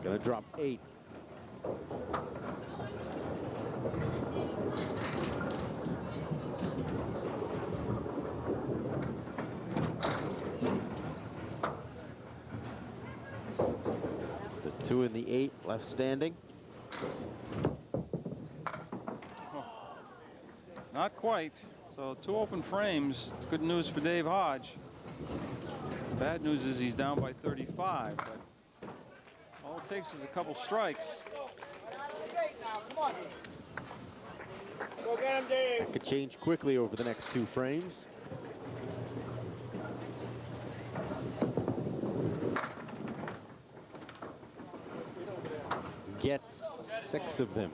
Speaker 9: Gonna drop 8. The 2 and the 8 left standing.
Speaker 10: Not quite. So 2 open frames. It's good news for Dave Hodge. Bad news is he's down by 35, but all it takes is a couple strikes.
Speaker 5: Go get him, Dave.
Speaker 9: Could change quickly over the next 2 frames. Gets 6 of them.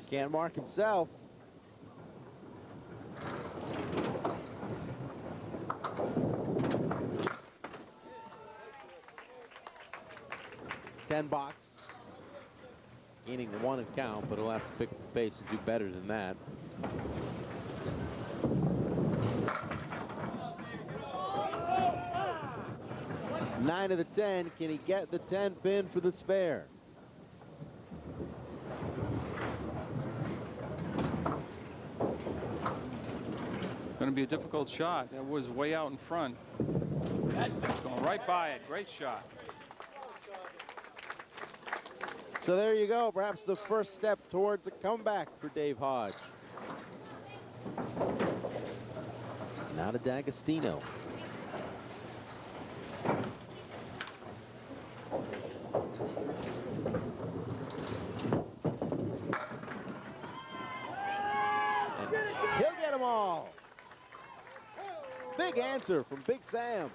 Speaker 9: Can't mark himself. Ten box. Gaining the 1 in count, but he'll have to pick the pace and do better than that. Nine of the 10. Can he get the 10 pin for the spare?
Speaker 10: Going to be a difficult shot. That was way out in front. That's going right by it. Great shot.
Speaker 9: So there you go. Perhaps the first step towards a comeback for Dave Hodge. Now to Dagostino. He'll get them all. Big answer from Big Sam.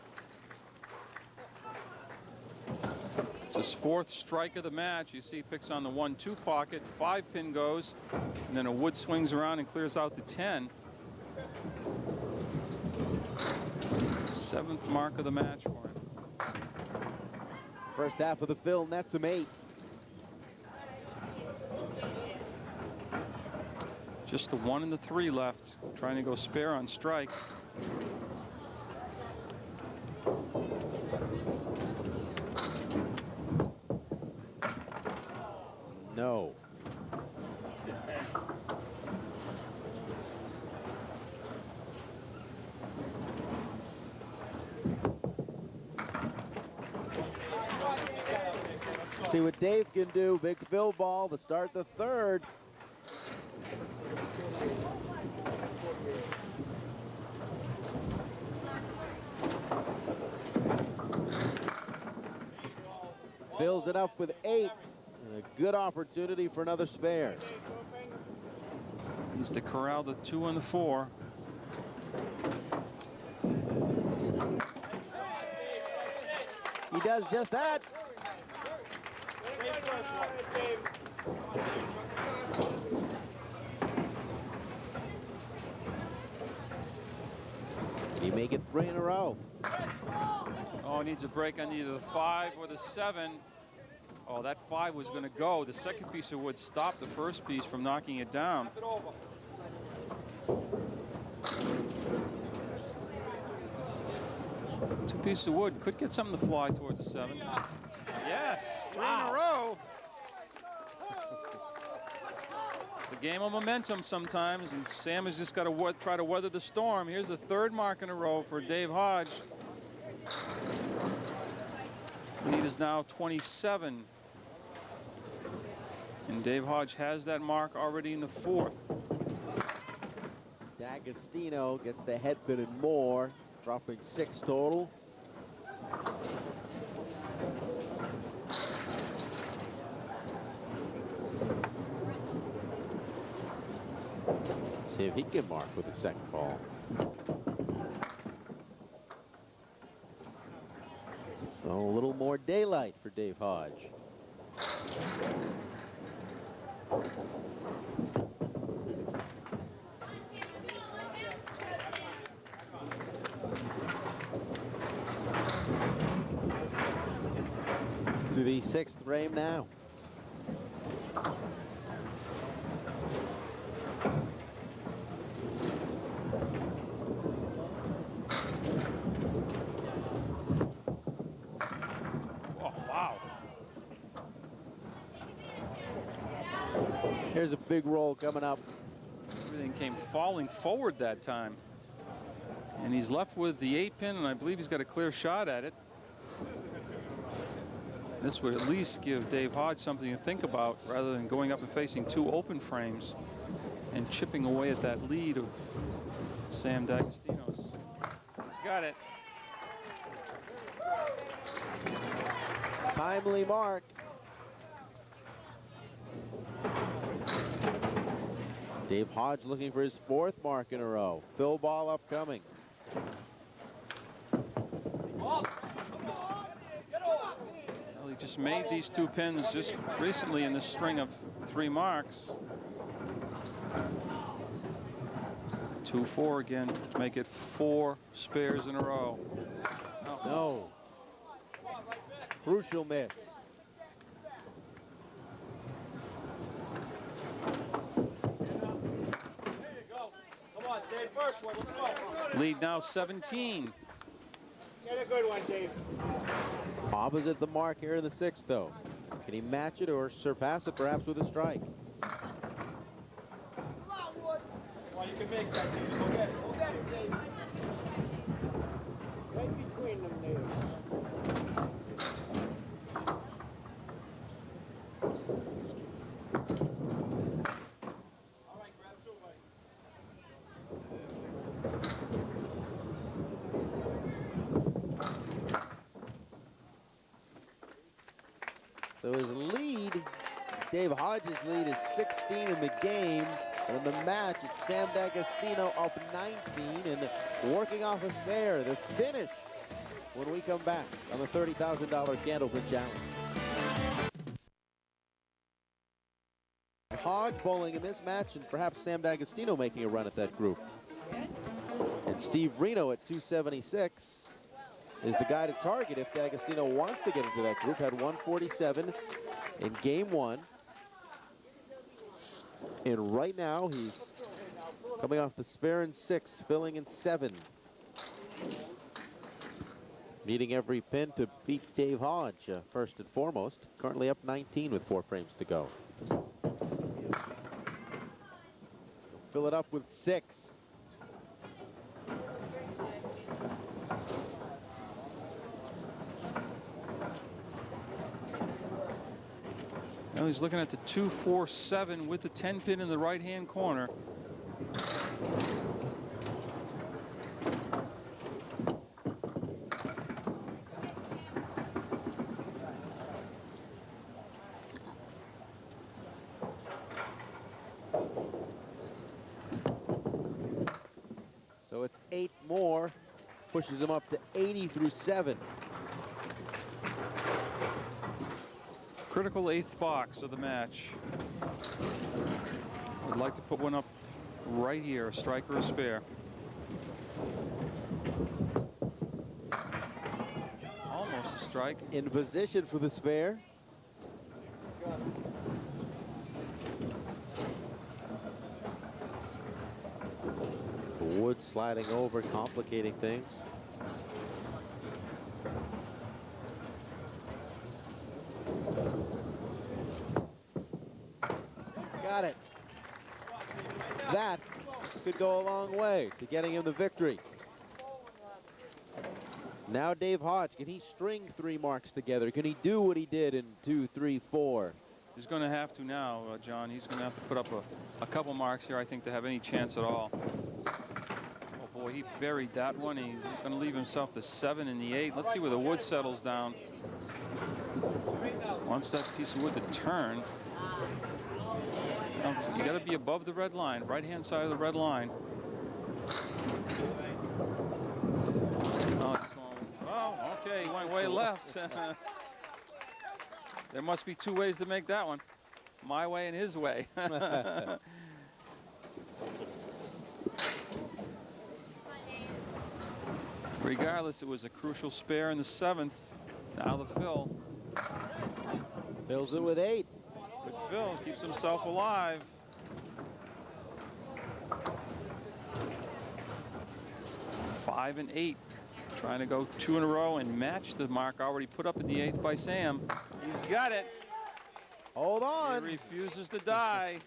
Speaker 10: It's his 4th strike of the match. You see he picks on the 1-2 pocket. 5 pin goes, and then a wood swings around and clears out the 10. 7th mark of the match for him.
Speaker 9: First half of the fill nets him 8.
Speaker 10: Just the 1 and the 3 left. Trying to go spare on strike.
Speaker 9: No. See what Dave can do. Big fill ball to start the 3rd. Fills it up with 8. And a good opportunity for another spare.
Speaker 10: Needs to corral the 2 and the 4.
Speaker 9: He does just that. Can he make it 3 in a row?
Speaker 10: Oh, needs a break on either the 5 or the 7. Oh, that 5 was going to go. The second piece of wood stopped the first piece from knocking it down. Two pieces of wood could get something to fly towards the 7. Yes, 3 in a row. It's a game of momentum sometimes, and Sam has just got to try to weather the storm. Here's the 3rd mark in a row for Dave Hodge. Lead is now 27. And Dave Hodge has that mark already in the 4th.
Speaker 9: Dagostino gets the head pin and more, dropping 6 total. See if he can mark with the second ball. So a little more daylight for Dave Hodge. To the 6th frame now. Here's a big roll coming up.
Speaker 10: Everything came falling forward that time. And he's left with the 8-pin, and I believe he's got a clear shot at it. This would at least give Dave Hodge something to think about rather than going up and facing 2 open frames and chipping away at that lead of Sam Dagostino's. He's got it.
Speaker 9: Timely mark. Dave Hodge looking for his 4th mark in a row. Fill ball upcoming.
Speaker 10: Well, he just made these 2 pins just recently in this string of 3 marks. 2-4 again to make it 4 spares in a row.
Speaker 9: No. Crucial miss.
Speaker 10: Lead now 17.
Speaker 14: Get a good one, Dave.
Speaker 9: Opposite the mark here in the 6th, though. Can he match it or surpass it, perhaps, with a strike?
Speaker 5: Well, you can make that, Dave. Go get it. Go get it, Dave. Right between them, Dave.
Speaker 9: So his lead, Dave Hodge's lead, is 16 in the game. And in the match, it's Sam Dagostino up 19 and working off a spare. The finish when we come back on the $30,000 Candlepin Challenge. Hodge bowling in this match, and perhaps Sam Dagostino making a run at that group. And Steve Reno at 276. is the guy to target if Dagostino wants to get into that group. Had 147 in game 1. And right now, he's coming off the spare in 6, filling in 7. Needing every pin to beat Dave Hodge, first and foremost. Currently up 19 with 4 frames to go. Fill it up with 6.
Speaker 10: Now he's looking at the 2-4-7 with the 10 pin in the right-hand corner.
Speaker 9: So it's 8 more, pushes him up to 80 through 7.
Speaker 10: Critical 8th box of the match. Would like to put one up right here, a strike or a spare. Almost a strike.
Speaker 9: In position for the spare. The wood sliding over, complicating things. Got it. That could go a long way to getting him the victory. Now Dave Hodge, can he string 3 marks together? Can he do what he did in 2, 3, 4?
Speaker 10: He's going to have to now, John. He's going to have to put up a couple marks here, I think, to have any chance at all. Oh, boy, he buried that one. He's going to leave himself the 7 and the 8. Let's see where the wood settles down. Wants that piece of wood to turn. You got to be above the red line, right-hand side of the red line. Oh, okay, he went way left. There must be 2 ways to make that one. My way and his way. Regardless, it was a crucial spare in the 7th. Now the fill.
Speaker 9: Fills it with 8.
Speaker 10: With Phil, keeps himself alive. Five and 8. Trying to go 2 in a row and match the mark already put up in the 8th by Sam. He's got it.
Speaker 9: Hold on.
Speaker 10: He refuses to die.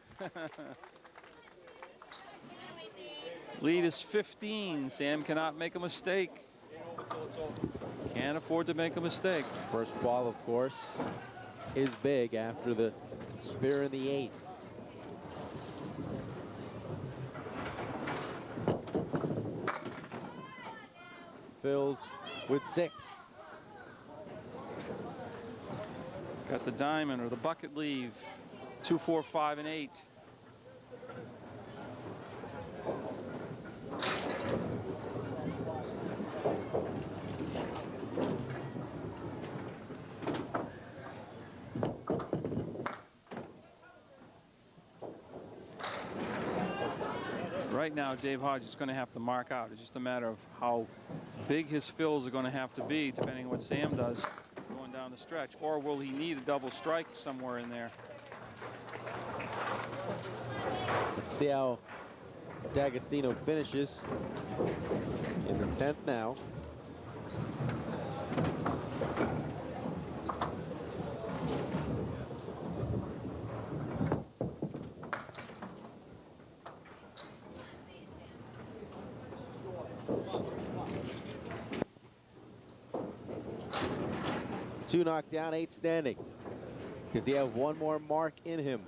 Speaker 10: Lead is 15. Sam cannot make a mistake. Can't afford to make a mistake.
Speaker 9: First ball, of course, is big after the spare in the 8th. Fills with 6.
Speaker 10: Got the diamond or the bucket leave. 2, 4, 5, and 8. Right now, Dave Hodge is going to have to mark out. It's just a matter of how big his fills are going to have to be, depending on what Sam does going down the stretch. Or will he need a double strike somewhere in there?
Speaker 9: Let's see how Dagostino finishes in the 10th now. Two knocked down, 8 standing. Does he have one more mark in him?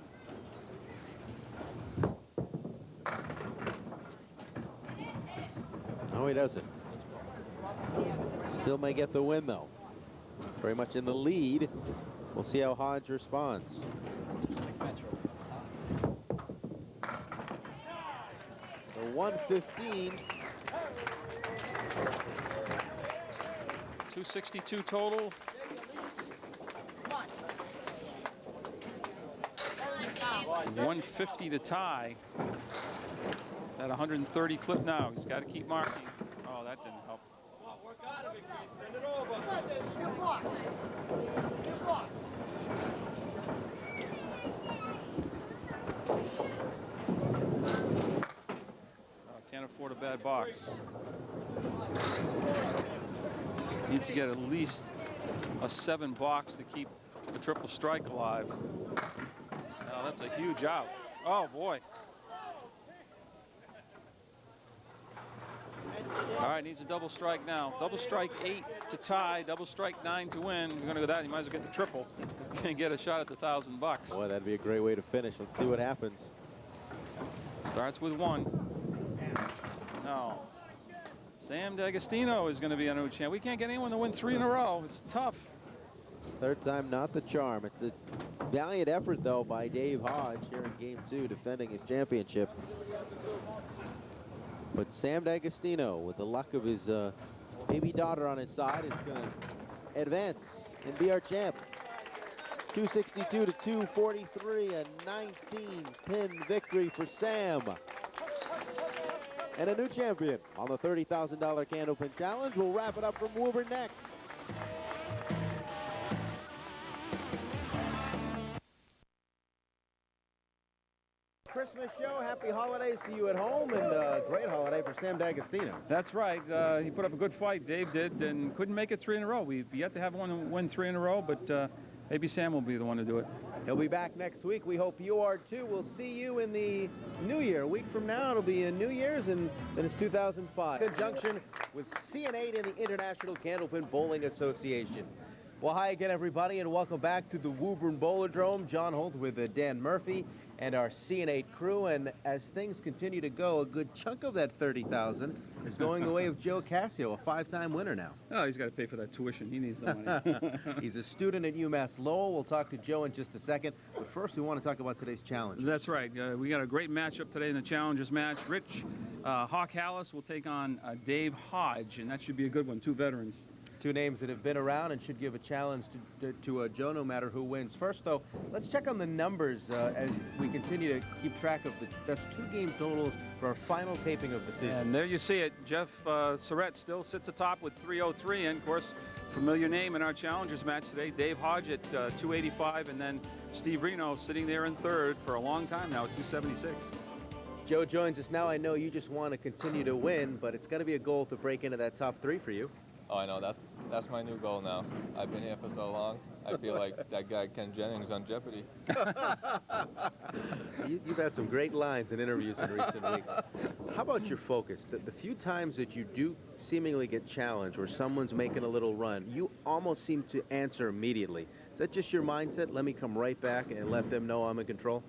Speaker 9: No, he doesn't. Still may get the win, though. Very much in the lead. We'll see how Hodge responds. So 115.
Speaker 10: 262 total. $150 to tie. At 130 clip now. He's got to keep marking. Oh, that didn't help.
Speaker 5: Send it over.
Speaker 10: Can't afford a bad box. Needs to get at least a 7 box to keep the triple strike alive. Oh, that's a huge out. Oh, boy. All right, needs a double strike now. Double strike 8 to tie, double strike 9 to win. You're going to go that, you might as well get the triple and get a shot at the $1,000 bucks.
Speaker 9: Boy, that'd be a great way to finish. Let's see what happens.
Speaker 10: Starts with 1. No. Sam Dagostino is going to be a new champ. We can't get anyone to win 3 in a row. It's tough.
Speaker 9: Third time, not the charm. It's a valiant effort, though, by Dave Hodge here in Game 2, defending his championship. But Sam Dagostino, with the luck of his baby daughter on his side, is going to advance and be our champ. 262 to 243, a 19-pin victory for Sam. And a new champion on the $30,000 Candlepin Challenge. We'll wrap it up from Woburn next. Christmas show. Happy holidays to you at home, and great holiday for Sam Dagostino.
Speaker 10: That's right. He put up a good fight, Dave did, and couldn't make it 3 in a row. We've yet to have one win 3 in a row, but maybe Sam will be the one to do it.
Speaker 9: He'll be back next week. We hope you are too. We'll see you in the new year. A week from now, it'll be New Year's, and then it's 2005. In conjunction with CN8 and the International Candlepin Bowling Association. Well, hi again, everybody, and welcome back to the Woburn Bowlerdrome. John Holt with Dan Murphy and our CN8 crew. And as things continue to go, a good chunk of that $30,000 is going the way of Joe Cascio, a 5-time winner now.
Speaker 10: Oh, he's got to pay for that tuition. He needs the money.
Speaker 9: He's a student at UMass Lowell. We'll talk to Joe in just a second. But first, we want to talk about today's challenge.
Speaker 10: That's right. We got a great matchup today in the Challengers match. Rich Hawk Halas will take on Dave Hodge, and that should be a good one. 2 veterans.
Speaker 9: 2 names that have been around and should give a challenge to Joe no matter who wins. First, though, let's check on the numbers as we continue to keep track of the best 2 game totals for our final taping of the season.
Speaker 10: And there you see it. Jeff Surratt still sits atop with 303, and, of course, familiar name in our Challengers match today, Dave Hodge at 285, and then Steve Reno sitting there in third for a long time now at 276.
Speaker 9: Joe joins us now. I know you just want to continue to win, but it's got to be a goal to break into that top 3 for you.
Speaker 16: Oh, I know. That's my new goal now. I've been here for so long. I feel like that guy Ken Jennings on Jeopardy.
Speaker 9: You've had some great lines in interviews in recent weeks. How about your focus? The few times that you do seemingly get challenged where someone's making a little run, you almost seem to answer immediately. Is that just your mindset? Let me come right back and let them know I'm in control?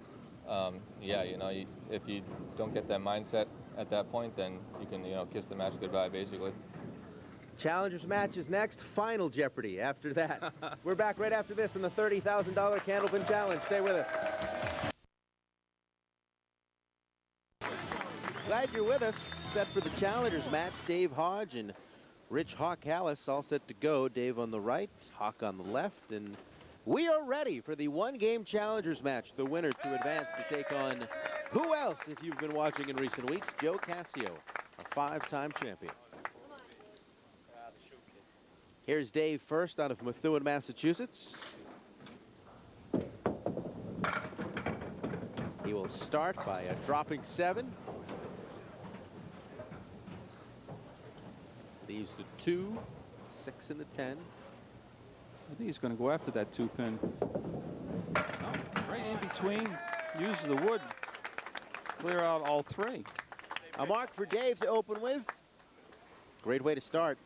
Speaker 16: Yeah, you know, if you don't get that mindset at that point, then you can, kiss the match goodbye, basically.
Speaker 9: Challengers match is next. Final Jeopardy after that. We're back right after this in the $30,000 Candlepin Challenge. Stay with us. Glad you're with us. Set for the Challengers match. Dave Hodge and Rich Hawk Halas all set to go. Dave on the right, Hawk on the left, and we are ready for the 1-game Challengers match. The winner to advance to take on who else, if you've been watching in recent weeks? Joe Cascio, a 5-time champion. Here's Dave first out of Methuen, Massachusetts. He will start by dropping 7. Leaves the 2, 6, and the 10.
Speaker 10: I think he's going to go after that 2-pin. Right in between. Use the wood. Clear out all 3.
Speaker 9: A mark for Dave to open with. Great way to start.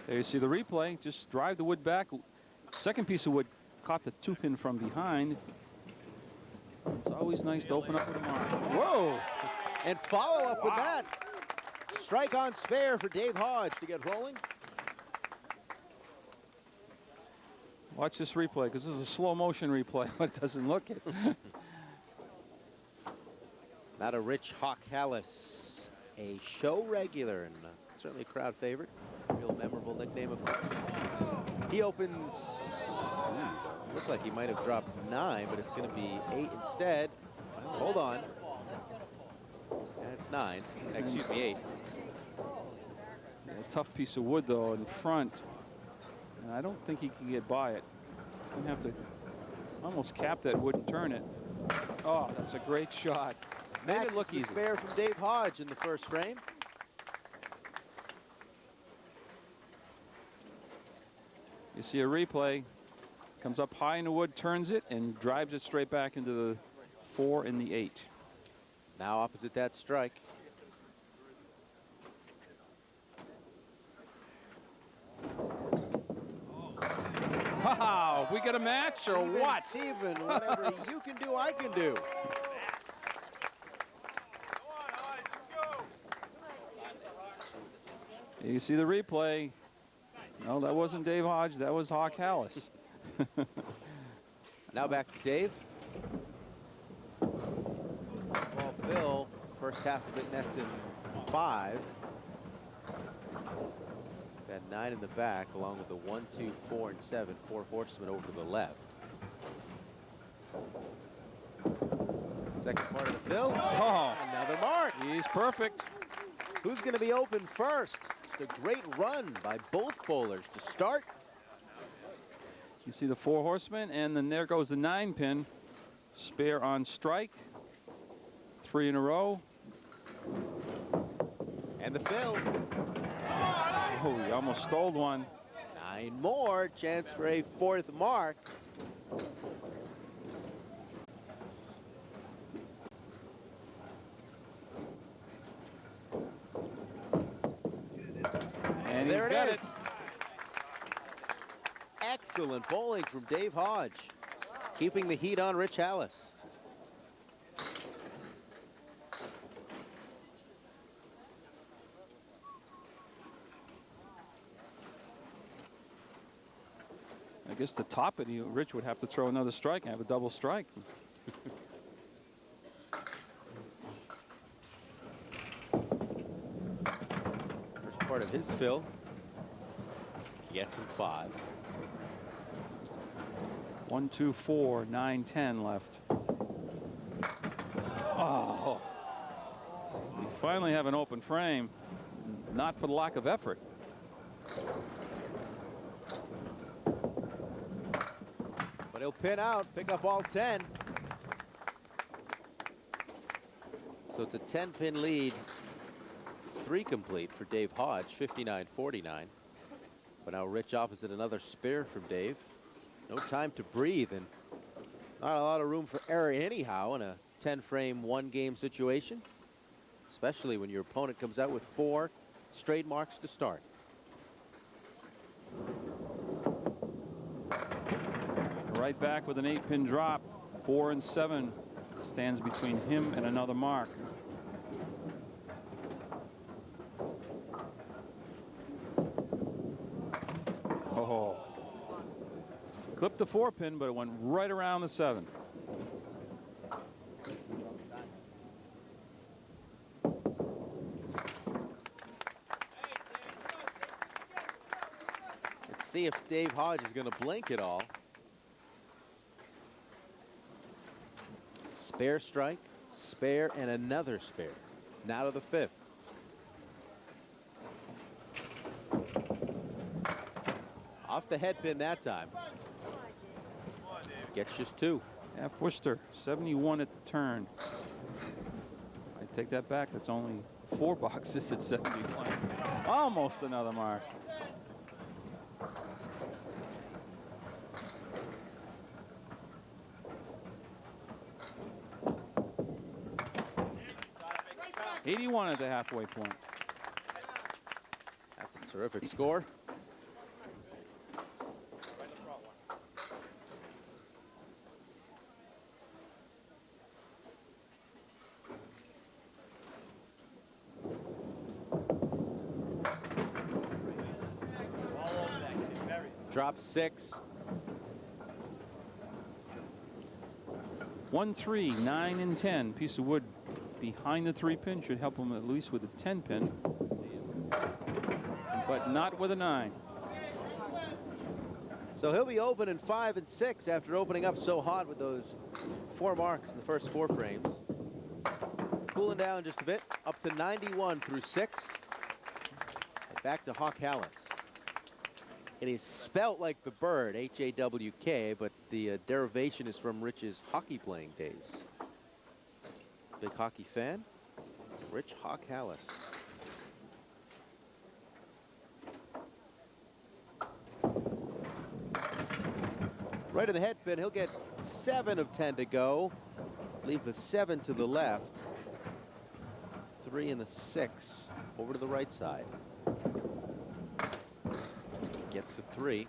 Speaker 10: There you see the replay. Just drive the wood back. Second piece of wood caught the 2-pin from behind. It's always nice to open up with a mark.
Speaker 9: Whoa! And follow up with that. Strike on spare for Dave Hodge to get rolling.
Speaker 10: Watch this replay, because this is a slow motion replay, but it doesn't look it.
Speaker 9: Not a Rich Hawk Halas, a show regular and certainly a crowd favorite. Real memorable nickname, of course. He opens, looks like he might have dropped 9, but it's going to be 8 instead. Hold on. That's 9. Excuse me, 8.
Speaker 10: tough piece of wood, though, in front. And I don't think he can get by it. Gonna have to almost cap that wood and turn it. Oh, that's a great shot. Made it look easy.
Speaker 9: Spare from Dave Hodge in the first frame.
Speaker 10: You see a replay. Comes up high in the wood, turns it, and drives it straight back into the 4 and the 8.
Speaker 9: Now opposite that strike.
Speaker 10: Wow, we get a match or
Speaker 9: Even
Speaker 10: what?
Speaker 9: Steven, whatever you can do, I can do.
Speaker 10: You see the replay. No, that wasn't Dave Hodge. That was Hawk Halas.
Speaker 9: Now back to Dave. Well, Phil, first half of it nets in 5. Got 9 in the back, along with the 1, 2, 4, and 7. 4 horsemen over to the left. Second part of the Phil.
Speaker 10: Oh,
Speaker 9: another mark.
Speaker 10: He's perfect.
Speaker 9: Who's going to be open first? It's a great run by both bowlers to start.
Speaker 10: You see the 4 horsemen, and then there goes the 9 pin. Spare on strike. 3 in a row.
Speaker 9: And the Phil.
Speaker 10: Oh, he almost stole one.
Speaker 9: 9 more. Chance for a 4th mark.
Speaker 10: And
Speaker 9: there
Speaker 10: he's got
Speaker 9: it is. Excellent bowling from Dave Hodge, keeping the heat on Rich Halas.
Speaker 10: I guess to top it, Rich would have to throw another strike and have a double strike.
Speaker 9: First part of his fill. Gets him 5.
Speaker 10: 1, 2, 4, 9, 10 left. Oh. We finally have an open frame, not for the lack of effort.
Speaker 9: But he'll pin out, pick up all 10. So it's a 10-pin lead. 3 complete for Dave Hodge, 59-49. But now Rich opposite another spare from Dave. No time to breathe, and not a lot of room for error anyhow in a 10-frame, 1-game situation, especially when your opponent comes out with 4 straight marks to start.
Speaker 10: Right back with an 8-pin drop. 4 and 7 stands between him and another mark. Oh. Clipped the 4-pin, but it went right around the 7.
Speaker 9: Let's see if Dave Hodge is going to blink at all. Spare strike, spare, and another spare. Now to the 5th. Off the head pin that time. Gets just 2.
Speaker 10: F. Worcester, 71 at the turn. I take that back. That's only 4 boxes at 71. Almost another mark. '81 at the halfway point.
Speaker 9: That's a terrific score. Drop 6.
Speaker 10: 1, 3, 9, and 10. Piece of wood behind the 3-pin should help him at least with a 10-pin, but not with a 9.
Speaker 9: So he'll be open in 5 and 6 after opening up so hot with those 4 marks in the first 4 frames. Cooling down just a bit, up to 91 through 6. Back to Hawk Halas. It is spelt like the bird, H-A-W-K, but the derivation is from Rich's hockey playing days. Big hockey fan? Rich Hawk Halas. Right in the head pin, he'll get 7 of 10 to go. Leave the 7 to the left. 3 and the 6 over to the right side. Gets the 3.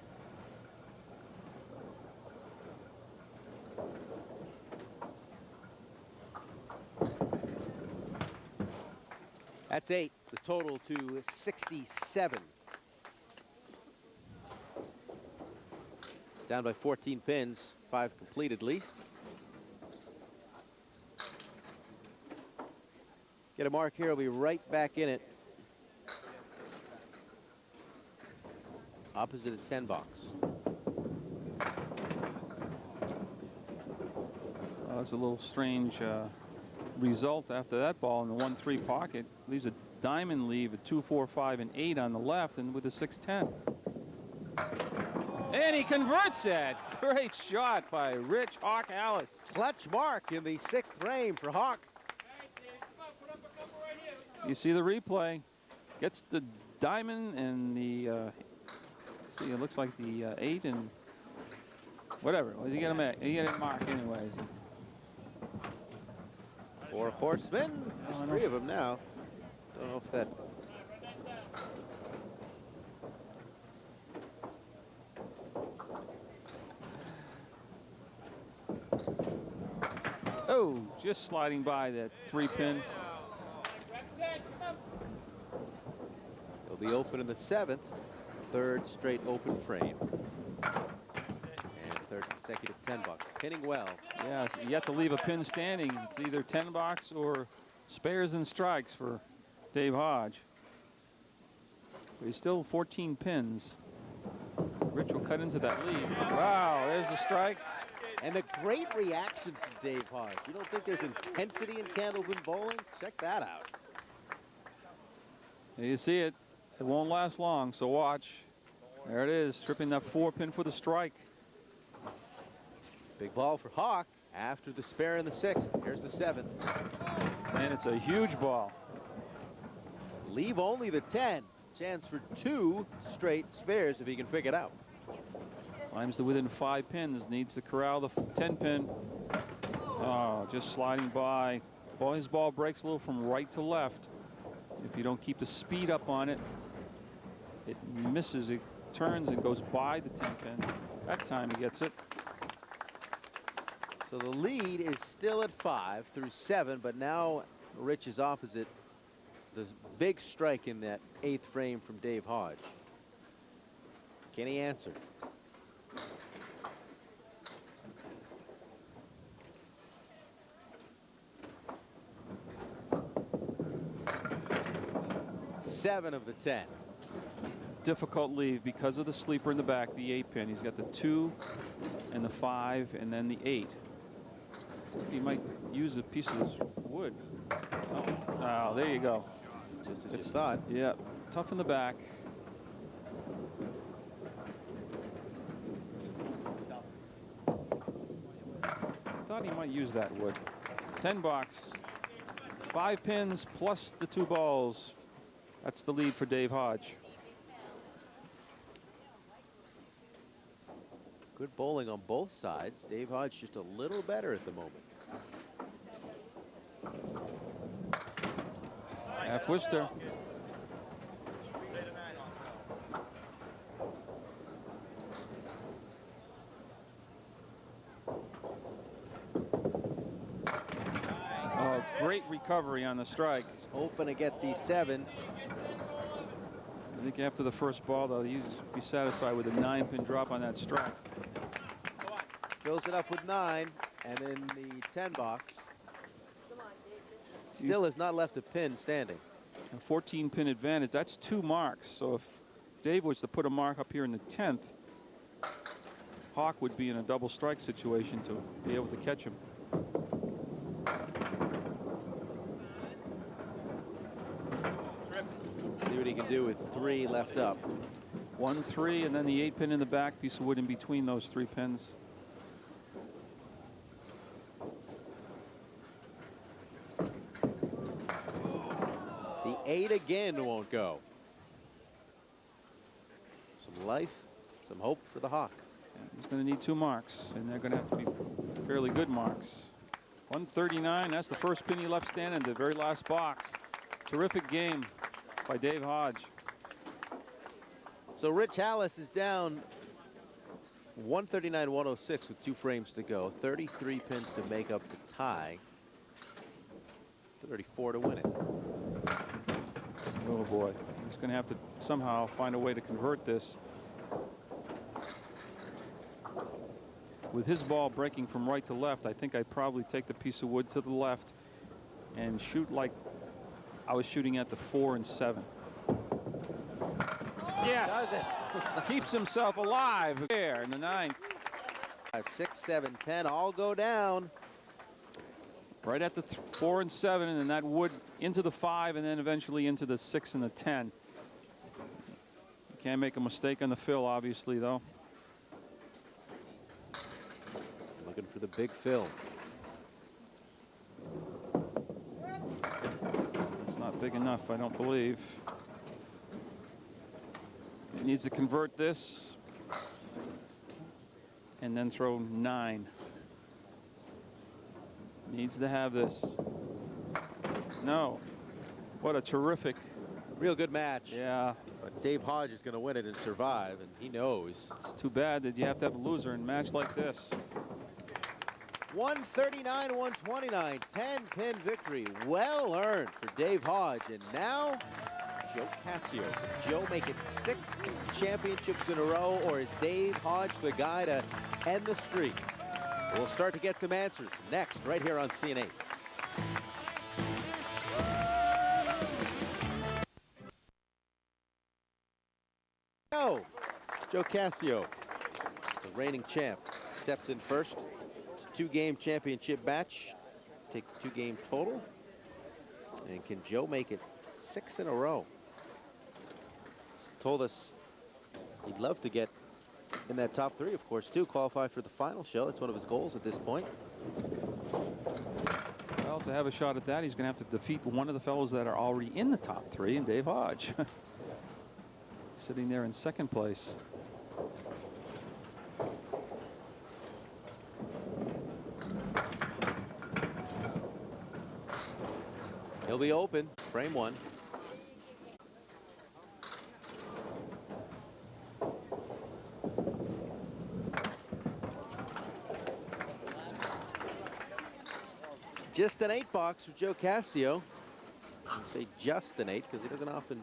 Speaker 9: That's 8. The total to 67. Down by 14 pins, 5 complete at least. Get a mark here, he'll be right back in it. Opposite of 10 box.
Speaker 10: Well, that's a little strange result after that ball in the 1-3 pocket. Leaves a diamond leave at 2, 4, 5, and 8 on the left, and with a 6-10. And he converts that. Great shot by Rich Hawk Halas.
Speaker 9: Clutch mark in the 6th frame for Hawk.
Speaker 10: You see the replay. Gets the diamond and the, see, it looks like the 8 and whatever. He get a mark anyways.
Speaker 9: 4 horsemen. There's 3 of them now. Don't know if that...
Speaker 10: Oh, just sliding by that 3-pin.
Speaker 9: He'll be open in the 7th. 3rd straight open frame. And 3rd consecutive 10 bucks. Pinning well.
Speaker 10: Yeah, so you have to leave a pin standing. It's either 10 box or spares and strikes for Dave Hodge. But he's still 14 pins. Rich will cut into that lead. Wow, there's the strike.
Speaker 9: And a great reaction from Dave Hodge. You don't think there's intensity in Candlepin bowling? Check that out.
Speaker 10: There you see it. It won't last long, so watch. There it is, stripping that 4-pin for the strike.
Speaker 9: Big ball for Hawk after the spare in the 6th. Here's the 7th.
Speaker 10: And it's a huge ball.
Speaker 9: Leave only the 10. Chance for 2 straight spares if he can pick it out.
Speaker 10: Climbs to within 5 pins, needs to corral the 10-pin. Oh, just sliding by. His ball breaks a little from right to left. If you don't keep the speed up on it, it misses, it turns and goes by the 10-pin. That time he gets it.
Speaker 9: So the lead is still at 5 through 7, but now Rich is opposite. The big strike in that 8th frame from Dave Hodge. Can he answer? Seven of the 10.
Speaker 10: Difficult leave because of the sleeper in the back, the 8-pin. He's got the 2 and the 5 and then the 8. So he might use a piece of this wood. Oh, there you go.
Speaker 9: Just as you thought.
Speaker 10: Yeah, tough in the back. Thought he might use that wood. 10 box, 5 pins plus the 2 balls. That's the lead for Dave Hodge.
Speaker 9: Good bowling on both sides. Dave Hodge just a little better at the moment.
Speaker 10: Half Worcester. Oh, great recovery on the strike.
Speaker 9: Hoping to get the 7.
Speaker 10: I think after the first ball, though, he'd be satisfied with a 9-pin drop on that strike.
Speaker 9: Fills it up with 9, and in the 10 box, still has not left a pin standing.
Speaker 10: A 14-pin advantage. That's 2 marks. So if Dave was to put a mark up here in the 10th, Hawk would be in a double strike situation to be able to catch him.
Speaker 9: Let's see what he can do with with 3 left up.
Speaker 10: 1, 3, and then the 8-pin in the back, piece of wood in between those 3 pins.
Speaker 9: The 8 again won't go. Some life, some hope for the Hawk.
Speaker 10: He's going to need 2 marks, and they're going to have to be fairly good marks. 139, that's the first pin he left standing, the very last box. Terrific game by Dave Hodge.
Speaker 9: So Rich Halas is down 139-106 with 2 frames to go. 33 pins to make up the tie. 34 to win it.
Speaker 10: Oh boy, he's going to have to somehow find a way to convert this. With his ball breaking from right to left, I think I'd probably take the piece of wood to the left and shoot like I was shooting at the 4 and 7. Yes! Keeps himself alive there in the 9th.
Speaker 9: 5, 6, 7, 10 all go down.
Speaker 10: Right at the 4 and 7, and then that wood into the 5, and then eventually into the 6 and the 10. You can't make a mistake on the fill, obviously, though.
Speaker 9: Looking for the big fill.
Speaker 10: It's not big enough, I don't believe. It needs to convert this and then throw 9. Needs to have this. No. What a terrific.
Speaker 9: Real good match.
Speaker 10: Yeah.
Speaker 9: But Dave Hodge is going to win it and survive, and he knows.
Speaker 10: It's too bad that you have to have a loser in a match like this.
Speaker 9: 139-129, 10-pin victory. Well earned for Dave Hodge. And now, Joe Cascio. Can Joe make it 6 championships in a row, or is Dave Hodge the guy to end the streak? We'll start to get some answers next, right here on CN8. Joe Cascio, the reigning champ, steps in first. It's a 2-game championship match. Take the 2-game total. And can Joe make it 6 in a row? He's told us he'd love to get in that top 3, of course, too. Qualify for the final show. That's one of his goals at this point.
Speaker 10: Well, to have a shot at that, he's going to have to defeat one of the fellows that are already in the top 3, and Dave Hodge. Sitting there in 2nd place.
Speaker 9: He'll be open, frame 1. Just an 8 box for Joe Cascio. I say just an 8 because he doesn't often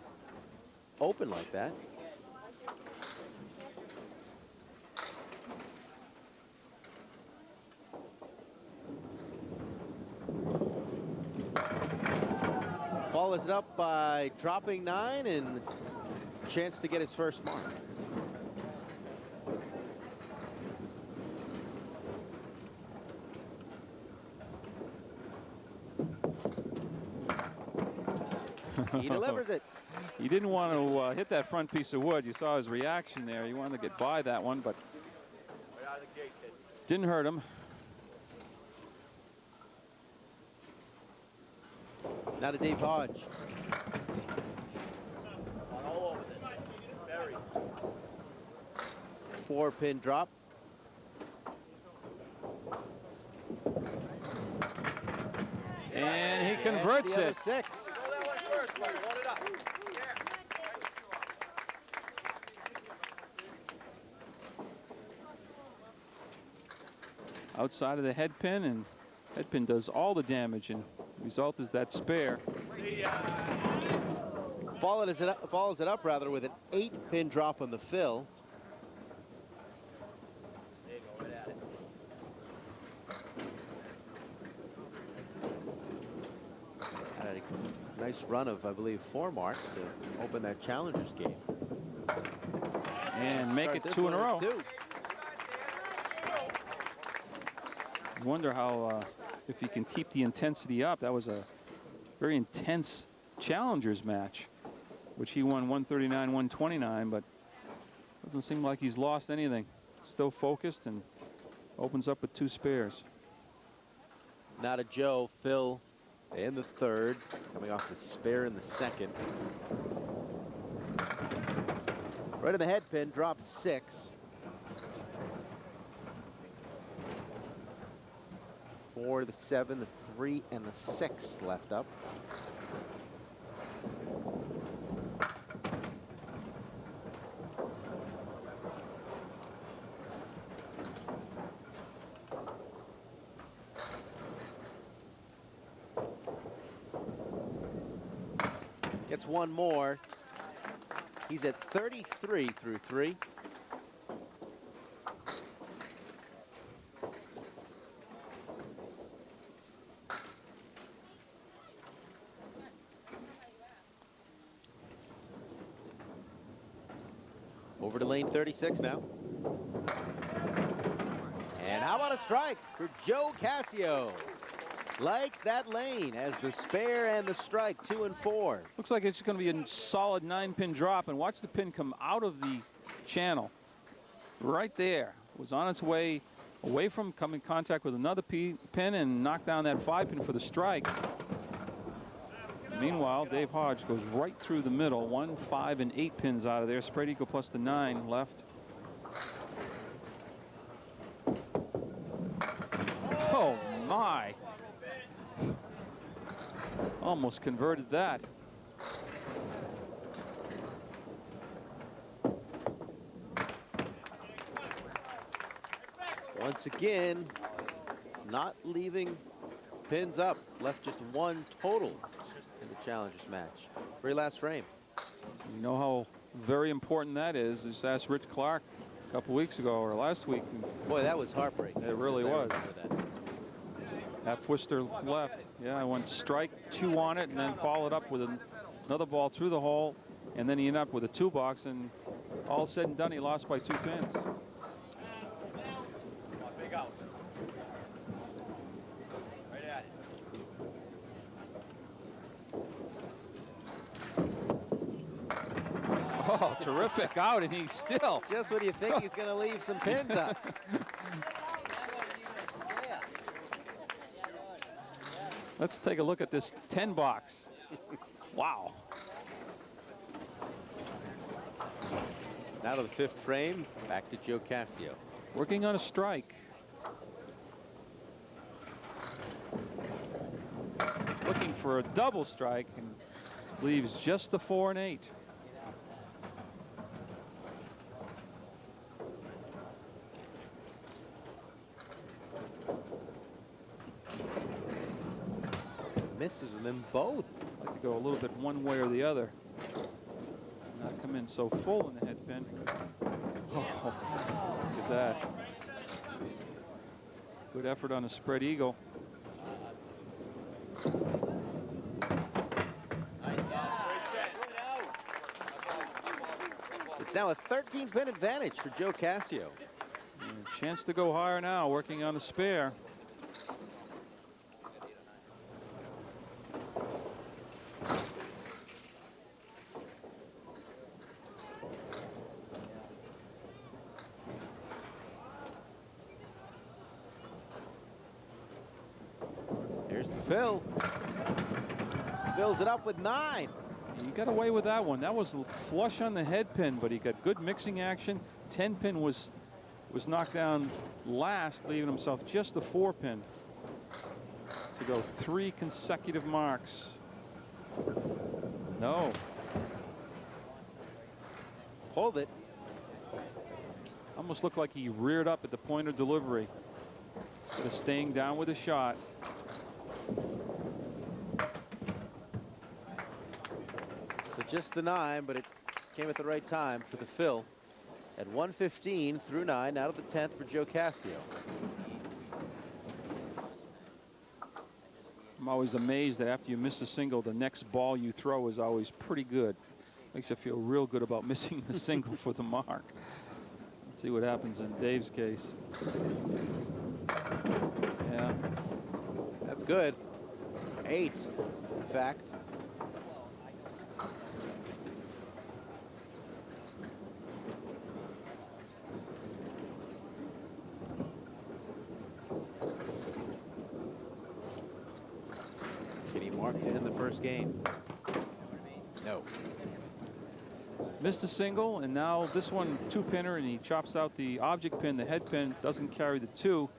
Speaker 9: open like that. Follows it up by dropping 9 and a chance to get his first mark. He delivers it.
Speaker 10: He didn't want to hit that front piece of wood. You saw his reaction there. He wanted to get by that one, but didn't hurt him.
Speaker 9: Now to Dave Hodge. 4-pin drop.
Speaker 10: And he converts it.
Speaker 9: 6.
Speaker 10: Outside of the head pin, and head pin does all the damage, and the result is that spare.
Speaker 9: Follows it up rather with an 8-pin drop on the fill. Had a nice run of, I believe, 4 marks to open that Challengers game.
Speaker 10: And make it 2 in a row. I wonder how, if he can keep the intensity up. That was a very intense Challengers match which he won 139-129, but doesn't seem like he's lost anything. Still focused and opens up with 2 spares.
Speaker 9: Now to Joe, Phil in the third, coming off the spare in the second. Right in the head pin, drops 6. 4, the 7, the 3, and the 6 left up. Gets one more. He's at 33 through 3. Over to lane 36 now. And how about a strike for Joe Cascio? Likes that lane as the spare and the strike, 2 and 4.
Speaker 10: Looks like it's going to be a solid 9-pin drop, and watch the pin come out of the channel. Right there. Was on its way away from coming in contact with another pin and knock down that 5-pin for the strike. Meanwhile, Dave Hodge goes right through the middle. 1, 5, and 8 pins out of there. Spread eagle plus the 9 left. Oh, my. Almost converted that.
Speaker 9: Once again, not leaving pins up. Left just 1 total in the challengers match. Very last frame.
Speaker 10: You know how very important that is. Just asked Rich Clark a couple weeks ago or last week.
Speaker 9: Boy, that was heartbreaking.
Speaker 10: It really was. That twister left. Yeah, I went strike 2 on it and then followed up with another ball through the hole, and then he ended up with a 2-box, and all said and done, he lost by 2 pins.
Speaker 5: Big out. Right at it.
Speaker 10: Oh, terrific out, and he's still.
Speaker 9: Just when you think he's going to leave some pins up.
Speaker 10: Let's take a look at this 10-box. Wow.
Speaker 9: Now to the 5th frame, back to Joe Cascio.
Speaker 10: Working on a strike. Looking for a double strike and leaves just the 4 and 8.
Speaker 9: Misses them both.
Speaker 10: Like to go a little bit one way or the other. Not come in so full in the head pin. Oh, look at that. Good effort on a spread eagle.
Speaker 9: It's now a 13-pin advantage for Joe Cascio.
Speaker 10: And a chance to go higher now, working on a spare.
Speaker 9: Phil fills it up with 9.
Speaker 10: He got away with that one. That was flush on the head pin, but he got good mixing action. 10-pin was knocked down last, leaving himself just the 4-pin to go 3 consecutive marks. No.
Speaker 9: Pulled it.
Speaker 10: Almost looked like he reared up at the point of delivery instead of staying down with a shot.
Speaker 9: So just the 9, but it came at the right time for the Phil. At 1:15 through 9, out of the 10th for Joe Cascio.
Speaker 10: I'm always amazed that after you miss a single, the next ball you throw is always pretty good. Makes you feel real good about missing the single for the mark. Let's see what happens in Dave's case. Yeah.
Speaker 9: That's good. 8, in fact. to end the first game. No.
Speaker 10: Missed a single, and now this one two-pinner, and he chops out the object pin. The head pin doesn't carry the 2.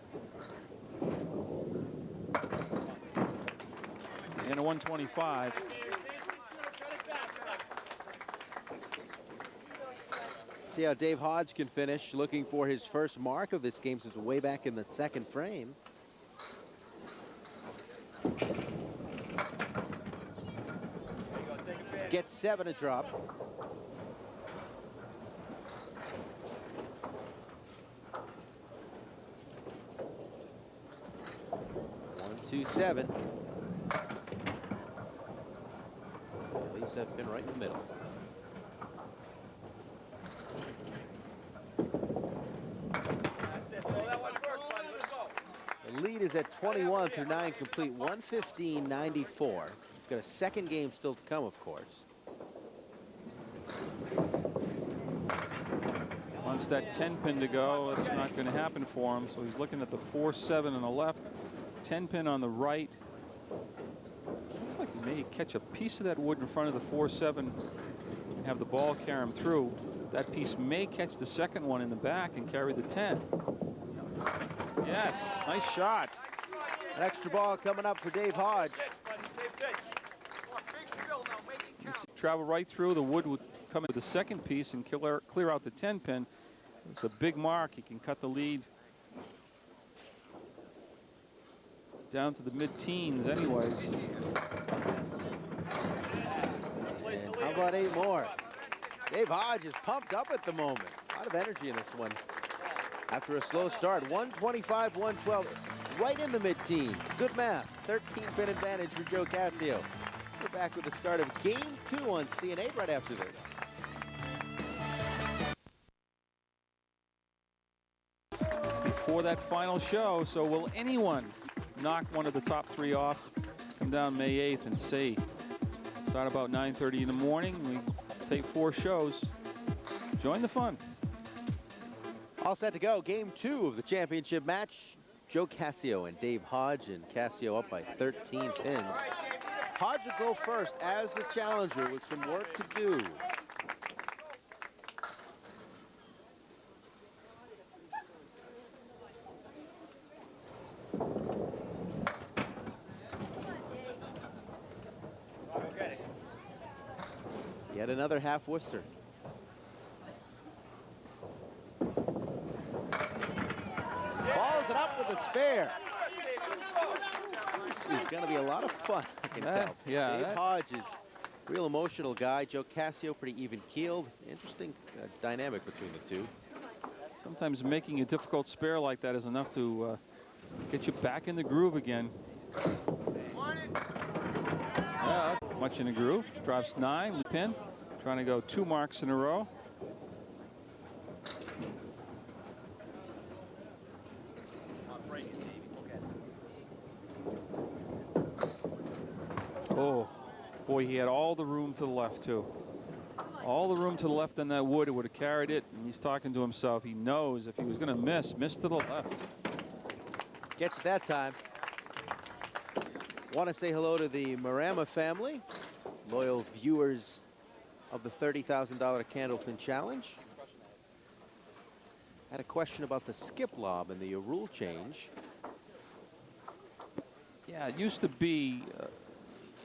Speaker 10: And a 125.
Speaker 9: See how Dave Hodge can finish, looking for his first mark of this game since way back in the second frame. Gets 7 to drop. One, 2, 7. Leaves that pin right in the middle. The lead is at 21 through 9 complete, 115.94. Got a second game still to come, of course.
Speaker 10: Wants that 10 pin to go. That's not going to happen for him. So he's looking at the 4-7 on the left, 10 pin on the right. Looks like he may catch a piece of that wood in front of the 4-7 and have the ball carry him through. That piece may catch the second one in the back and carry the 10. Yes, nice shot.
Speaker 9: An extra ball coming up for Dave Hodge.
Speaker 10: Travel right through. The wood would come into the second piece and clear out the 10 pin. It's a big mark. He can cut the lead down to the mid-teens anyways.
Speaker 9: And how about 8 more? Dave Hodge is pumped up at the moment. A lot of energy in this one. After a slow start, 125, 112, right in the mid-teens. Good math. 13-pin advantage for Joe Cascio. We're back with the start of Game 2 on CN8 right after this.
Speaker 10: Before that final show, so will anyone knock one of the top 3 off? Come down May 8th and see. Start about 9:30 in the morning. We take 4 shows. Join the fun.
Speaker 9: All set to go. Game 2 of the championship match. Joe Cascio and Dave Hodge, and Cascio up by 13 pins. Hodge will go first as the challenger with some work to do. Yet another half Worcester. Follows it up with a spare. This is going to be a lot of fun, I can tell.
Speaker 10: Yeah,
Speaker 9: Dave Hodge is a real emotional guy. Joe Cascio pretty even-keeled. Interesting dynamic between the two.
Speaker 10: Sometimes making a difficult spare like that is enough to get you back in the groove again. Yeah, much in the groove. Drops 9, pin. Trying to go 2 marks in a row. Oh, boy, he had all the room to the left, too. All the room to the left on that wood. It would have carried it, and he's talking to himself. He knows if he was going to miss to the left.
Speaker 9: Gets it that time. Want to say hello to the Marama family, loyal viewers of the $30,000 Candlepin Challenge. Had a question about the skip lob and the rule change.
Speaker 10: Yeah, it used to be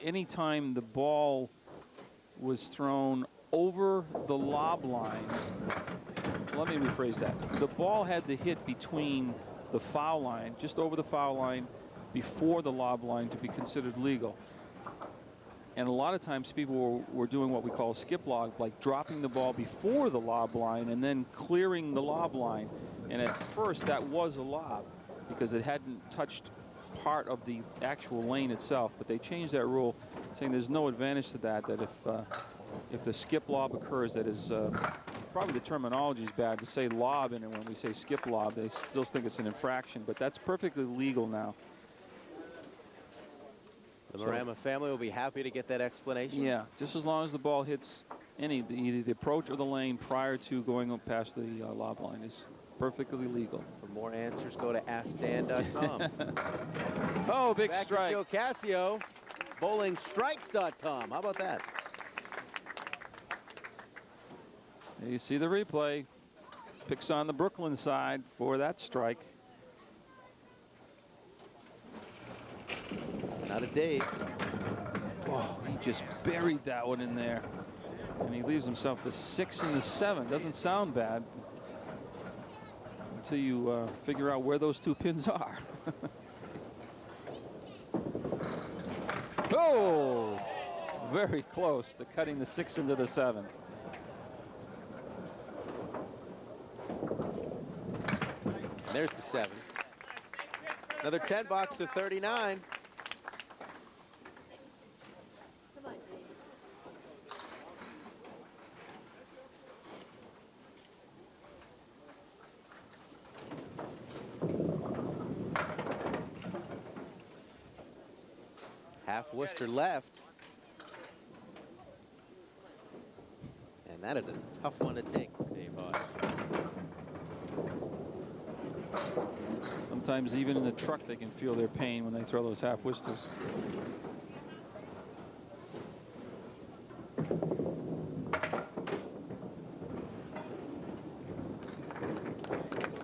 Speaker 10: anytime the ball was thrown over the lob line. Let me rephrase that. The ball had to hit between the foul line, just over the foul line, before the lob line to be considered legal. And a lot of times people were doing what we call a skip lob, like dropping the ball before the lob line and then clearing the lob line. And at first that was a lob because it hadn't touched part of the actual lane itself. But they changed that rule, saying there's no advantage to that, that if the skip lob occurs, that is probably the terminology is bad to say lob in it. When we say skip lob, they still think it's an infraction, but that's perfectly legal now.
Speaker 9: The Marama family will be happy to get that explanation.
Speaker 10: Yeah, just as long as the ball hits either the approach or the lane prior to going up past the lob line is perfectly legal.
Speaker 9: For more answers, go to AskDan.com.
Speaker 10: Oh, big
Speaker 9: Back
Speaker 10: strike.
Speaker 9: to Joe Cascio. bowlingstrikes.com. How about that?
Speaker 10: There you see the replay. Picks on the Brooklyn side for that strike.
Speaker 9: Not a Dave.
Speaker 10: Oh, he just buried that one in there. And he leaves himself the 6 and the 7. Doesn't sound bad until you figure out where those two pins are. Oh, very close to cutting the 6 into the 7.
Speaker 9: There's the 7. Another 10 bucks to 39. Half Worcester left. And that is a tough one to take for Dave Hodge.
Speaker 10: Sometimes even in the truck they can feel their pain when they throw those half Worcesters.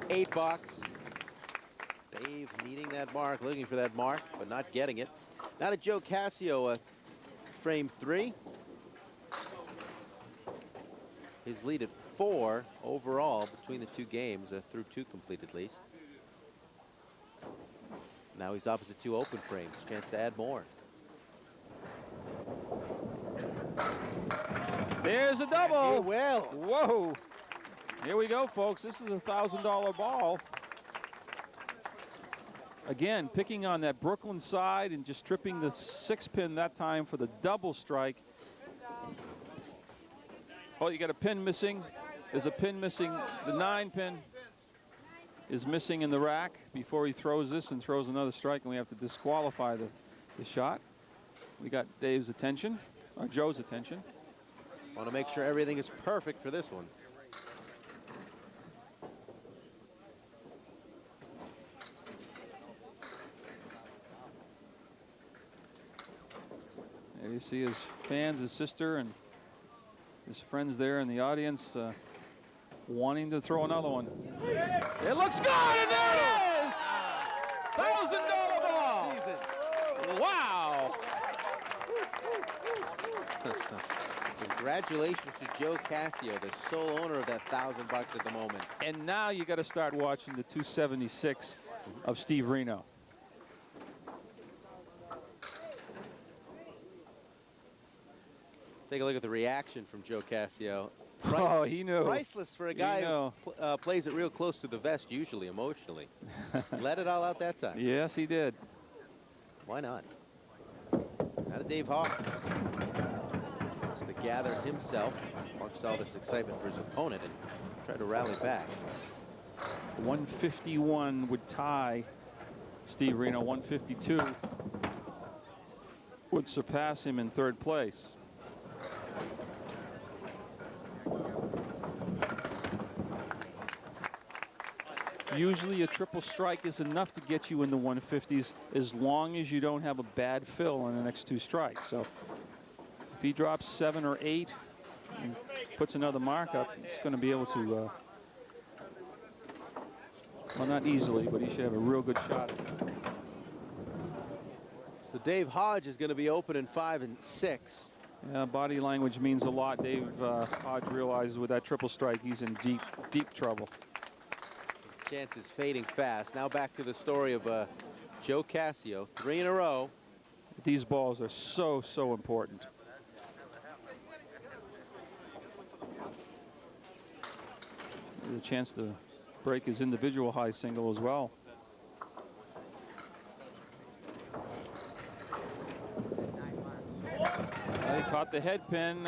Speaker 9: $8. Dave needing that mark, looking for that mark, but not getting it. Now to Joe Cascio, frame 3. His lead at 4 overall between the two games, through 2 complete at least. Now he's opposite 2 open frames, chance to add more.
Speaker 10: There's a double.
Speaker 9: Well.
Speaker 10: Whoa. Here we go, folks. This is a $1,000 ball. Again, picking on that Brooklyn side and just tripping the 6 pin that time for the double strike. Oh, you got a pin missing. There's a pin missing. The 9 pin is missing in the rack before he throws this and throws another strike, and we have to disqualify the shot. We got Dave's attention, or Joe's attention.
Speaker 9: Want to make sure everything is perfect for this one.
Speaker 10: There you see his fans, his sister, and his friends there in the audience wanting to throw another one. It looks good, and there it is! $1,000 ball! Wow!
Speaker 9: Congratulations to Joe Cascio, the sole owner of that $1,000 at the moment.
Speaker 10: And now you got to start watching the 276 of Steve Reno.
Speaker 9: Take a look at the reaction from Joe Cascio.
Speaker 10: Oh, he knew.
Speaker 9: Priceless for a guy who plays it real close to the vest, usually, emotionally. Let it all out that time.
Speaker 10: Yes, he did.
Speaker 9: Why not? Now to Dave Hawk. Just to gather himself, amongst all this excitement for his opponent, and try to rally back.
Speaker 10: 151 would tie Steve Reno. 152 would surpass him in 3rd place. Usually a triple strike is enough to get you in the 150s as long as you don't have a bad fill on the next 2 strikes. So if he drops 7 or 8 and puts another mark up, he's going to be able to, well, not easily, but he should have a real good shot.
Speaker 9: So Dave Hodge is going to be open in 5 and 6.
Speaker 10: Yeah, body language means a lot. Dave Hodge realizes with that triple strike, he's in deep, deep trouble.
Speaker 9: Chances fading fast. Now back to the story of Joe Cascio, 3 in a row.
Speaker 10: These balls are so, so important. There's a chance to break his individual high single as well. He caught the head pin.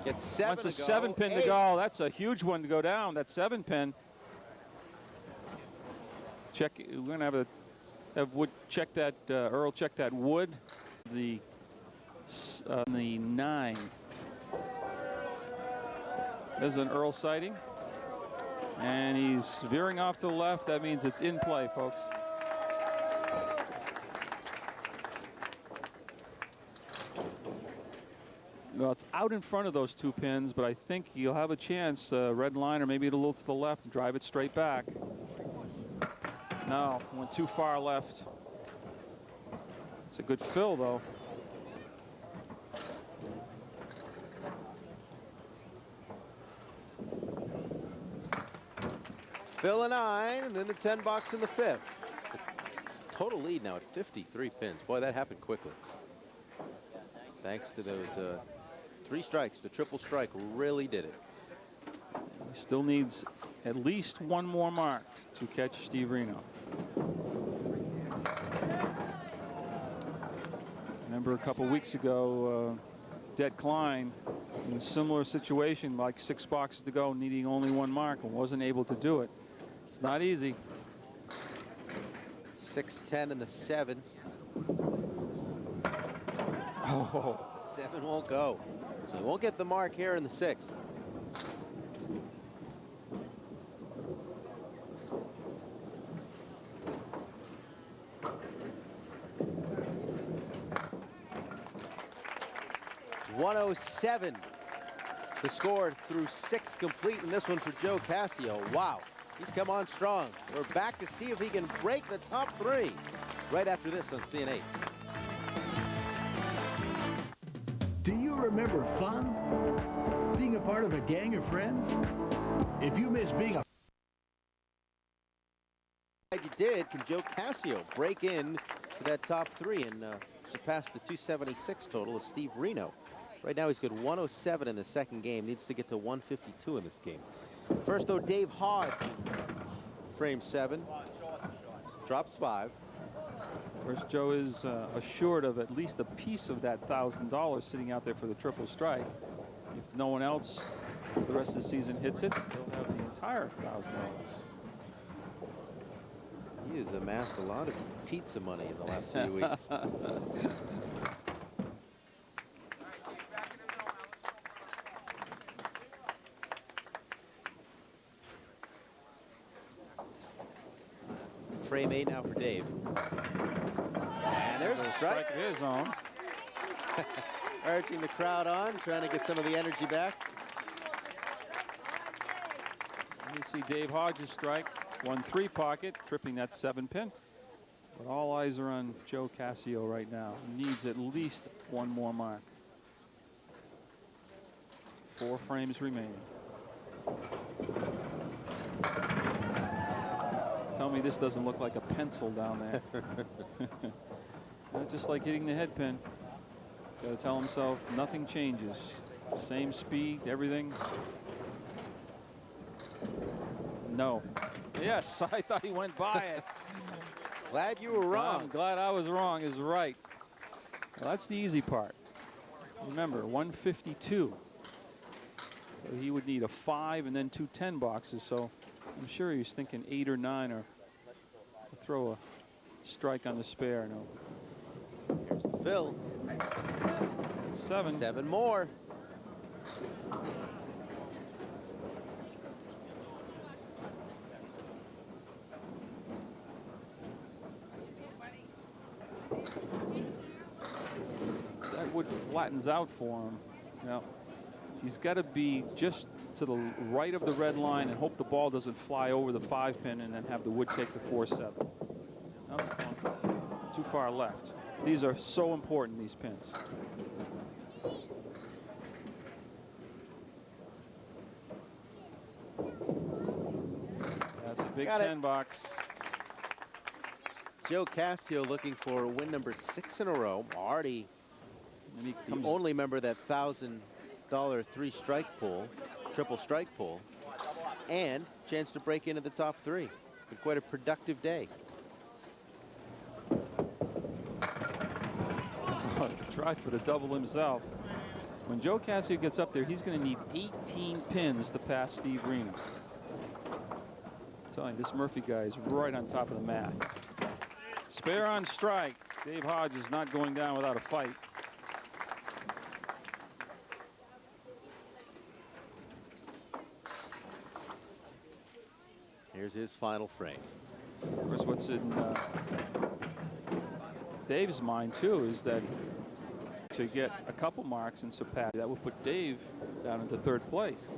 Speaker 9: Gets 7
Speaker 10: wants
Speaker 9: to
Speaker 10: a
Speaker 9: go.
Speaker 10: 7 pin
Speaker 9: 8.
Speaker 10: to go. That's a huge one to go down. That 7 pin. Check. We're going to have Wood check that. Earl check that wood. The 9. There's an Earl sighting, and he's veering off to the left. That means it's in play, folks. Well, it's out in front of those 2 pins, but I think you'll have a chance. Red line, or maybe a little to the left, and drive it straight back. No, went too far left. It's a good fill, though.
Speaker 9: Fill a 9, and then the 10 box in the 5th. Total lead now at 53 pins. Boy, that happened quickly. Thanks to those 3 strikes. The triple strike really did it.
Speaker 10: He still needs at least 1 more mark to catch Steve Reno. Remember a couple weeks ago, Det Klein in a similar situation, like 6 boxes to go, needing only 1 mark, and wasn't able to do it. It's not easy.
Speaker 9: 6, 10, and the 7.
Speaker 10: Oh.
Speaker 9: 7 won't go. So he won't get the mark here in the 6th. .107. The score through 6 complete, and this one for Joe Cascio. Wow, he's come on strong. We're back to see if he can break the top 3 right after this on CN8.
Speaker 17: Do you remember fun? Being a part of a gang of friends? If you miss being a...
Speaker 9: Like you did, can Joe Cascio break in to that top 3 and surpass the 276 total of Steve Reno? Right now he's got 107 in the second game. Needs to get to 152 in this game. First, though, Dave Hodge. Frame 7. Drops 5.
Speaker 10: Of course, Joe is assured of at least a piece of that $1,000 sitting out there for the triple strike. If no one else the rest of the season hits it, he'll have the entire $1,000.
Speaker 9: He has amassed a lot of pizza money in the last few weeks. Frame 8 now for Dave. And there's a strike.
Speaker 10: Strike of his own.
Speaker 9: Urging the crowd on, trying to get some of the energy back.
Speaker 10: You see Dave Hodges strike. 1-3 pocket, tripping that 7 pin. But all eyes are on Joe Cascio right now. He needs at least 1 more mark. 4 frames remaining. Tell me this doesn't look like a pencil down there. Just like hitting the head pin. Got to tell himself nothing changes. Same speed, everything. No. Yes, I thought he went by it.
Speaker 9: Glad you were wrong.
Speaker 10: I'm glad I was wrong is right. Well, that's the easy part. Remember, 152. So he would need a 5 and then 2 10 boxes. So I'm sure he's thinking 8 or 9 or throw a strike on the spare. No.
Speaker 9: Here's the fill.
Speaker 10: 7.
Speaker 9: 7 more.
Speaker 10: That wood flattens out for him. Now, he's got to be just to the right of the red line and hope the ball doesn't fly over the 5 pin and then have the wood take the 4-7. No, too far left. These are so important, these pins. That's a big 10 box.
Speaker 9: Joe Cascio looking for win number 6 in a row. Already the only member that $1,000 3-strike pool, triple strike pool, and chance to break into the top 3. Been quite a productive day.
Speaker 10: Tried for the double himself. When Joe Cascio gets up there, he's going to need 18 pins to pass Steve Reno. I'm telling you, this Murphy guy is right on top of the mat. Spare on strike. Dave Hodges not going down without a fight.
Speaker 9: Here's his final frame.
Speaker 10: Of course, what's in Dave's mind, too, is that to get a couple marks and surpass. That would put Dave down into third place.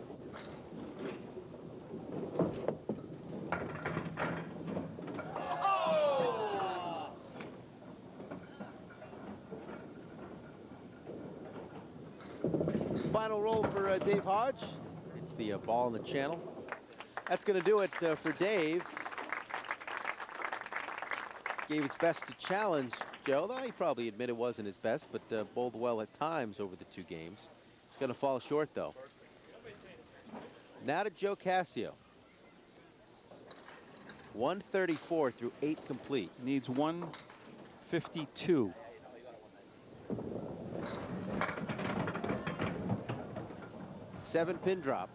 Speaker 9: Final roll for Dave Hodge. It's the ball in the channel. That's going to do it for Dave. Gave his best to challenge Joe, though he probably admit it wasn't his best, but bowled well at times over the 2 games. It's going to fall short, though. Now to Joe Cascio. 134 through 8 complete.
Speaker 10: Needs 152.
Speaker 9: Seven-pin drop.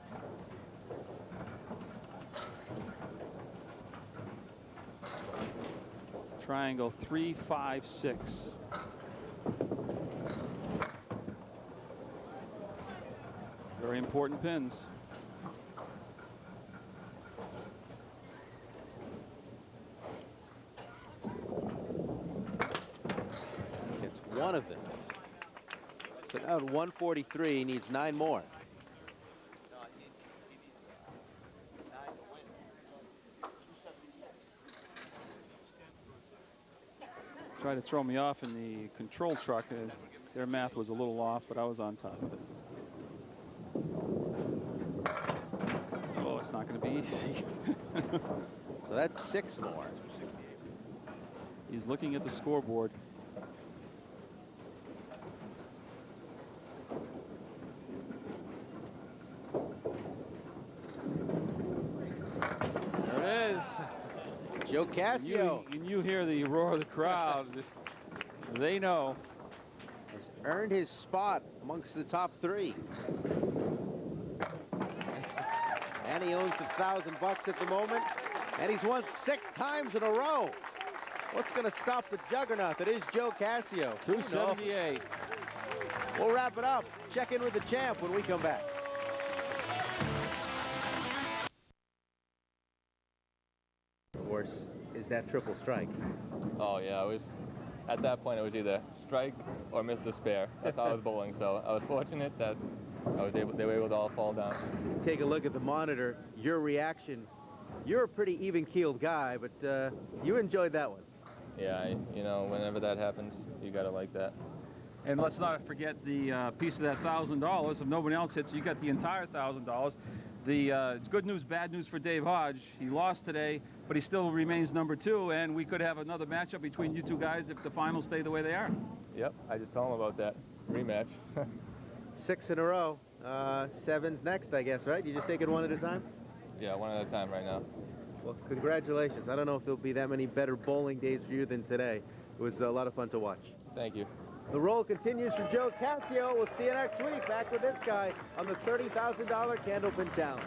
Speaker 10: Triangle 3, 5, 6. Very important pins.
Speaker 9: It's one of them. So now at 143, needs 9 more.
Speaker 10: Tried to throw me off in the control truck. Their math was a little off, but I was on top of it. Oh, it's not going to be easy.
Speaker 9: So that's 6 more.
Speaker 10: He's looking at the scoreboard.
Speaker 9: There it is. Joe Cascio.
Speaker 10: You hear the roar of the crowd. They know.
Speaker 9: Has earned his spot amongst the top 3. And he owns the $1,000 at the moment. And he's won 6 times in a row. What's going to stop the juggernaut that is Joe Cascio?
Speaker 10: 278.
Speaker 9: We'll wrap it up. Check in with the champ when we come back. Of course, is that triple strike?
Speaker 16: Oh yeah, at that point it was either strike or miss the spare. That's how I was bowling. So I was fortunate that they were able to all fall down.
Speaker 9: Take a look at the monitor. Your reaction. You're a pretty even-keeled guy, but you enjoyed that one.
Speaker 16: Yeah, you know, whenever that happens, you gotta like that.
Speaker 10: And let's not forget the piece of that $1,000. If nobody else hits, you got the entire $1,000. It's good news, bad news for Dave Hodge. He lost today, but he still remains number 2, and we could have another matchup between you 2 guys if the finals stay the way they are.
Speaker 16: Yep, I just told him about that rematch.
Speaker 9: 6 in a row. 7's next, I guess, right? You just take it one at a time?
Speaker 16: Yeah, one at a time right now.
Speaker 9: Well, congratulations. I don't know if there'll be that many better bowling days for you than today. It was a lot of fun to watch.
Speaker 16: Thank you.
Speaker 9: The roll continues for Joe Cascio. We'll see you next week. Back with this guy on the $30,000 Candlepin Challenge.